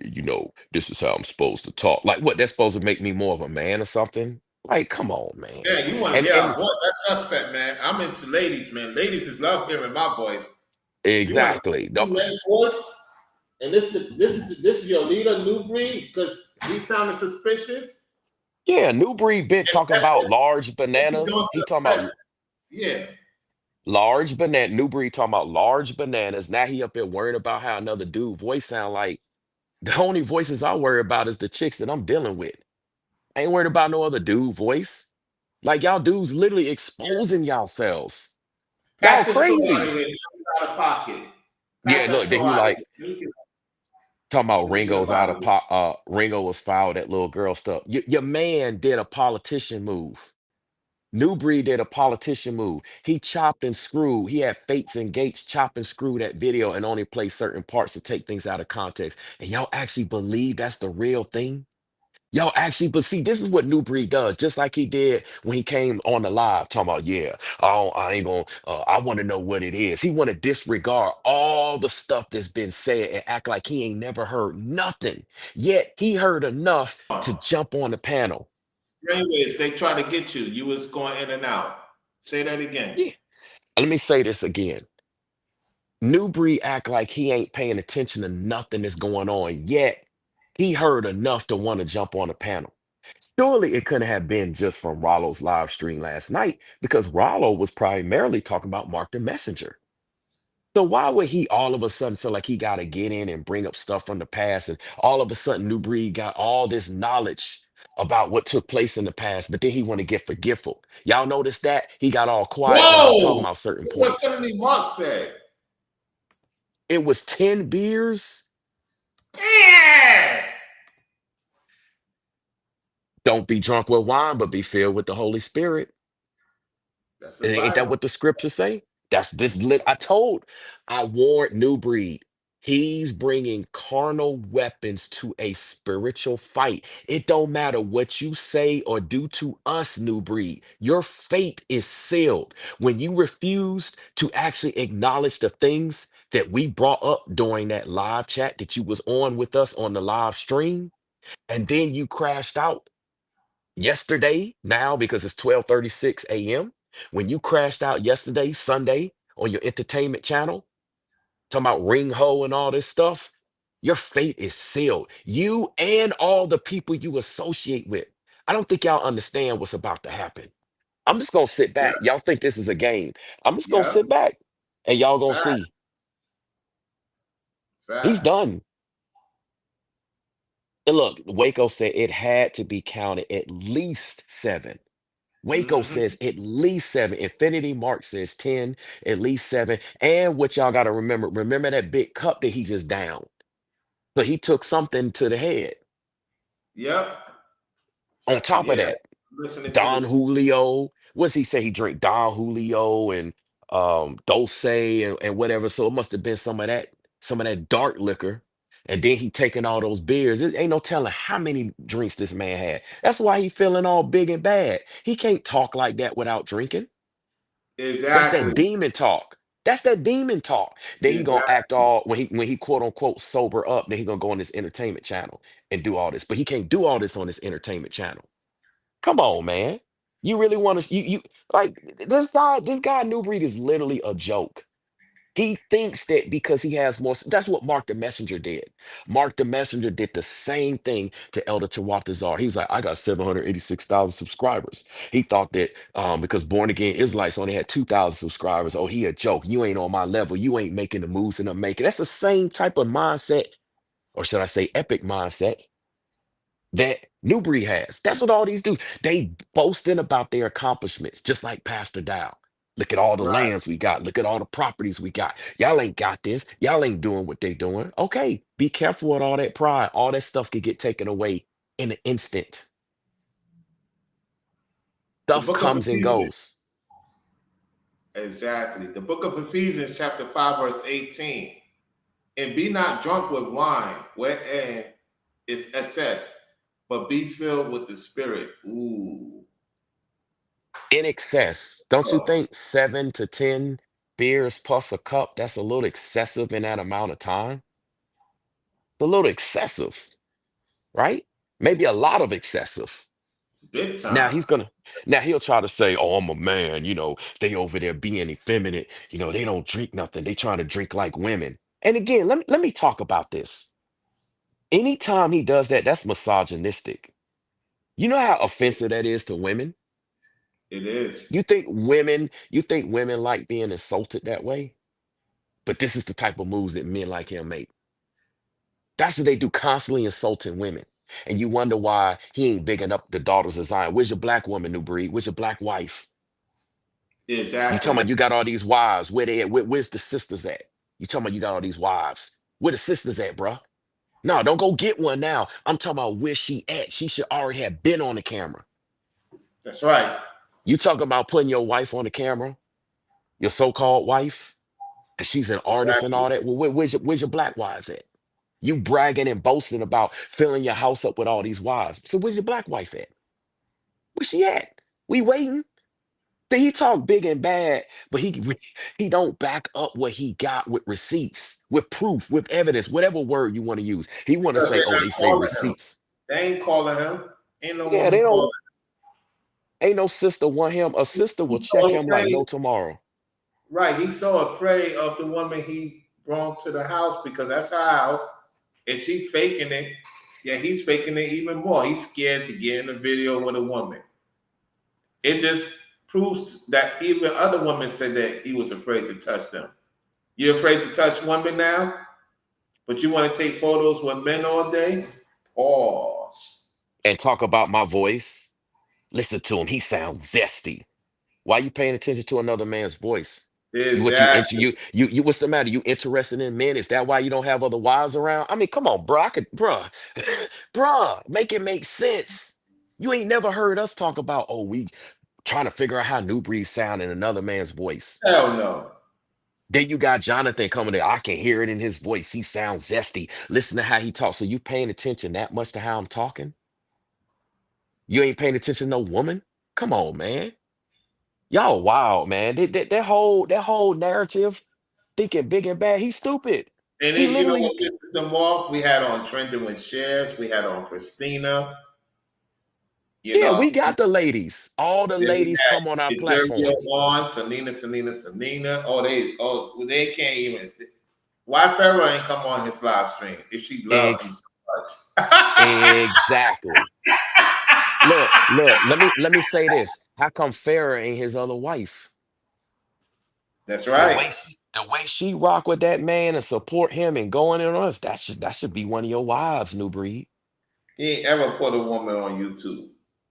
this is how I'm supposed to talk. Like, what, that's supposed to make me more of a man or something? Like, come on, man. Yeah, you want to And hear our and voice? That's suspect, man. I'm into ladies, man. Ladies is love hearing my voice. You want to exactly. see man's voice? And this is your leader, Nubreed, because he sounded suspicious. Yeah, New Breed been talking about large He's doing bananas. to He the talking press. about Yeah, large banana. New Breed talking about large bananas. Now he up there worrying about how another dude voice sound like. The only voices I worry about is the chicks that I'm dealing with. I ain't worried about no other dude voice. Like y'all dudes literally exposing yourselves. Y'all pack this troll out crazy. of here. Out of pocket. Yeah, Pack that look, then troll he out of like here. talking about Let me get Ringo's up out out of of here. Ringo was foul, that little girl stuff. Your man did a politician move. New Breed did a politician move. He chopped and screwed. He had Fates and Gates chop and screw that video and only play certain parts to take things out of context. And y'all actually believe that's the real thing? Y'all actually, but see, this is what New Breed does, just like he did when he came on the live talking about, yeah, I ain't gonna, I want to know what it is. He want to disregard all the stuff that's been said and act like he ain't never heard nothing. Yet he heard enough to jump on the panel. Brainwaves, they try to get you. You was going in and out. Say that again. Yeah. Let me say this again. New Breed act like he ain't paying attention to nothing that's going on. Yet he heard enough to want to jump on the panel. Surely it couldn't have been just from Rollo's live stream last night because Rollo was primarily talking about Mark the Messenger. So why would he all of a sudden feel like he got to get in and bring up stuff from the past, and all of a sudden New Breed got all this knowledge about what took place in the past, but then he want to get forgetful. Y'all notice that he got all quiet when I was talking Whoa! about certain What points. Kennedy Mark said? It was 10 beers. Yeah! Don't be drunk with wine, but be filled with the Holy Spirit. That's the Ain't that Bible. what the scriptures say? That's this lit. I warned New Breed. He's bringing carnal weapons to a spiritual fight. It don't matter what you say or do to us, New Breed. Your fate is sealed. When you refused to actually acknowledge the things that we brought up during that live chat that you was on with us on the live stream, and then you crashed out yesterday now because it's 12:36 a.m. When you crashed out yesterday, Sunday, on your entertainment channel, talking about ring ho and all this stuff, your fate is sealed. You and all the people you associate with. I don't think y'all understand what's about to happen. I'm just gonna sit Yeah, back. Y'all think this is a game. I'm just gonna yeah. sit back and y'all gonna Facts, see. He's facts. done. And look, Waco said it had to be counted at least seven. Waco Mm-hmm. says at least seven. Infinity Mark says 10, at least seven. And what y'all got to remember that big cup that he just downed. So he took something to the head. Yep. On top of Yeah. that, Listening to Don this. Julio, what's he say? He drank Don Julio and Dulce and whatever. So it must have been some of that dark liquor. And then he taking all those beers. It ain't no telling how many drinks this man had. That's why he feeling all big and bad. He can't talk like that without drinking. That's that Exactly. demon talk. That's that demon talk. Then he gonna Exactly. act all when he quote unquote sober up. Then he gonna go on this entertainment channel and do all this. But he can't do all this on this entertainment channel. Come on, man. You really want to you like this guy New Breed is literally a joke. He thinks that because he has more, that's what Mark the Messenger did. Mark the Messenger did the same thing to Elder Chawatazar. He's like, I got 786,000 subscribers. He thought that because Born Again Israelites only had 2,000 subscribers, oh, he a joke. You ain't on my level. You ain't making the moves that I'm making. That's the same type of mindset, or should I say epic mindset, that New Breed has. That's what all these do. They boasting about their accomplishments, just like Pastor Dow. Look at all the Right. lands we got. Look at all the properties we got. Y'all ain't got this. Y'all ain't doing what they doing. Okay, be careful with all that pride. All that stuff could get taken away in an instant. The Stuff book of comes and Ephesians. goes. Exactly. The book of Ephesians, chapter 5, verse 18. And be not drunk with wine, wherein is excess, but be filled with the Spirit. Ooh. In excess. Don't you Oh, think 7 to 10 beers plus a cup, that's a little excessive in that amount of time? It's a little excessive, right? Maybe a lot of excessive. big Now time. he's gonna now he'll try to say, "Oh, I'm a man, they over there being effeminate, they don't drink nothing. They trying to drink like women." And again, let me talk about this. Anytime he does that, that's misogynistic. You know how offensive that is to women? It is. You think women like being insulted that way? But this is the type of moves that men like him make. That's what they do, constantly insulting women. And you wonder why he ain't bigging up the daughters of Zion. Where's your black woman, New Breed? Where's your black wife? You Exactly. talking about you got all these wives. Where they at? Where's the sisters at? You talking about you got all these wives. Where the sisters at, bruh? No, don't go get one now. I'm talking about where she at. She should already have been on the camera. That's right. You talking about putting your wife on the camera, your so-called wife, because she's an artist and Exactly. all that. Well, where's your black wives at? You bragging and boasting about filling your house up with all these wives. So where's your black wife at? Where's she at? We waiting. See, he talk big and bad, but he don't back up what he got with receipts, with proof, with evidence, whatever word you want to use. He want to Because say, they're "Oh, not they say calling him. receipts." They ain't calling him. Ain't no Yeah, they woman calling don't. Ain't no sister want him. A him. sister will He's check so him like afraid. no tomorrow. Right. He's so afraid of the woman he brought to the house because that's her house. If she faking it, yeah, he's faking it even more. He's scared to get in a video with a woman. It just proves that even other women said that he was afraid to touch them. You're afraid to touch women now, but you want to take photos with men all day? Pause. And talk about my voice. Listen to him. He sounds zesty. Why you paying attention to another man's voice? You into Exactly. you what's the matter? You interested in men? Is that why you don't have other wives around? I mean, come on, bro. Bruh, make it make sense. You ain't never heard us talk about, oh, we trying to figure out how New Breed sound in another man's voice. Hell no. Then you got Jonathan coming there. I can hear it in his voice. He sounds zesty. Listen to how he talks. So you paying attention that much to how I'm talking? You ain't paying attention to no woman? Come on, man. Y'all wild, man. That whole narrative, thinking big and bad, he's stupid. And He then, you know literally, what pisses them off? We had on Trending with Shares. We had on Christina. You yeah, know, we got the ladies. All the then we ladies come on our had Deservio platforms. on, Selena. They can't even. Why Pharaoh ain't come on his live stream if she loved him Ex- so much? exactly. Look, let me say this. How come Farrah ain't his other wife? That's The right. way she rock with that man and support him and going in on us, that should be one of your wives, New Breed. He ain't ever put a woman on YouTube.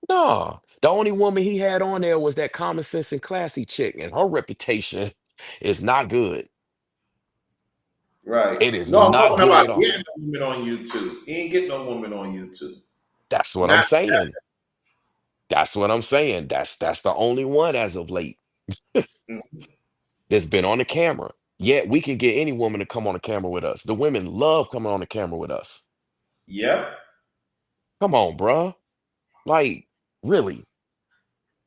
No, the only woman he had on there was that common sense and classy chick, and her reputation is not good. Right. It is No, I'm not talking good about at all. getting a woman on YouTube. He ain't getting no woman on YouTube. That's what I'm Not saying. That's what I'm saying. That's the only one as of late that's been on the camera. Yet we can get any woman to come on the camera with us. The women love coming on the camera with us. Yep. Come on, bruh. Like, really.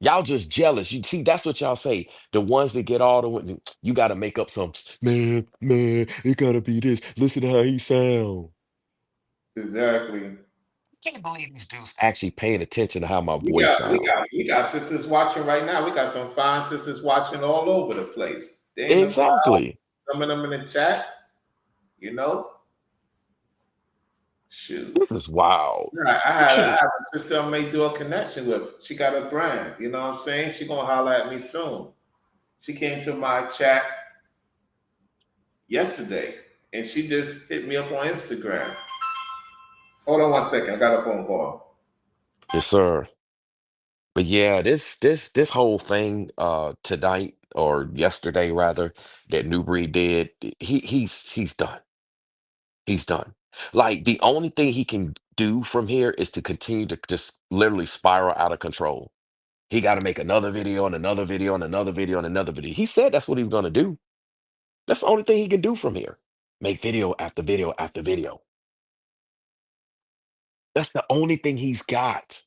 Y'all just jealous. You see, that's what y'all say. The ones that get all the women, you gotta make up some man, it gotta be this. Listen to how he sound. Exactly. Can't believe these dudes actually paying attention to how my We voice got we sound. got we got sisters watching right now. We got some fine sisters watching all over the place. They in the crowd, Exactly. some of them in the chat, you know. Shoot. This is wild. Right. I You had I can't. have a sister I may do a connection with. She got a brand, you know what I'm saying? She gonna holler at me soon. She came to my chat yesterday and she just hit me up on Instagram. Hold on one second. I got a phone call. Yes, sir. But yeah, this whole thing tonight or yesterday rather that New Breed did, he's done. He's done. Like the only thing he can do from here is to continue to just literally spiral out of control. He got to make another video and another video and another video and another video. He said that's what he was going to do. That's the only thing he can do from here. make video after video after video. That's the only thing he's got.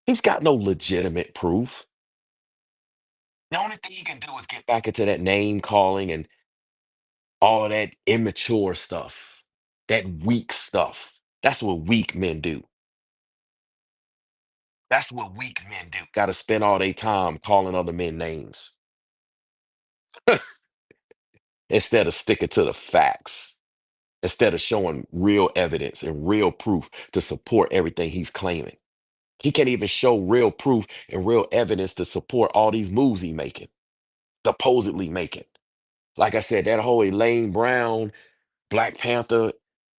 He's got no legitimate proof. The only thing he can do is get back into that name calling and all of that immature stuff, that weak stuff. That's what weak men do. That's what weak men do. Got to spend all their time calling other men names instead of sticking to the facts, instead of showing real evidence and real proof to support everything he's claiming. He can't even show real proof and real evidence to support all these moves he making, supposedly making. Like I said, that whole Elaine Brown Black Panther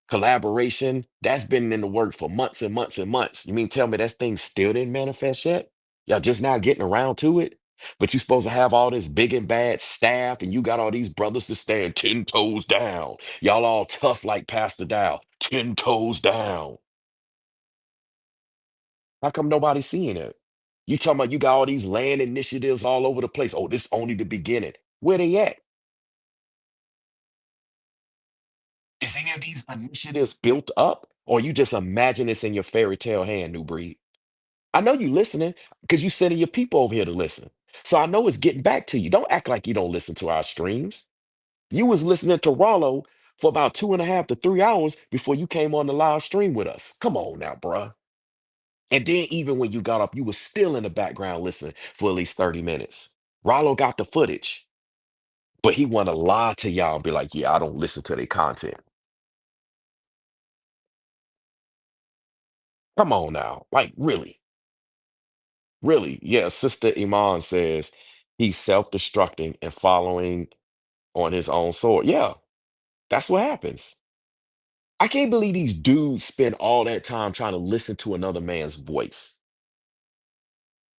collaboration, that's been in the work for months and months and months. You mean tell me that thing still didn't manifest yet? Y'all just now getting around to it? But you supposed to have all this big and bad staff, and you got all these brothers to stand 10 toes down. Y'all all tough like Pastor Dow, 10 toes down. How come nobody's seeing it? You talking about you got all these land initiatives all over the place. Oh, this only the beginning. Where they at? Is any of these initiatives built up, or you just imagine this in your fairy tale hand, New Breed? I know you listening because you sending your people over here to listen. So I know it's getting back to you. Don't act like you don't listen to our streams. You was listening to Rollo for about 2.5 to 3 hours before you came on the live stream with us. Come on now, bruh. And then even when you got up, you was still in the background listening for at least 30 minutes. Rollo got the footage, but he want to lie to y'all and be like, yeah, I don't listen to their content. Come on now. Like, really? Really? Yeah, Sister Iman says he's self-destructing and following on his own sword. Yeah, that's what happens. I can't believe these dudes spend all that time trying to listen to another man's voice.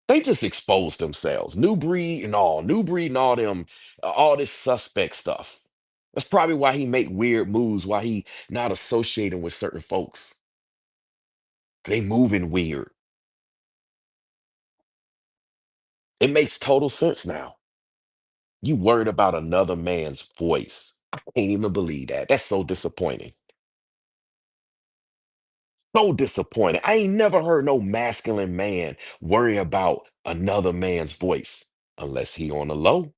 They just expose themselves. New breed and all them, all this suspect stuff. That's probably why he make weird moves, why he not associating with certain folks. They moving weird. It makes total sense now. You worried about another man's voice. I can't even believe that. That's so disappointing. So disappointing. I ain't never heard no masculine man worry about another man's voice unless he on the low.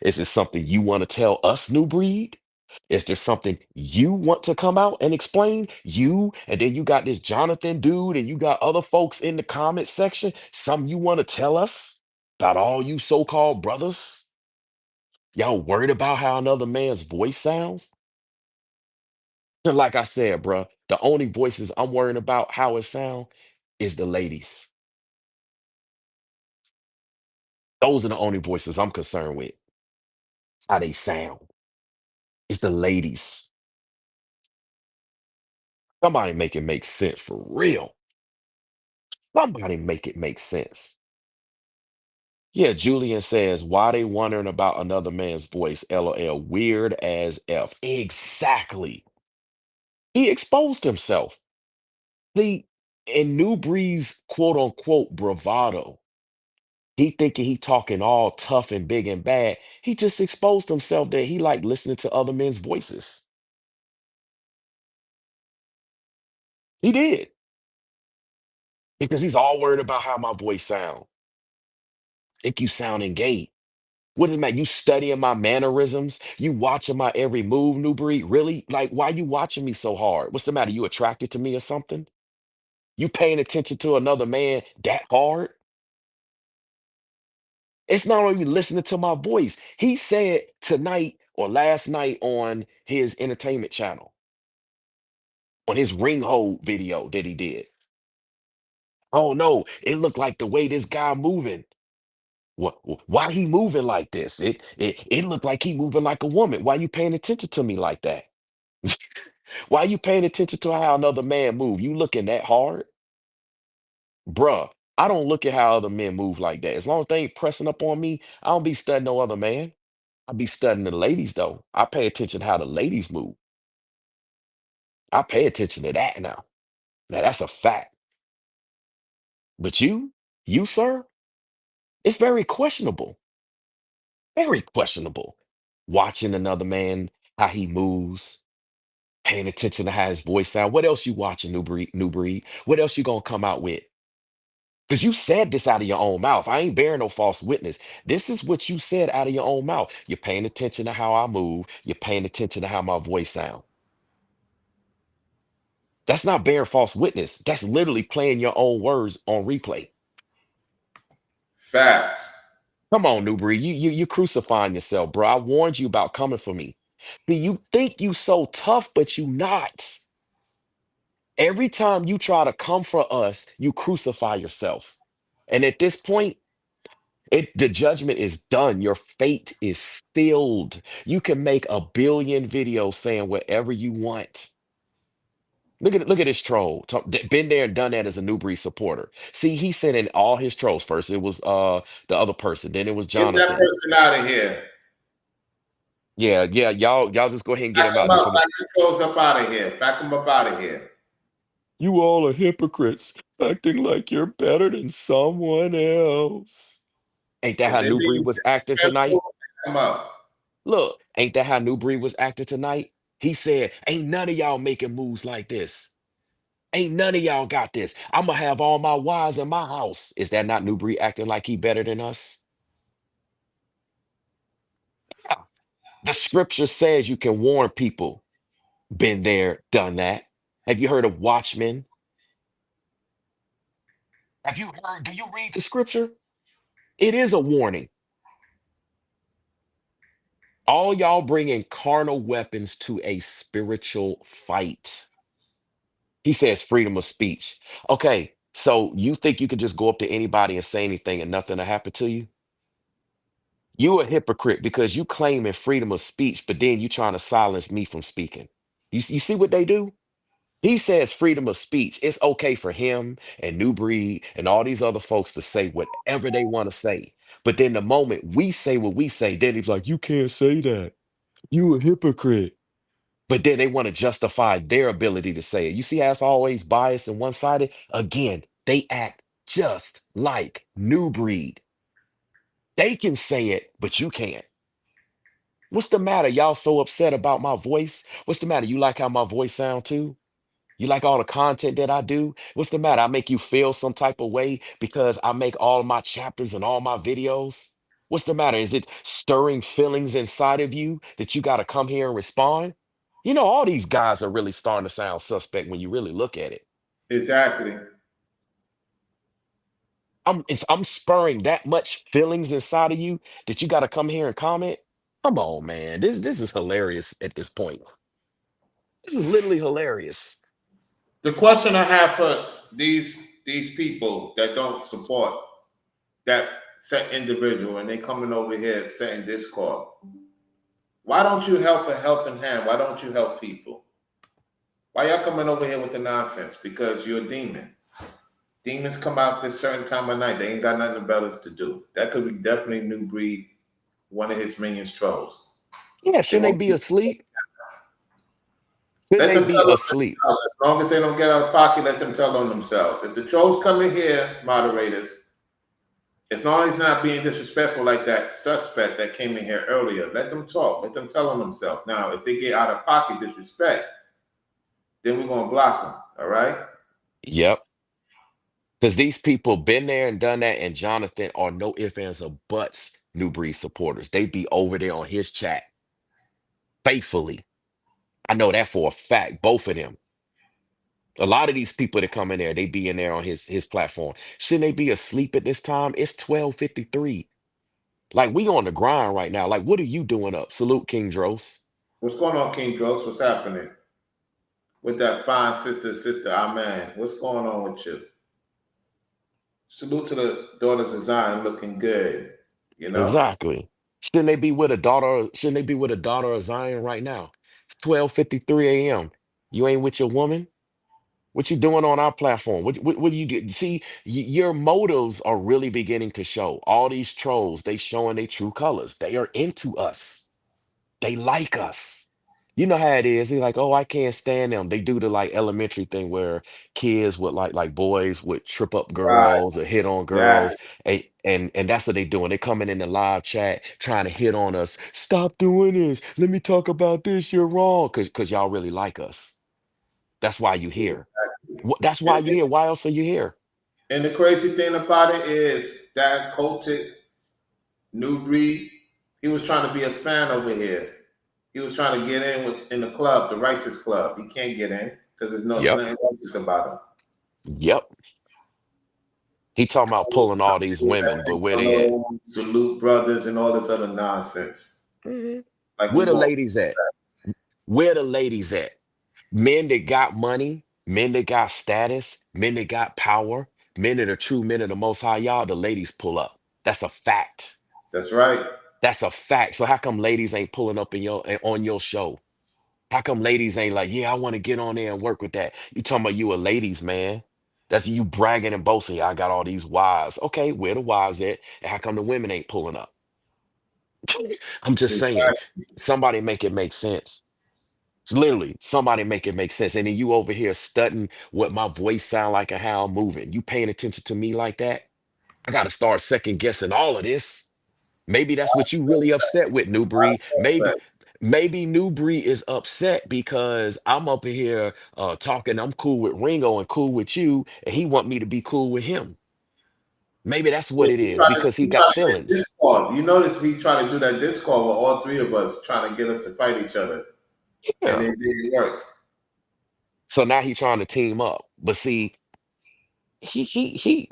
Is it something you want to tell us, New Breed? Is there something you want to come out and explain? You, and then you got this Jonathan dude, and you got other folks in the comment section. Something you want to tell us about all you so-called brothers? Y'all worried about how another man's voice sounds? And like I said, bruh, the only voices I'm worrying about how it sound is the ladies. Those are the only voices I'm concerned with. How they sound. It's the ladies. Somebody make it make sense for real. Somebody make it make sense. Yeah, Julian says, why they wondering about another man's voice? LOL. Weird as F. Exactly. He exposed himself. See, in New Breed's quote unquote bravado, he thinking he talking all tough and big and bad. He just exposed himself that he like listening to other men's voices. He did. Because he's all worried about how my voice sound. Think you sounding gay. What is it, man? You studying my mannerisms? You watching my every move, New Breed? Really? Like, why you watching me so hard? What's the matter? You attracted to me or something? You paying attention to another man that hard? It's not only listening to my voice. He said tonight or last night on his entertainment channel, on his ring hold video that he did. Oh no, it looked like the way this guy moving. Why he moving like this? It looked like he moving like a woman. Why you paying attention to me like that? Why you paying attention to how another man move? You looking that hard? Bruh, I don't look at how other men move like that. As long as they ain't pressing up on me, I don't be studying no other man. I be studying the ladies though. I pay attention to how the ladies move. I pay attention to that now. Now that's a fact. But you, sir, it's very questionable. Very questionable. watching another man, how he moves, paying attention to how his voice sound. What else you watching, New Breed? What else you gonna come out with? Because you said this out of your own mouth. I ain't bearing no false witness. This is what you said out of your own mouth. You're paying attention to how I move. You're paying attention to how my voice sound. That's not bearing false witness. That's literally playing your own words on replay. Facts. Come on, Newbury. You crucifying yourself, bro. I warned you about coming for me. See, you think you so tough, but you not. Every time you try to come for us, you crucify yourself. And at this point, the judgment is done. Your fate is sealed. You can make a billion videos saying whatever you want. Look at this troll. Been there and done that as a Newbury supporter. See, he sent in all his trolls. First, it was the other person. Then it was Get that Jonathan. person out of here. Yeah. Y'all just go ahead and get Back him him out this up. one. Back the trolls up out of here. Back him up out of here. You all are hypocrites, acting like you're better than someone else. Ain't that If how they Newbury being was acting tonight? disrespectful, back him up. Look, ain't that how Newbury was acting tonight? He said, "Ain't none of y'all making moves like this. Ain't none of y'all got this. I'm gonna have all my wives in my house." Is that not Newbury acting like he better than us? Yeah. The scripture says you can warn people. Been there, done that. Have you heard of watchmen? Have you heard? Do you read the scripture? It is a warning. All y'all bringing carnal weapons to a spiritual fight. He says freedom of speech. Okay, so you think you could just go up to anybody and say anything and nothing will happen to you? You a hypocrite because you claiming freedom of speech, but then you trying to silence me from speaking. You see what they do? He says freedom of speech. It's okay for him and New Breed and all these other folks to say whatever they want to say. But then the moment we say what we say, then he's like, you can't say that. You a hypocrite. But then they want to justify their ability to say it. You see how it's always biased and one-sided? Again, they act just like New Breed. They can say it, but you can't. What's the matter? Y'all so upset about my voice? What's the matter? You like how my voice sound too? You like all the content that I do? What's the matter? I make you feel some type of way because I make all my chapters and all my videos? What's the matter? Is it stirring feelings inside of you that you got to come here and respond? You know, all these guys are really starting to sound suspect when you really look at it. Exactly. I'm spurring that much feelings inside of you that you got to come here and comment. Come on, man. This is hilarious at this point. This is literally hilarious. The question I have for these people that don't support that set individual and they coming over here saying discord, why don't you help a helping hand? Why don't you help people? Why y'all coming over here with the nonsense? Because you're a demon. Demons come out this certain time of night. They ain't got nothing better to do. That could be definitely New Breed, one of his minions trolls. Yeah, They shouldn't they won't be be, asleep? Shouldn't let they them be tell on asleep? themselves. As long as they don't get out of pocket, let them tell on themselves. If the trolls come in here, moderators, as long as he's not being disrespectful like that suspect that came in here earlier, let them talk. Let them tell on themselves. Now, if they get out of pocket disrespect, then we're gonna block them. All right. Yep. Because these people been there and done that, and Jonathan are no ifs, ands, or buts New Breed supporters. They be over there on his chat faithfully. I know that for a fact, both of them. A lot of these people that come in there, they be in there on his platform. Shouldn't they be asleep at this time? It's 12:53. Like we on the grind right now. Like, what are you doing up? Salute King Dros. What's going on, King Dros? What's happening with that fine sister? Amen. What's going on with you? Salute to the daughters of Zion, looking good. You know. Exactly. Shouldn't they be with a daughter of Zion right now? It's 12:53 a.m. You ain't with your woman? What you doing on our platform? What do you do? See, your motives are really beginning to show. All these trolls, they showing their true colors. They are into us. They like us. You know how it is. He's like, oh, I can't stand them. They do the like elementary thing where kids would like boys would trip up Right. girls or hit on Exactly. girls. And that's what they doing. They coming in the live chat trying to hit on us. Stop doing this. Let me talk about this. You're wrong. Cause y'all really like us. That's why you here. That's why And, you here. Why else are you here? and the crazy thing about it is that coach at New Breed, he was trying to be a fan over here. He was trying to get in the club, the righteous club. He can't get in because there's Yep. nothing righteous about him. Yep. He talking about pulling all these women, but where they at? The Luke brothers and all this other nonsense. Mhm. Like we Where the going. ladies at? Where the ladies at? Men that got money, men that got status, men that got power, men that are true men of the most high, y'all, the ladies pull up. That's a fact. That's right. That's a fact. So how come ladies ain't pulling up in on your show? How come ladies ain't like, yeah, I want to get on there and work with that? You talking about you a ladies, man. That's you bragging and boasting. I got all these wives. Okay, where the wives at? And how come the women ain't pulling up? I'm just saying, somebody make it make sense. It's literally somebody make it make sense. And then you over here studying what my voice sound like and how I'm moving. You paying attention to me like that? I gotta start second guessing all of this. Maybe that's what you really upset with, New Breed. Maybe New Breed is upset because I'm up in here talking. I'm cool with Ringo and cool with you, and he want me to be cool with him. Maybe that's what it is because he He tried got to get feelings. Discord. You notice he tried to do that Discord with all three of us, trying to get us to fight each other, and Yeah. it didn't work. So now he trying to team up. But see, he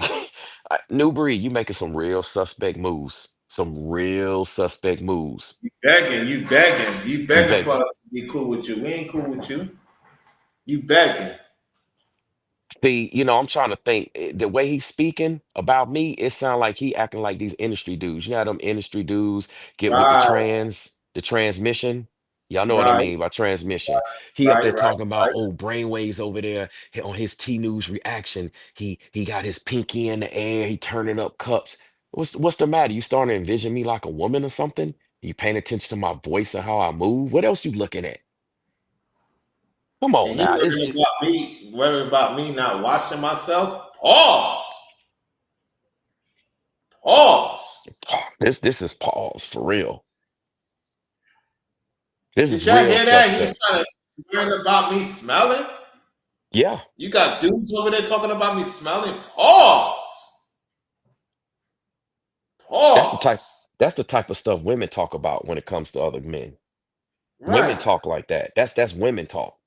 New Breed, you making some real suspect moves. Some real suspect moves. You You begging for begging. us to be cool with you. We ain't cool with you. You begging. See, I'm trying to think. The way he's speaking about me, it sounds like he acting like these industry dudes. You know how them industry dudes get with Right, the transmission. Y'all know what I right, mean by transmission. He up right, there right, talking about brainwaves over there on his T News reaction. He got his pinky in the air. He turning up cups. What's the matter? You starting to envision me like a woman or something? You paying attention to my voice and how I move? What else you looking at? Come on and he now. worried about me not watching myself. Pause. Pause. This is pause for real. This is Did y'all real hear that? He's suspect. trying to worried about me smelling. Yeah, You got dudes over there talking about me smelling. Pause. that's the type Pause. that's the type of stuff women talk about when it comes to other men. Women Right. talk like that. That's women talk.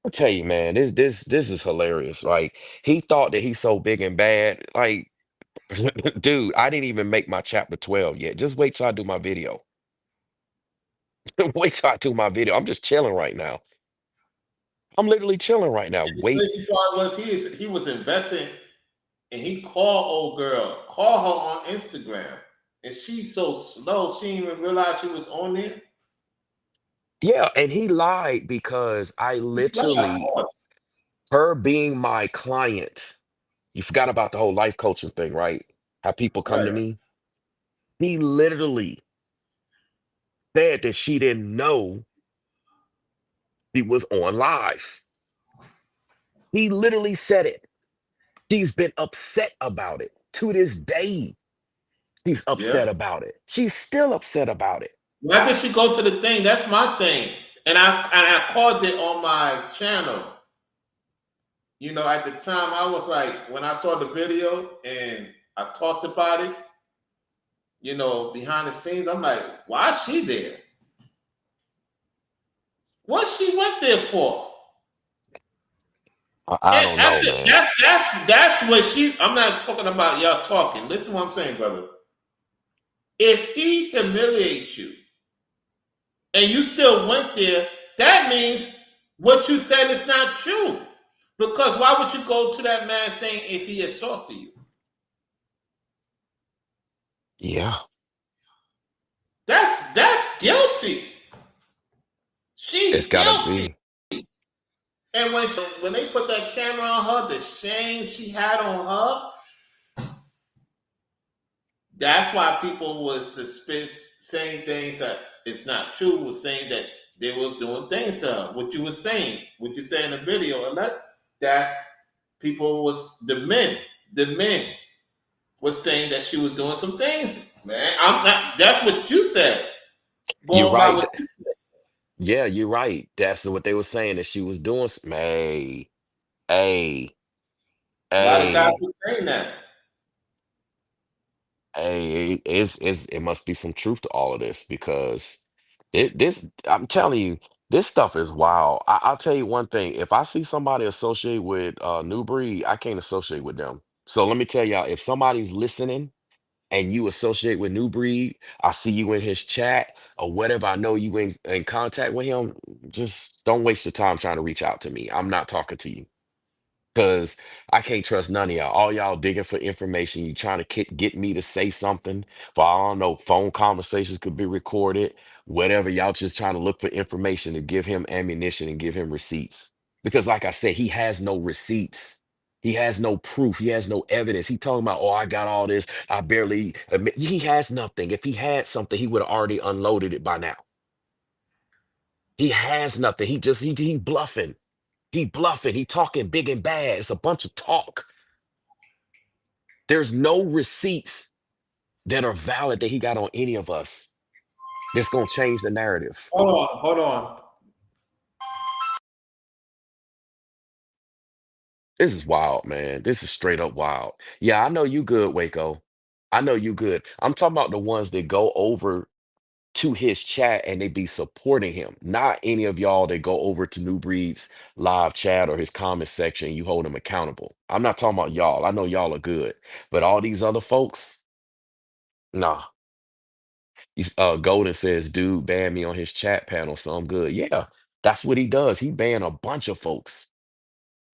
I'll tell you, man, this is hilarious. Like he thought that he's so big and bad. Like, dude, I didn't even make my chapter 12 yet. Just wait till I do my video. Wait till I do my video. I'm just chilling right now. I'm literally chilling right now. The Wait. crazy part was he was investing and he called old girl, call her on Instagram. And she's so slow, she didn't even realize she was on there. Yeah, and he lied because I Yeah, of literally, course. her being my client. You forgot about the whole life coaching thing, right? How people come Right. to me. He literally said that she didn't know he was on live. He literally said it. She's been upset about it to this day. She's Yeah. upset about it. She's still upset about it. Why did she go to the thing? That's my thing. And I called it on my channel. At the time I was like, when I saw the video and I talked about it, behind the scenes, I'm like, why is she there? What she went there for? I And don't know, after man. that's what she. I'm not talking about y'all talking. Listen, what I'm saying, brother. If he humiliates you and you still went there, that means what you said is not true. Because why would you go to that man's thing if he assaulted you? Yeah, That's guilty. it's She gotta guilty. be. And when they put that camera on her, the shame she had on her, that's why people would suspect saying things that it's not true was saying that they were doing things to her. What you were saying, what you said in the video, and that people was the men was saying that she was doing some things. Man, I'm not. That's what you said. You're Going by right. what you, Yeah, you're right. That's what they were saying that she was doing. Hey, hey, a lot of guys hey, were saying that. hey. It must be some truth to all of this because this. I'm telling you, this stuff is wild. I'll tell you one thing. If I see somebody associate with New Breed, I can't associate with them. So let me tell y'all, if somebody's listening and you associate with New Breed, I see you in his chat or whatever, I know you in contact with him, just don't waste your time trying to reach out to me. I'm not talking to you. Cause I can't trust none of y'all. All y'all digging for information. You trying to get me to say something. For I don't know, phone conversations could be recorded. Whatever. Y'all just trying to look for information to give him ammunition and give him receipts. Because like I said, he has no receipts. He has no proof. He has no evidence. He talking about, oh, I got all this. I barely admit. He has nothing. If he had something, he would have already unloaded it by now. He has nothing. He bluffing. He bluffing. He talking big and bad. It's a bunch of talk. There's no receipts that are valid that he got on any of us that's gonna change the narrative. Hold on. This is wild, man. This is straight up wild. Yeah, I know you good, Waco. I know you good. I'm talking about the ones that go over to his chat and they be supporting him. Not any of y'all that go over to New Breed's live chat or his comment section, you hold him accountable. I'm not talking about y'all. I know y'all are good. But all these other folks, nah. Golden says, dude banned me on his chat panel, so I'm good. Yeah, that's what he does. He banned a bunch of folks.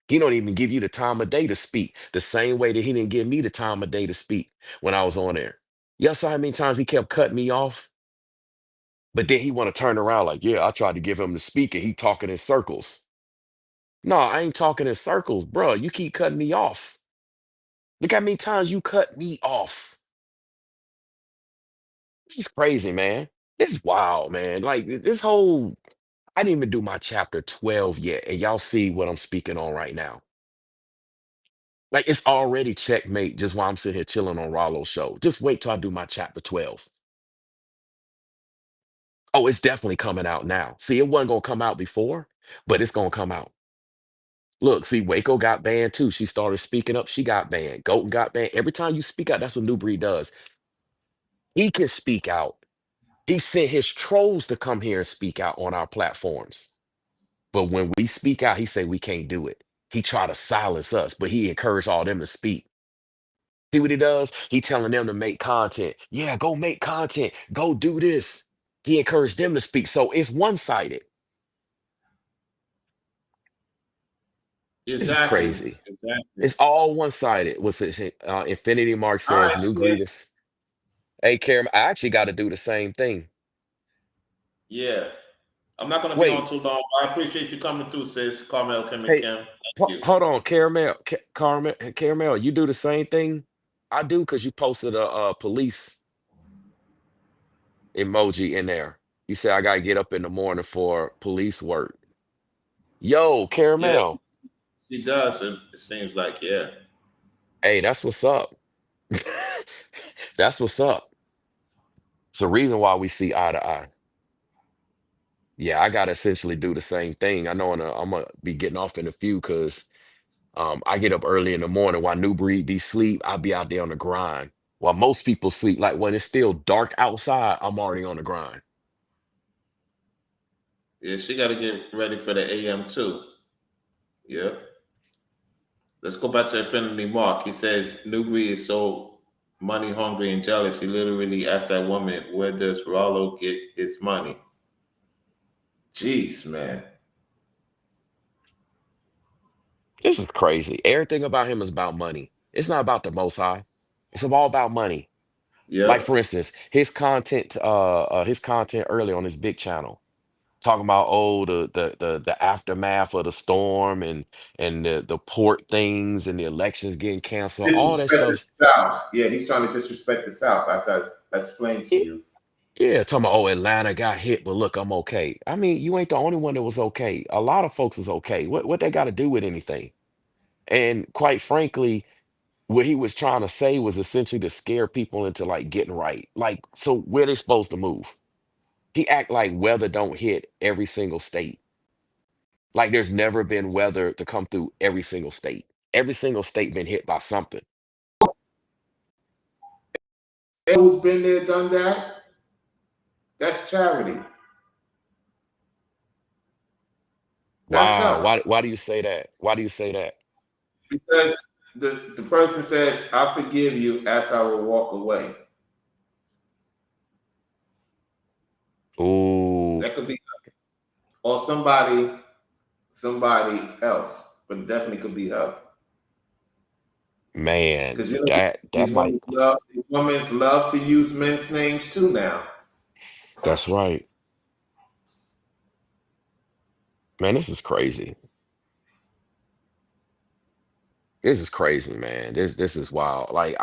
He don't even give you the time of day to speak. The same way that he didn't give me the time of day to speak when I was on there. You saw how many times he kept cutting me off? But then he want to turn around like, yeah, I tried to give him the speak and he talking in circles. No, I ain't talking in circles, bro. You keep cutting me off. Look how many times you cut me off. This is crazy, man. This is wild, man. Like this whole I didn't even do my chapter 12 yet, and y'all see what I'm speaking on right now. Like it's already checkmate just while I'm sitting here chilling on Rollo's show. Just wait till I do my chapter 12. Oh, it's definitely coming out now. See, it wasn't gonna come out before, but it's gonna come out. Look, see, Waco got banned too. She started speaking up, she got banned. Golden got banned. Every time you speak out, that's what New Breed does. He can speak out. He sent his trolls to come here and speak out on our platforms. But when we speak out, he say we can't do it. He try to silence us, but he encouraged all them to speak. See what he does? He telling them to make content. Yeah, go make content. Go do this. He encouraged them to speak. So it's one-sided. This is Exactly. crazy. Exactly. It's all one-sided. What's this? Infinity Mark All says, right, new sis. greeters. Hey, Karen, I actually got to do the same thing. Yeah. I'm not going to be on Wait, too long, but I appreciate you coming through, sis. Carmel, Kim, and hey, Kim. Thank you. hold on, Caramel, you do the same thing? I do because you posted a police emoji in there. You said I gotta get up in the morning for police work. Yo, Yes, Caramel. she does. And it seems like, yeah. Hey, that's what's up. That's what's up. It's the reason why we see eye to eye. Yeah, I gotta essentially do the same thing. I know I'm gonna be getting off in a few because I get up early in the morning while New Breed be sleep. I'll be out there on the grind. While most people sleep, like when it's still dark outside, I'm already on the grind. Yeah, she got to get ready for the AM too. Yeah. Let's go back to Infinity Mark. He says Nubri is so money hungry and jealous. He literally asked that woman, "Where does Rollo get his money?" Jeez, man. This is crazy. Everything about him is about money. It's not about the most high. It's all about money. Like Yep. for instance, his content earlier on his big channel, talking about oh the aftermath of the storm and the port things and the elections getting canceled, all that Disrespect the stuff. South. Yeah, he's trying to disrespect the South, as I explained to Yeah, you. Yeah, talking about, oh, Atlanta got hit, but look, I'm okay. I mean, you ain't the only one that was okay. A lot of folks was okay. What they got to do with anything? And quite frankly, what he was trying to say was essentially to scare people into like getting right. Like, so where they supposed to move? He act like weather don't hit every single state. Like there's never been weather to come through every single state. Every single state been hit by something. Who's been there, done that? That's charity. That's Wow. help. Why do you say that? Why do you say that? Because the person says, I forgive you as I will walk away. Ooh, That could be, or somebody else, but it definitely could be her. man, Because you know that might these women love to use men's names too now. that's right. Man, this is crazy. This is crazy, man. This is wild. Like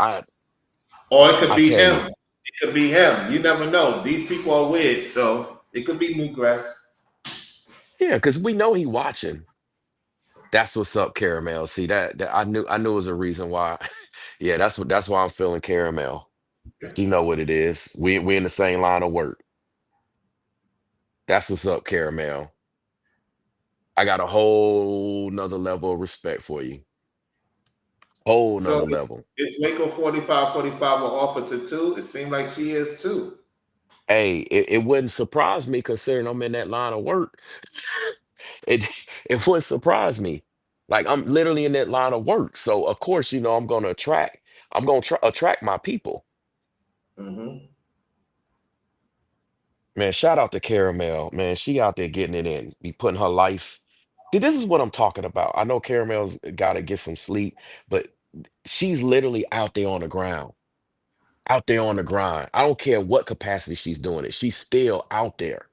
Or it could I be tell you, him. It could be him. You never know. These people are weird, so it could be Newgrass. yeah, because we know he watching. That's what's up, Caramel. See that I knew it was a reason why. Yeah, that's why I'm feeling Caramel. You know what it is. We in the same line of work. That's what's up, Caramel. I got a whole nother level of respect for you. Whole So nother level. is Waco 4545 an officer too? It seemed like she is too. Hey, it wouldn't surprise me considering I'm in that line of work. It it wouldn't surprise me. Like I'm literally in that line of work. So of course, I'm gonna attract my people. Hmm. Man, shout out to Caramel. Man, she out there getting it in. Be putting her life. See, this is what I'm talking about. I know Caramel's gotta get some sleep, but she's literally out there on the ground, out there on the grind. I don't care what capacity she's doing it. She's still out there.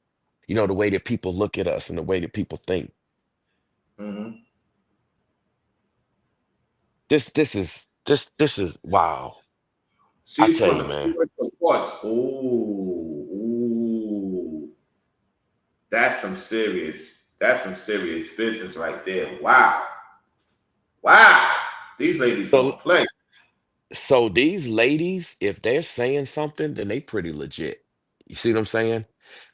You know, the way that people look at us and the way that people think. Hmm. This is wow. I She's tell from you, the man. Puritan Force. Ooh, that's some serious business right there. Wow, wow. These ladies So don't play. so these ladies, if they're saying something, then they pretty legit. You see what I'm saying?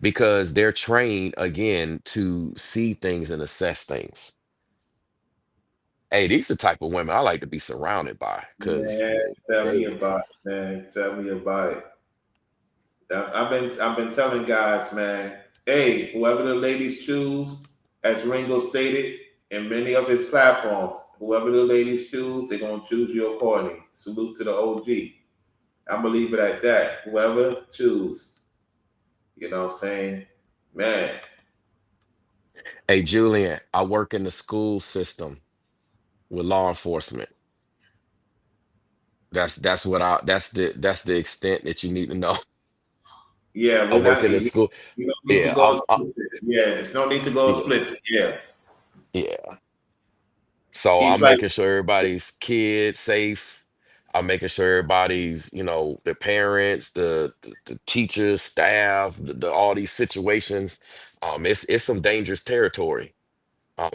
Because they're trained again to see things and assess things. Hey, these are the type of women I like to be surrounded by because Man, tell me they about it, man. Tell me about it. I've been telling guys, man. Hey, whoever the ladies choose, as Ringo stated in many of his platforms, whoever the ladies choose, they're gonna choose you accordingly. Salute to the OG. I'm gonna leave it at that. Whoever choose, you know what I'm saying? Man, hey Julian, I work in the school system with law enforcement. That's the extent that you need to know. yeah, I we're work not in the you, school. you don't need to Yeah, go explicit. Yeah, it's no need to go yeah, explicit. Yeah. yeah. So He's I'm like, making sure everybody's kids safe. I'm making sure everybody's, the parents, the teachers, staff, all these situations. It's some dangerous territory.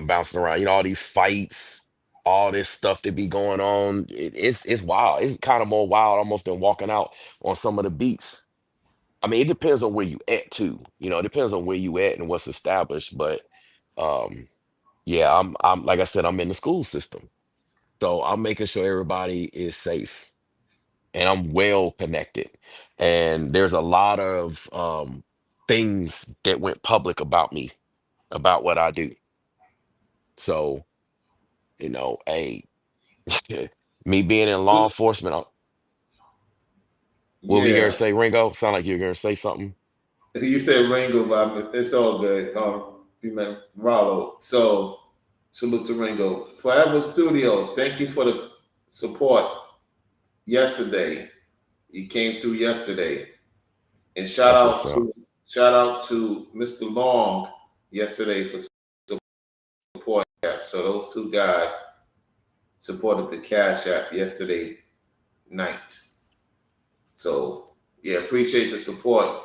Bouncing around. All these fights, all this stuff that be going on. It's wild. It's kind of more wild almost than walking out on some of the beats. I mean, it depends on where you at too. It depends on where you at and what's established. But um, yeah, I'm like I said, I'm in the school system. So I'm making sure everybody is safe and I'm well connected. And there's a lot of things that went public about me, about what I do. So, hey, me being in law enforcement, what we gonna yeah. say, Ringo? Sound like you're gonna say something. You said Ringo, but it's all good. You meant Rollo. So salute to Ringo. Forever Studios, thank you for the support yesterday. You came through yesterday. And shout That's what's out up. to shout out to Mr. Long yesterday for support. Yeah, so those two guys supported the Cash App yesterday night. So yeah, appreciate the support.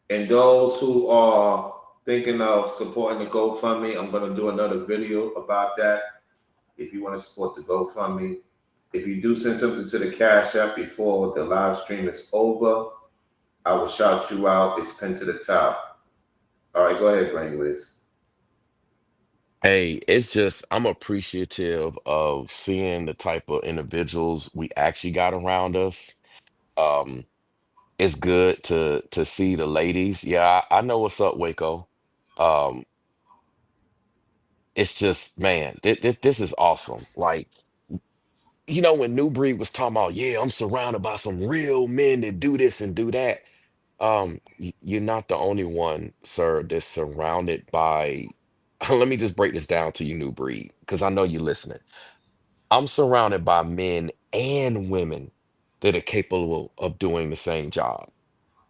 And those who are thinking of supporting the GoFundMe, I'm going to do another video about that. If you want to support the GoFundMe, if you do send something to the Cash App before the live stream is over, I will shout you out. It's pinned to the top. All right, go ahead, Brainwiz. Hey, it's just I'm appreciative of seeing the type of individuals we actually got around us. Um, it's good to see the ladies. Yeah, I know what's up, Waco. Um, it's just, man, this is awesome. Like, when New Breed was talking about, yeah, I'm surrounded by some real men that do this and do that. You're not the only one, sir, that's surrounded by. Let me just break this down to you, New Breed, because I know you're listening. I'm surrounded by men and women that are capable of doing the same job.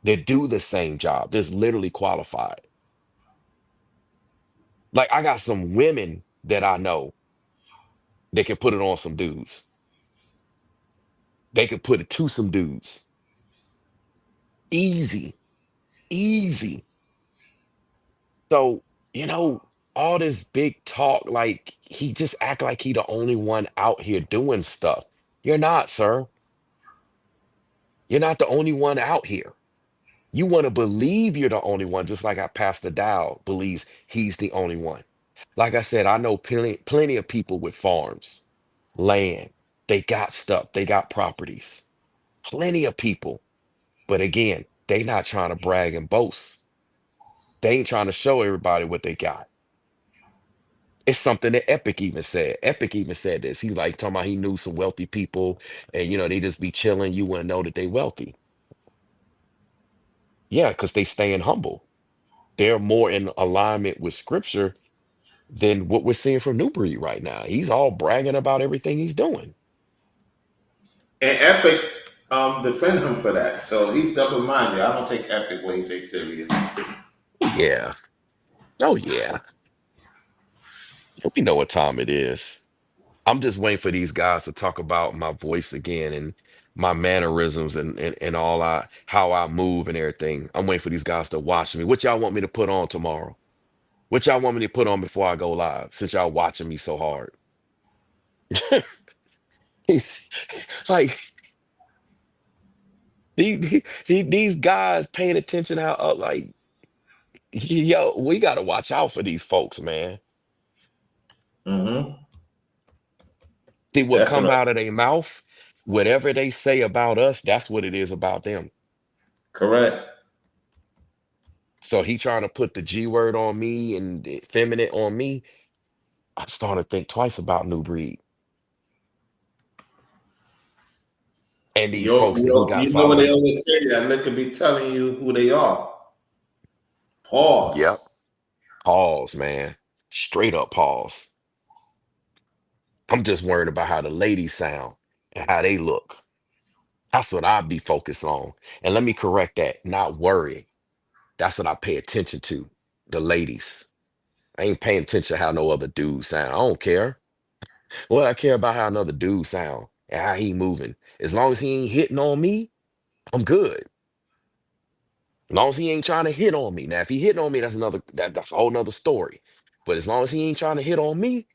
That do the same job. That's literally qualified. Like I got some women that I know that can put it on some dudes. They can put it to some dudes. Easy, easy. So, all this big talk, like he just act like he the only one out here doing stuff. You're not, sir. You're not the only one out here. You want to believe you're the only one, just like our Pastor Dow believes he's the only one. Like I said, I know plenty of people with farms, land. They got stuff. They got properties. Plenty of people. But again, they not trying to brag and boast. They ain't trying to show everybody what they got. It's something that Epic even said. Epic even said this. He's like talking about he knew some wealthy people and they just be chilling. You wouldn't know that they wealthy. Yeah, because they staying humble. They're more in alignment with scripture than what we're seeing from New Breed right now. He's all bragging about everything he's doing. And Epic defend him for that. So he's double minded. I don't take Epic when he say serious. Yeah. Oh yeah. We know what time it is. I'm just waiting for these guys to talk about my voice again and my mannerisms and all how I move and everything. I'm waiting for these guys to watch me. What y'all want me to put on tomorrow? What y'all want me to put on before I go live? Since y'all watching me so hard. He's like these guys paying attention how like yo, we gotta watch out for these folks, man. Mm-hmm. See what come Definitely. out of their mouth, whatever they say about us, that's what it is about them. Correct. So he trying to put the G word on me and the feminine on me. I'm starting to think twice about New Breed and these folks that he got You know what they following. always say? That look could be telling you who they are. Yep. Pause. Pause, man. Straight up pause. I'm just worried about how the ladies sound and how they look. That's what I'd be focused on. And let me correct that. Not worry. That's what I pay attention to. The ladies. I ain't paying attention to how no other dude sound. I don't care. What I care about how another dude sound and how he moving. As long as he ain't hitting on me, I'm good. As long as he ain't trying to hit on me. Now, if he hitting on me, that's a whole nother story. But as long as he ain't trying to hit on me,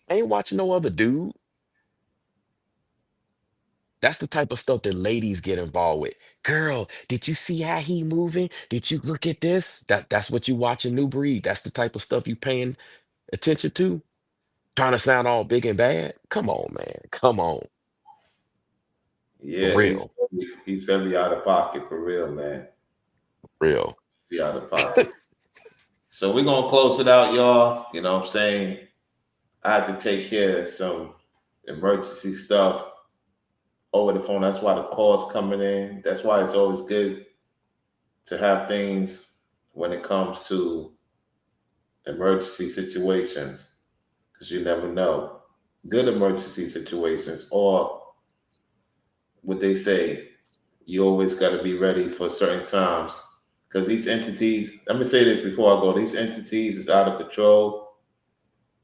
I ain't watching no other dude. That's the type of stuff that ladies get involved with. Girl, did you see how he moving? Did you look at this? That's what you watching New Breed. That's the type of stuff you paying attention to. Trying to sound all big and bad. Come on, man. Come on. For Yeah, real. he's very out of pocket for real, man. Real. Be out of pocket. So we're gonna close it out, y'all. You know what I'm saying? I had to take care of some emergency stuff over the phone. That's why the calls coming in. That's why it's always good to have things when it comes to emergency situations, because you never know. Good emergency situations, or what they say, you always got to be ready for certain times. Because these entities, let me say this before I go, these entities is out of control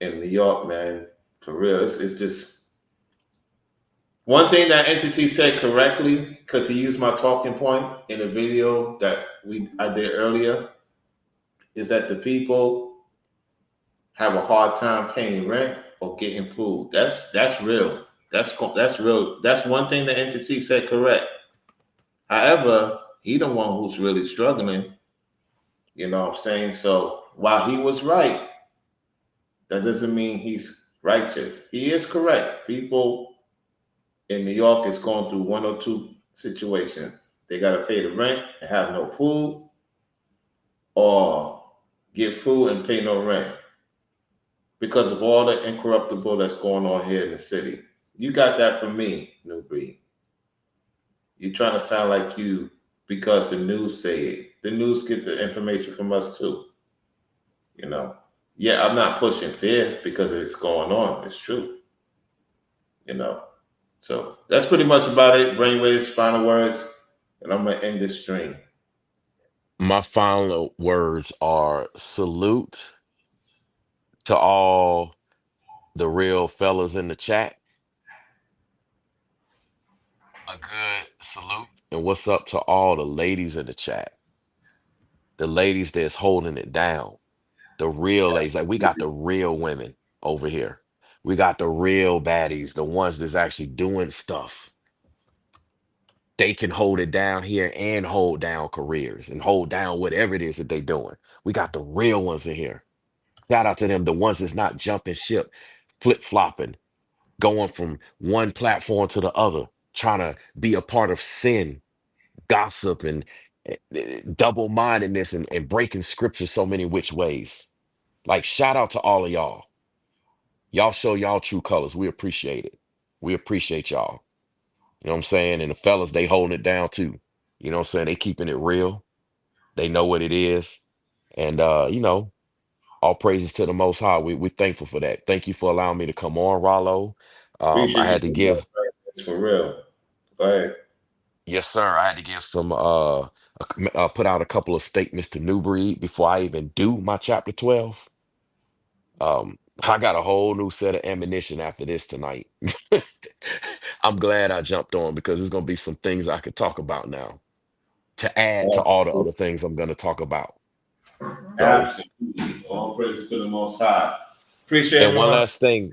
in New York, man. For real, it's just One thing that entity said correctly, because he used my talking point in a video that I did earlier, is that the people have a hard time paying rent or getting food. That's real. That's real. That's one thing the entity said correct. However, he the one who's really struggling. You know what I'm saying? So while he was right, that doesn't mean he's righteous. He is correct. People in New York is going through one or two situations. They got to pay the rent and have no food, or get food and pay no rent because of all the incorruptible that's going on here in the city. You got that from me, Nubreed. You trying to sound like you because the news say it. The news get the information from us too. You know. Yeah, I'm not pushing fear because it's going on. It's true. You know. So that's pretty much about it. Brainwaves, final words, and I'm gonna end this stream. My final words are salute to all the real fellas in the chat. A good salute. And what's up to all the ladies in the chat? The ladies that's holding it down. The real ladies. Like we got the real women over here. We got the real baddies, the ones that's actually doing stuff. They can hold it down here and hold down careers and hold down whatever it is that they're doing. We got the real ones in here. Shout out to them, the ones that's not jumping ship, flip flopping, going from one platform to the other, trying to be a part of sin, gossip, and double mindedness and breaking scripture so many which ways. Like, shout out to all of y'all. Y'all show y'all true colors. We appreciate it. We appreciate y'all. You know what I'm saying? And the fellas, they holding it down too. You know what I'm saying? They keeping it real. They know what it is. And all praises to the most high. We thankful for that. Thank you for allowing me to come on, Rollo. I Appreciate you had to for that. give It's for real. Go ahead. Yes, sir. I had to give some put out a couple of statements to Nubreed before I even do my chapter 12. I got a whole new set of ammunition after this tonight. I'm glad I jumped on because there's gonna be some things I could talk about now to add to all the other things I'm gonna talk about. So, Absolutely. All praises to the Most High. Appreciate and one everyone. last thing,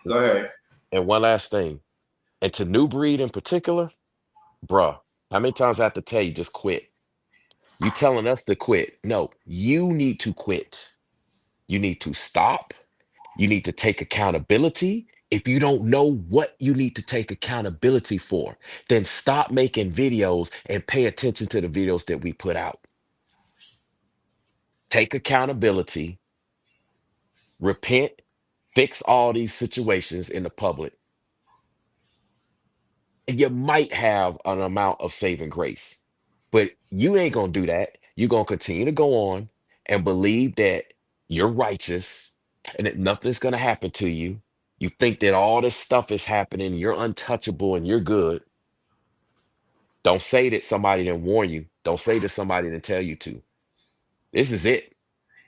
Go ahead. and one last thing, and to Nubreed in particular, bruh, how many times I have to tell you just quit? You telling us to quit. No, you need to quit. You need to stop. You need to take accountability. If you don't know what you need to take accountability for, then stop making videos and pay attention to the videos that we put out. Take accountability, repent, fix all these situations in the public, and you might have an amount of saving grace. But you ain't going to do that. You're going to continue to go on and believe that you're righteous and that nothing's going to happen to you. You think that all this stuff is happening, you're untouchable and you're good. Don't say that somebody didn't warn you. Don't say that somebody didn't tell you to. This is it.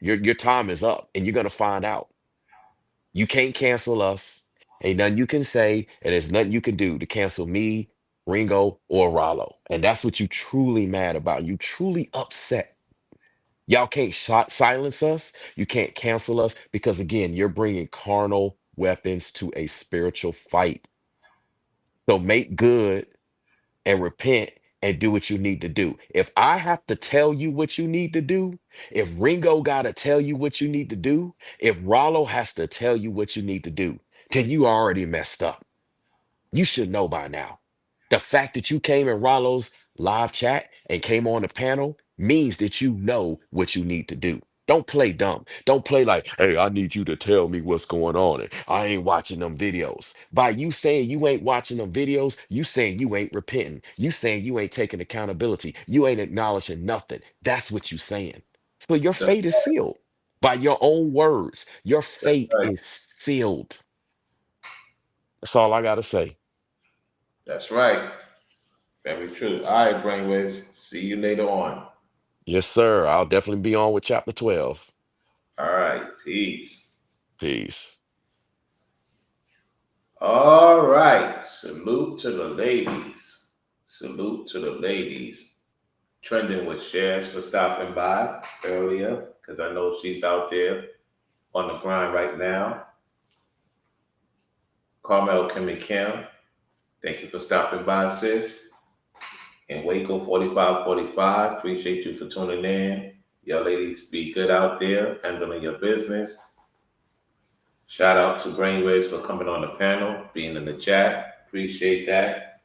Your time is up and you're going to find out. You can't cancel us. Ain't nothing you can say, and there's nothing you can do to cancel me, Ringo, or Rollo. And that's what you truly mad about. You truly upset. Y'all can't silence us. You can't cancel us because, again, you're bringing carnal weapons to a spiritual fight. So make good and repent and do what you need to do. If I have to tell you what you need to do, if Ringo got to tell you what you need to do, if Rollo has to tell you what you need to do, then you already messed up. You should know by now. The fact that you came in Rollo's live chat and came on the panel means that you know what you need to do. Don't play dumb. Don't play like, hey, I need you to tell me what's going on. And I ain't watching them videos. By you saying you ain't watching them videos, you saying you ain't repenting. You saying you ain't taking accountability. You ain't acknowledging nothing. That's what you saying. So your That's, fate is sealed by your own words. Your that's fate right. is sealed. That's all I got to say. That's right. Very true. All right, Brainwaves. See you later on. Yes, sir. I'll definitely be on with chapter 12. All right. Peace. Peace. All right. Salute to the ladies. Salute to the ladies. Trending with shares for stopping by earlier because I know she's out there on the grind right now. Carmel Kimmy Kim, thank you for stopping by, sis. And Waco 4545, appreciate you for tuning in. Y'all ladies be good out there, handling your business. Shout out to Brainwaves for coming on the panel, being in the chat. Appreciate that.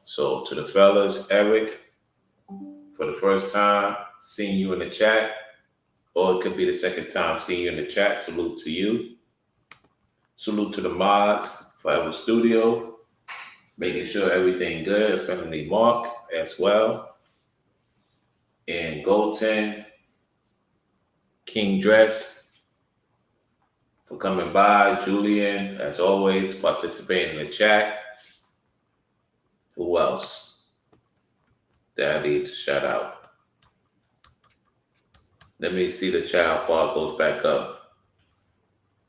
So to the fellas, Eric, for the first time seeing you in the chat, or it could be the second time seeing you in the chat. Salute to you. Salute to the mods, Forever Studio, making sure everything good. Family Mark as well. And Goldton, King Dress, for coming by. Julian, as always, participating in the chat. Who else that I need to shout out? Let me see the chat, how far it goes back up.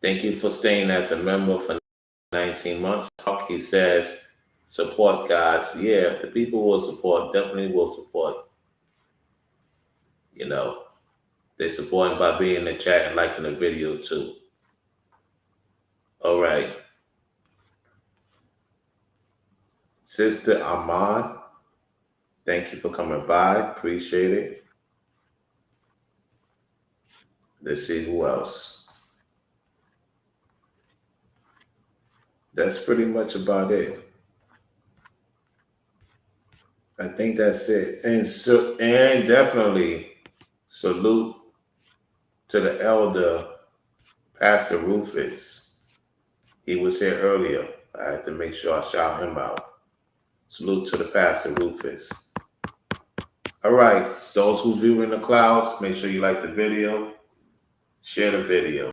Thank you for staying as a member for 19 months. He says, support guys. Yeah, the people will support, definitely will support. They support by being in the chat and liking the video too. All right. Sister Ahmad, thank you for coming by. Appreciate it. Let's see who else. That's pretty much about it. I think that's it. And definitely salute to the elder, Pastor Rufus. He was here earlier. I had to make sure I shout him out. Salute to the Pastor Rufus. All right, those who view in the clouds, make sure you like the video, share the video.